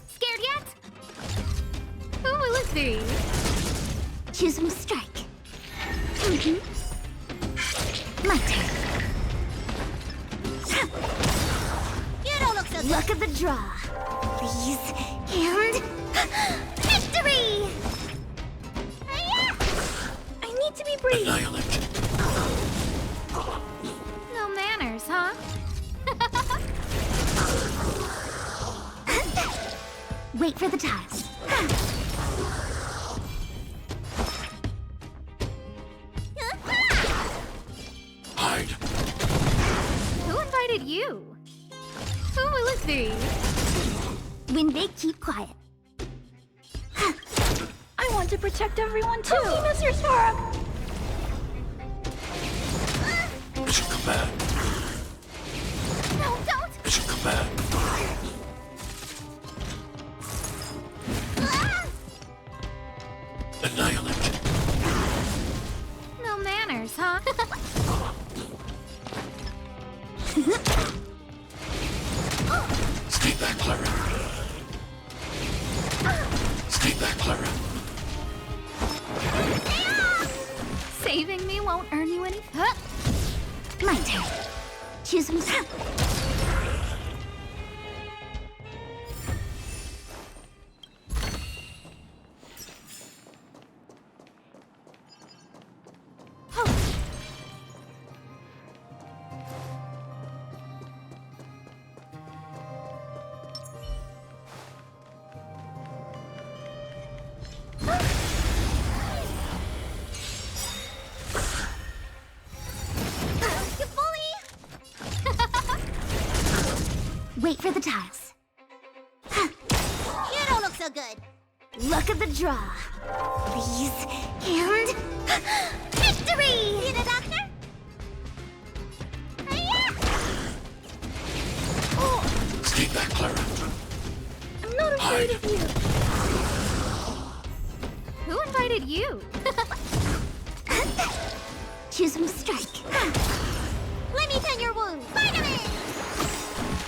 Scared yet? Who will it be? Choose me strike. My turn. You don't look so good. Luck of the draw. Please, and victory! I need to be brief. Annihilate. No manners, huh? Wait for the tiles. Hide. Who invited you? Who will it be? When they keep quiet. I want to protect everyone too. Oh, Mr. Sora. Mission command. No, don't. Mission command. Annihilate. No manners, huh? Stay back, Clara. Stay back, Clara. Saving me won't earn you any. My turn. Choose me. wait for the tiles. You don't look so good. Look at the draw. Freeze and victory! See the doctor? Stay back, Clara. I'm not afraid of you. Who invited you? Choose from strike. Let me tend your wound. Spider-Man!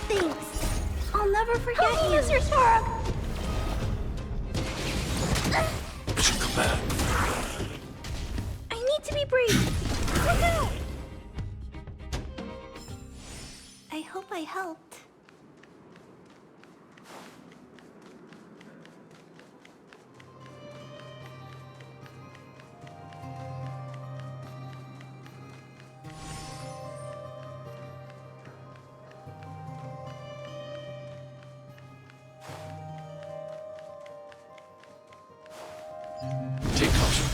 Thanks. I'll never forget you. Use your sword. Mission command. I need to be brave. Woohoo! I hope I helped. Take caution.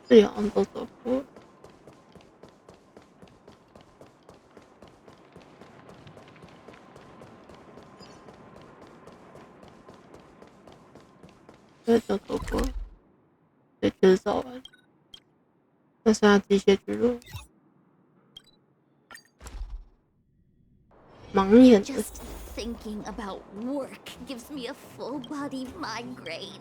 这里好像都走过了。对，都走过了。对，就是走完。那剩下机械之路。盲眼的。 Just thinking about work gives me a full body migraine.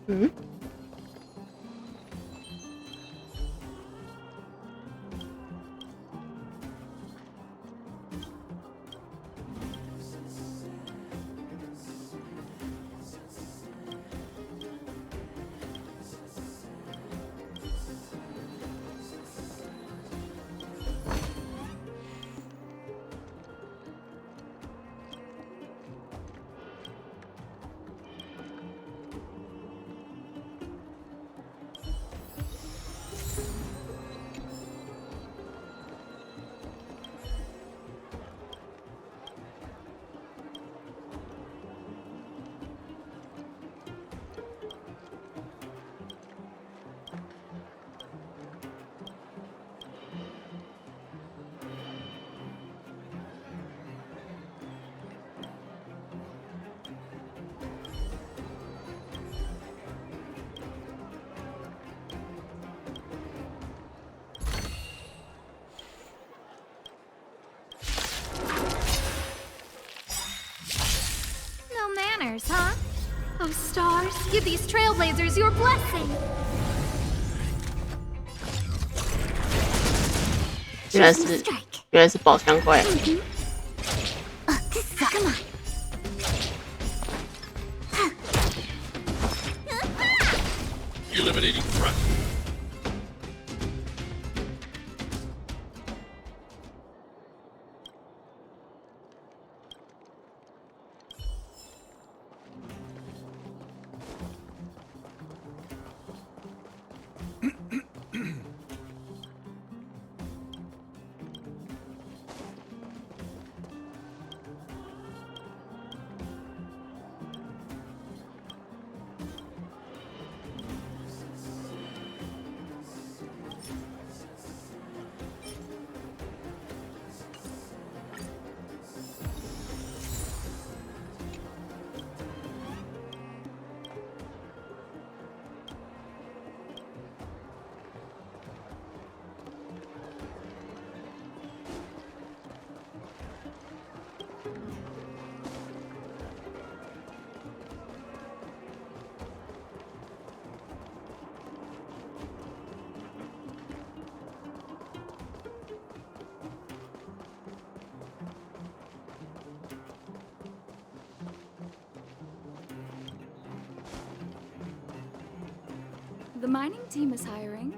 嗯？Huh? Oh, stars, give these trailblazers your blessing. 原来是宝箱怪。Come on. The mining team is hiring.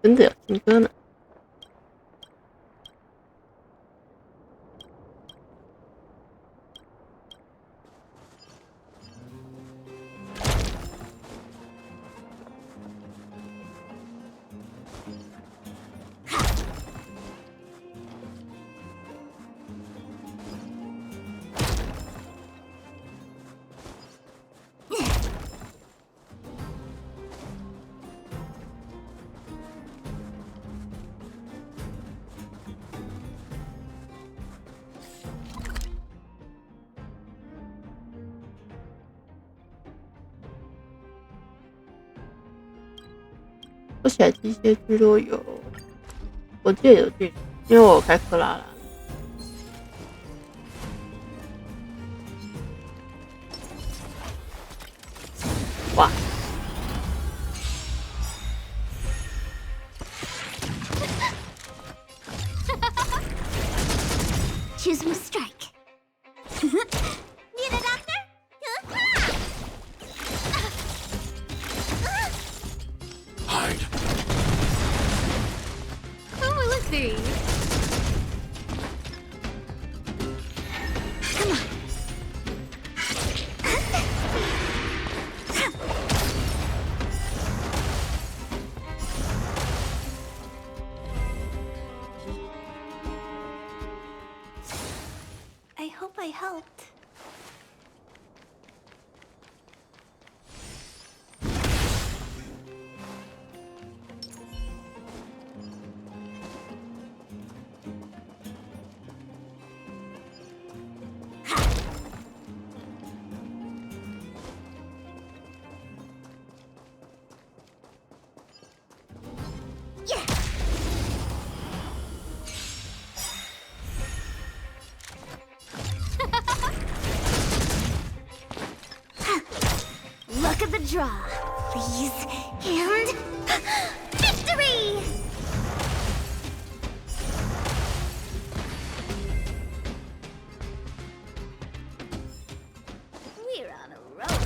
真的有听歌呢。说起来机械聚落有，我记得有剧，因为我有开克拉拉。哇！ Choose my strike. Need a doctor? Hide. Oh, let's see. Come on. I hope I helped. Look at the draw. Freeze and victory! We're on a roll.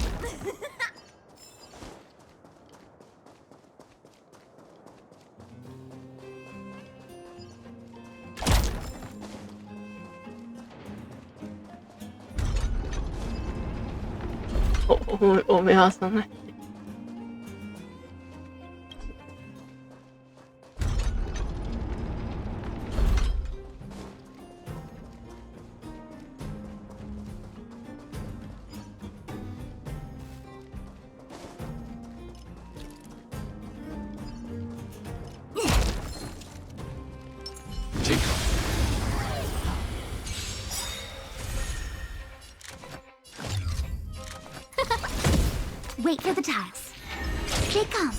我没有伤害。Wait for the tiles. Stay calm.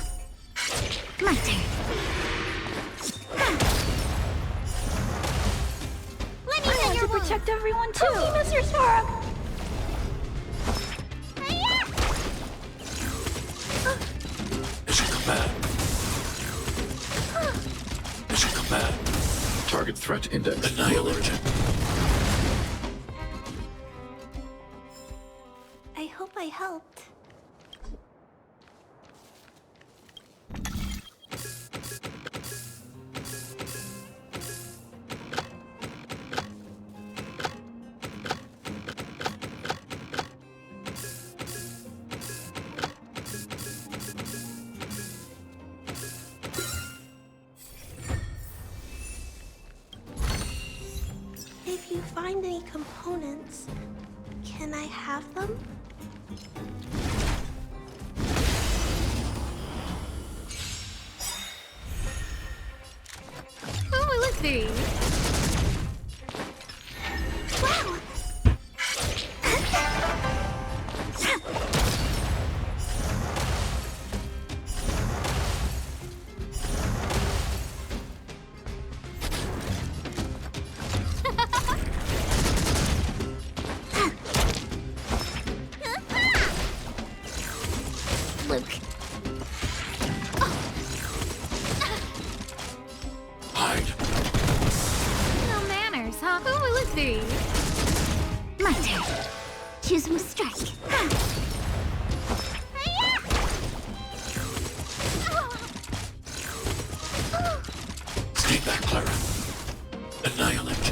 My turn. Let me send your wound. Protect everyone too. Okay, Mr. Spark. Mission command. Mission command. Target threat index annihilated. I hope I helped. If you find any components, can I have them? Who will it be? Wow! Luke. Hide. No manners, huh? Who will it be? My turn. Choose whom to strike. Stay back, Clara. Annihilate.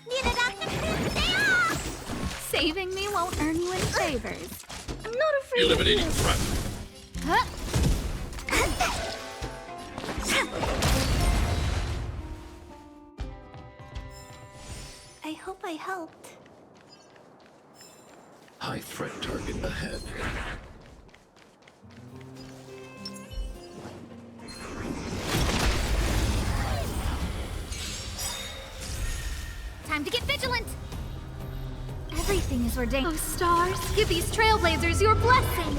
Need a doctor? Stay off! Saving me won't earn you any favors. I'm not afraid Eliminating of you. threat. Huh? I hope I helped. High threat target ahead. Time to get vigilant! Everything is ordained. Oh, stars, give these trailblazers your blessing.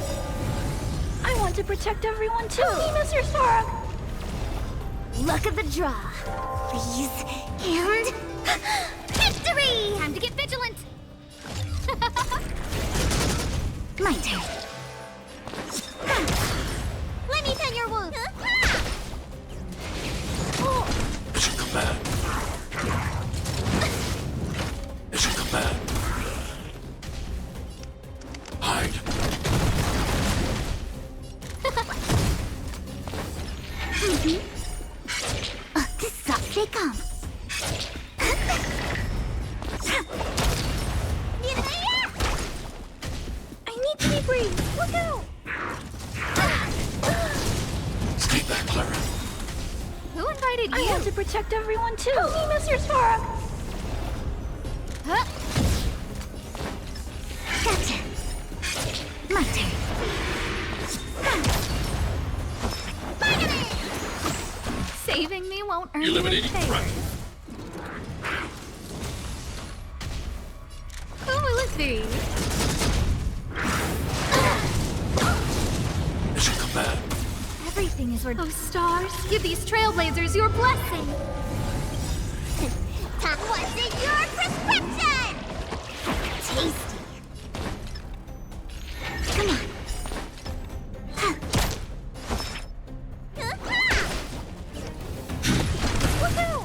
I want to protect everyone too. Okay, Mr. Spark! Luck of the draw. Freeze and victory! Time to get vigilant! My turn. Let me tend your wound. Mission command. Mission command. Hide. Stay calm. I need to be brave. Look out! Stay back, Clara. Who invited you? I want to protect everyone too. Help me, Mr. Spark! Huh? Gotcha. My turn. Saving me won't earn you any Eliminating favors. threat. Who will it be? Mission command. Everything is ordained. Oh, stars, give these trailblazers your blessing. What's in your prescription? Tasty. Come on. Woohoo!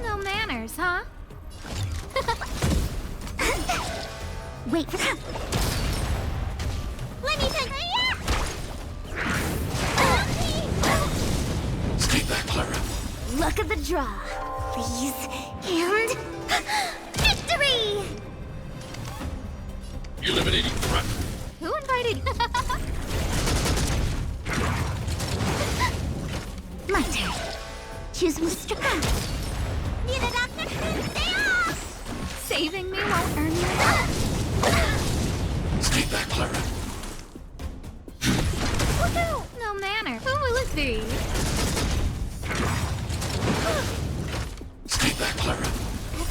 No manners, huh? Wait for that. Let me take Stay back, Clara. Luck of the draw. Freeze and victory! Eliminating threat. Who invited you? My turn. Choose Mr. Krabs. Need a doctor? Stay off! Saving me won't earn you. Stay back, Clara. Woohoo! No manner. Who will it be? Stay back, Clara.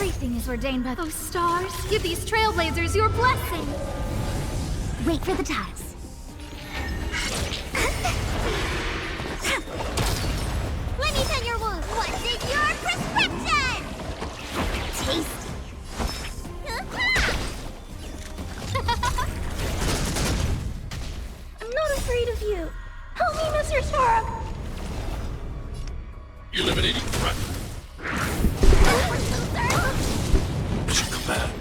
Everything is ordained by those stars. Give these trailblazers your blessing. Wait for the tiles. Let me tend your wound. What's in your prescription? Tasty. I'm not afraid of you. Help me, Mr. Shark. Eliminating threat. Mission command.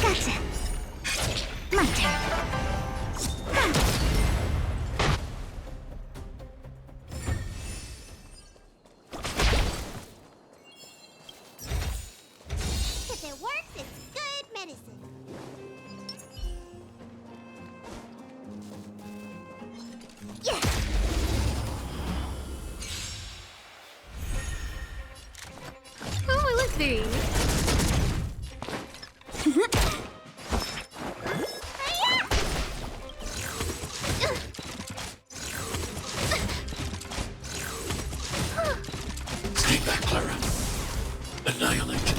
Gotcha. My turn. If it works, it's good medicine. Yeah. Oh, let's see. Stay back, Clara. Annihilate.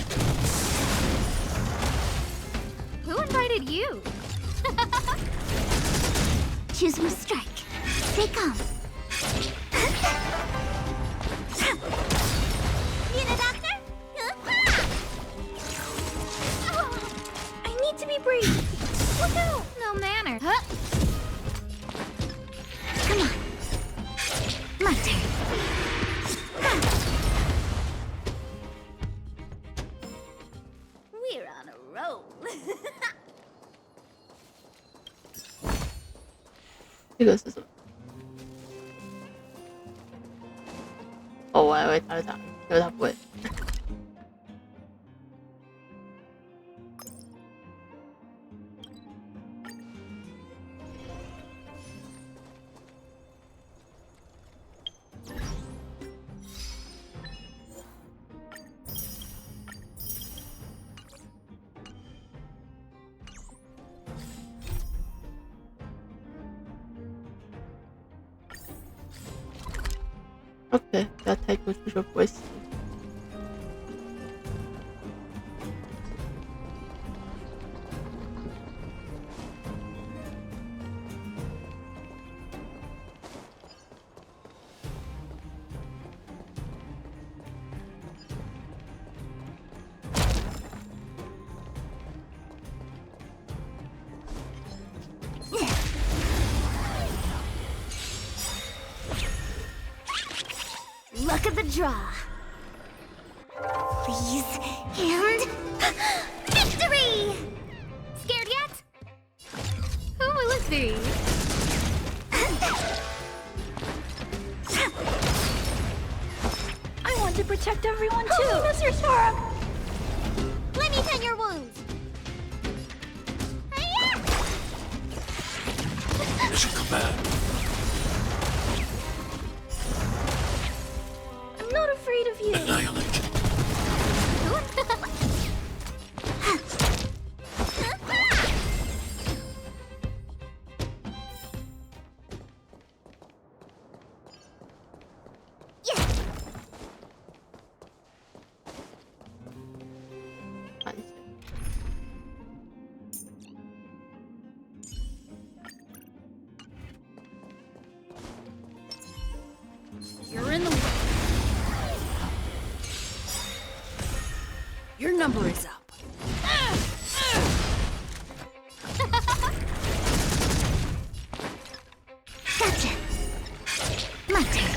Who invited you? Choose my strike. Stay calm. Need a doctor? I need to be brief. Look out! No manner. Come on. My turn. We're on a roll. 这个是什么？哦，我还以为他会打，因为他不会。OK， 不要太过去就不会死。Luck of the draw. Please, and victory! Scared yet? Oh, let's see. I want to protect everyone too. Oh, Mr. Shark. Let me tend your wounds. Mission command. I'm not afraid of you. Annihilate. You're in the way. Your number is up. Gotcha. My turn.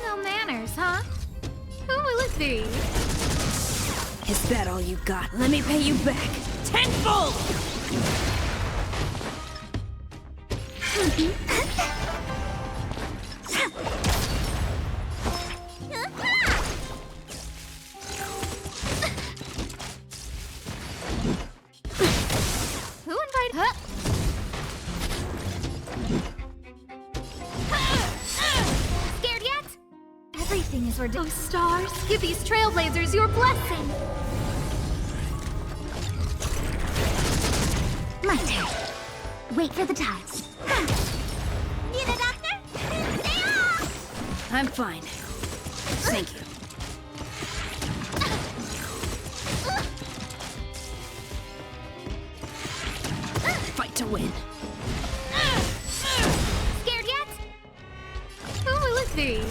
No manners, huh? Who will it be? Is that all you got? Let me pay you back. Tenfold! Who invited? for those stars. Give these trailblazers your blessing. My turn. Wait for the tides. Need a doctor? Stay off! I'm fine. Thank you. Fight to win. Scared yet? Oh, let's see.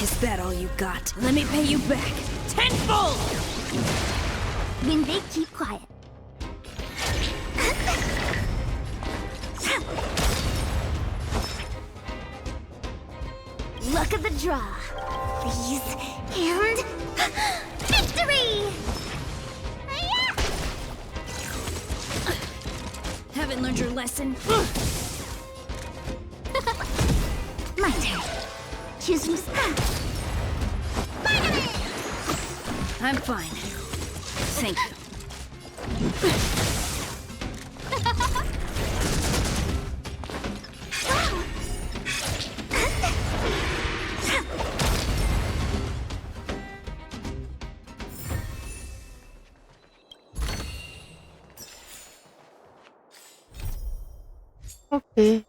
Is that all you got? Let me pay you back. Tenfold! When they keep quiet. Luck of the draw. Please. And... victory! Haven't learned your lesson. My turn. Choose from spot. I'm fine. Thank you. OK。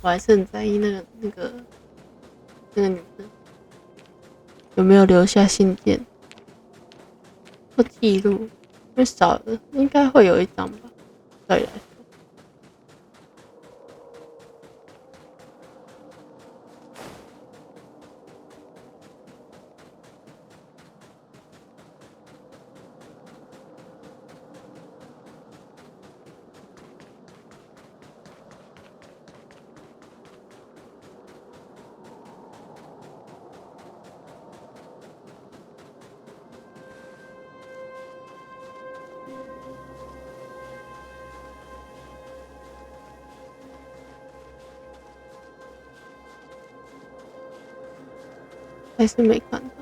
我还是很在意那个女生有没有留下信件或记录，因为少了应该会有一张吧，照理来说。还是没看到。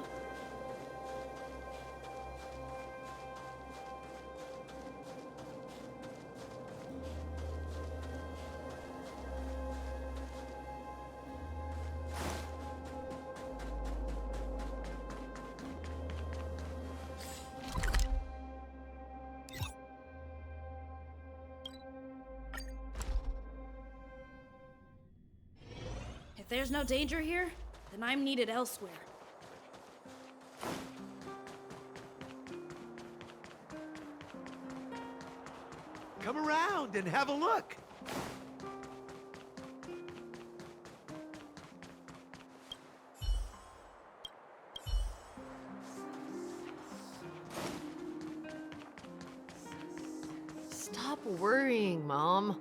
If there's no danger here, then I'm needed elsewhere. Come around and have a look. worrying, Mom.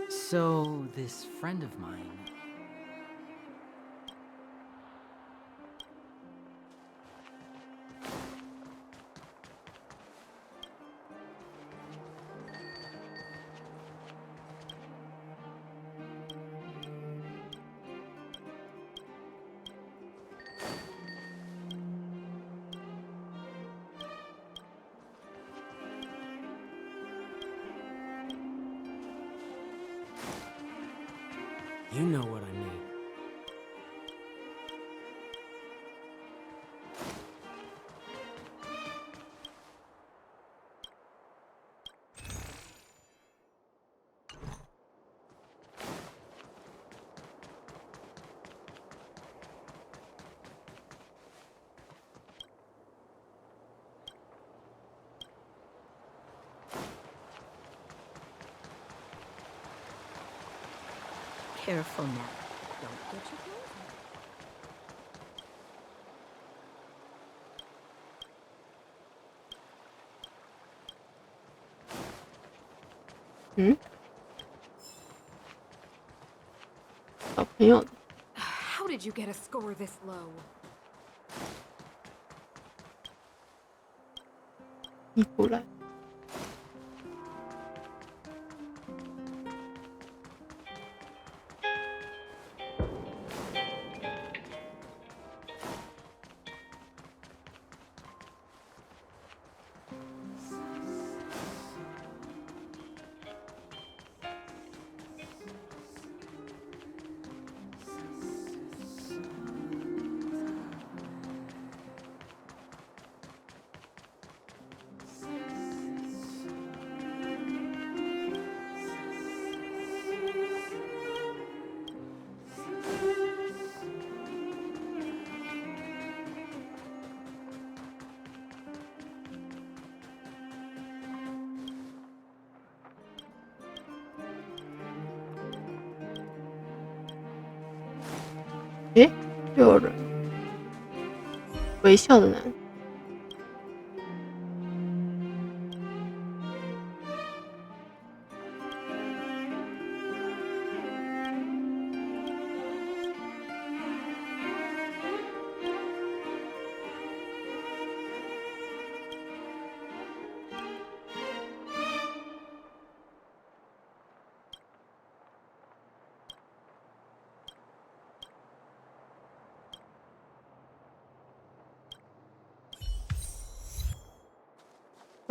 So, this friend of mine... You know what I mean. Careful now. Don't get your clothes on. 小朋友 How did you get a score this low? 衣服来。诶，又有人微笑的男。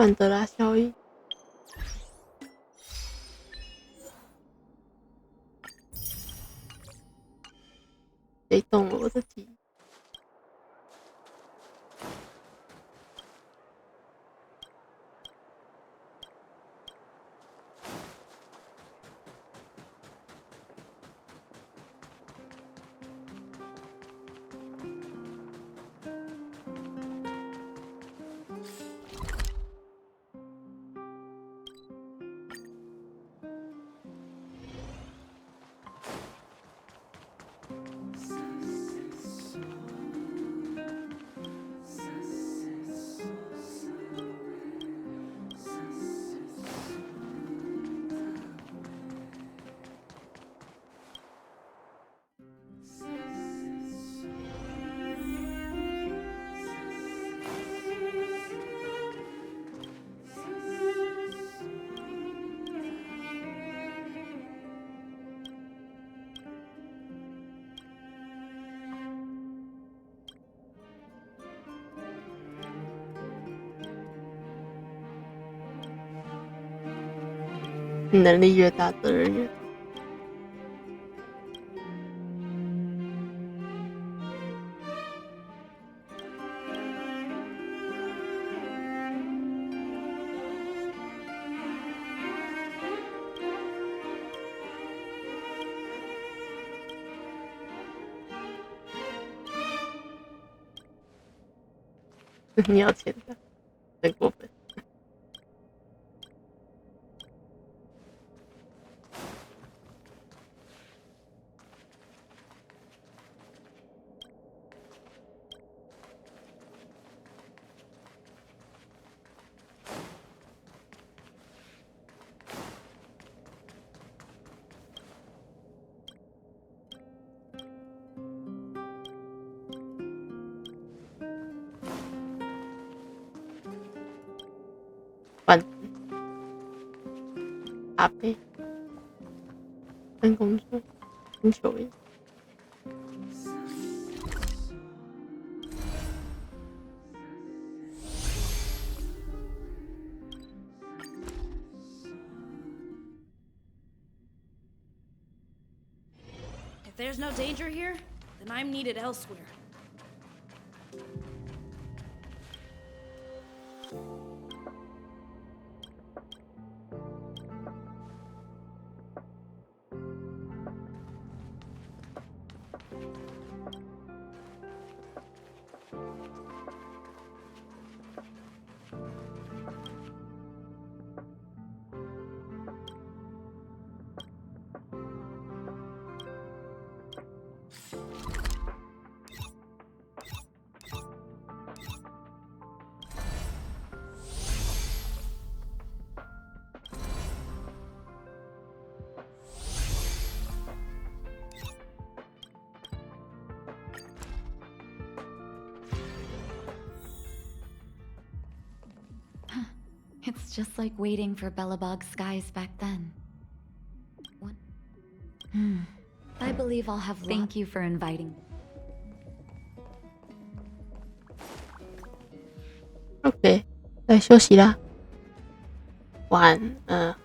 曼德拉效应。谁动了我的记忆？能力越大，责任越大。你要钱的，真过分。咖啡，跟工作，星球一样。If there's no danger here, then I'm needed elsewhere. It's just like waiting for Belobog skies back then. What? I believe I'll have. Thank you for inviting me. OK， 来休息啦，晚安。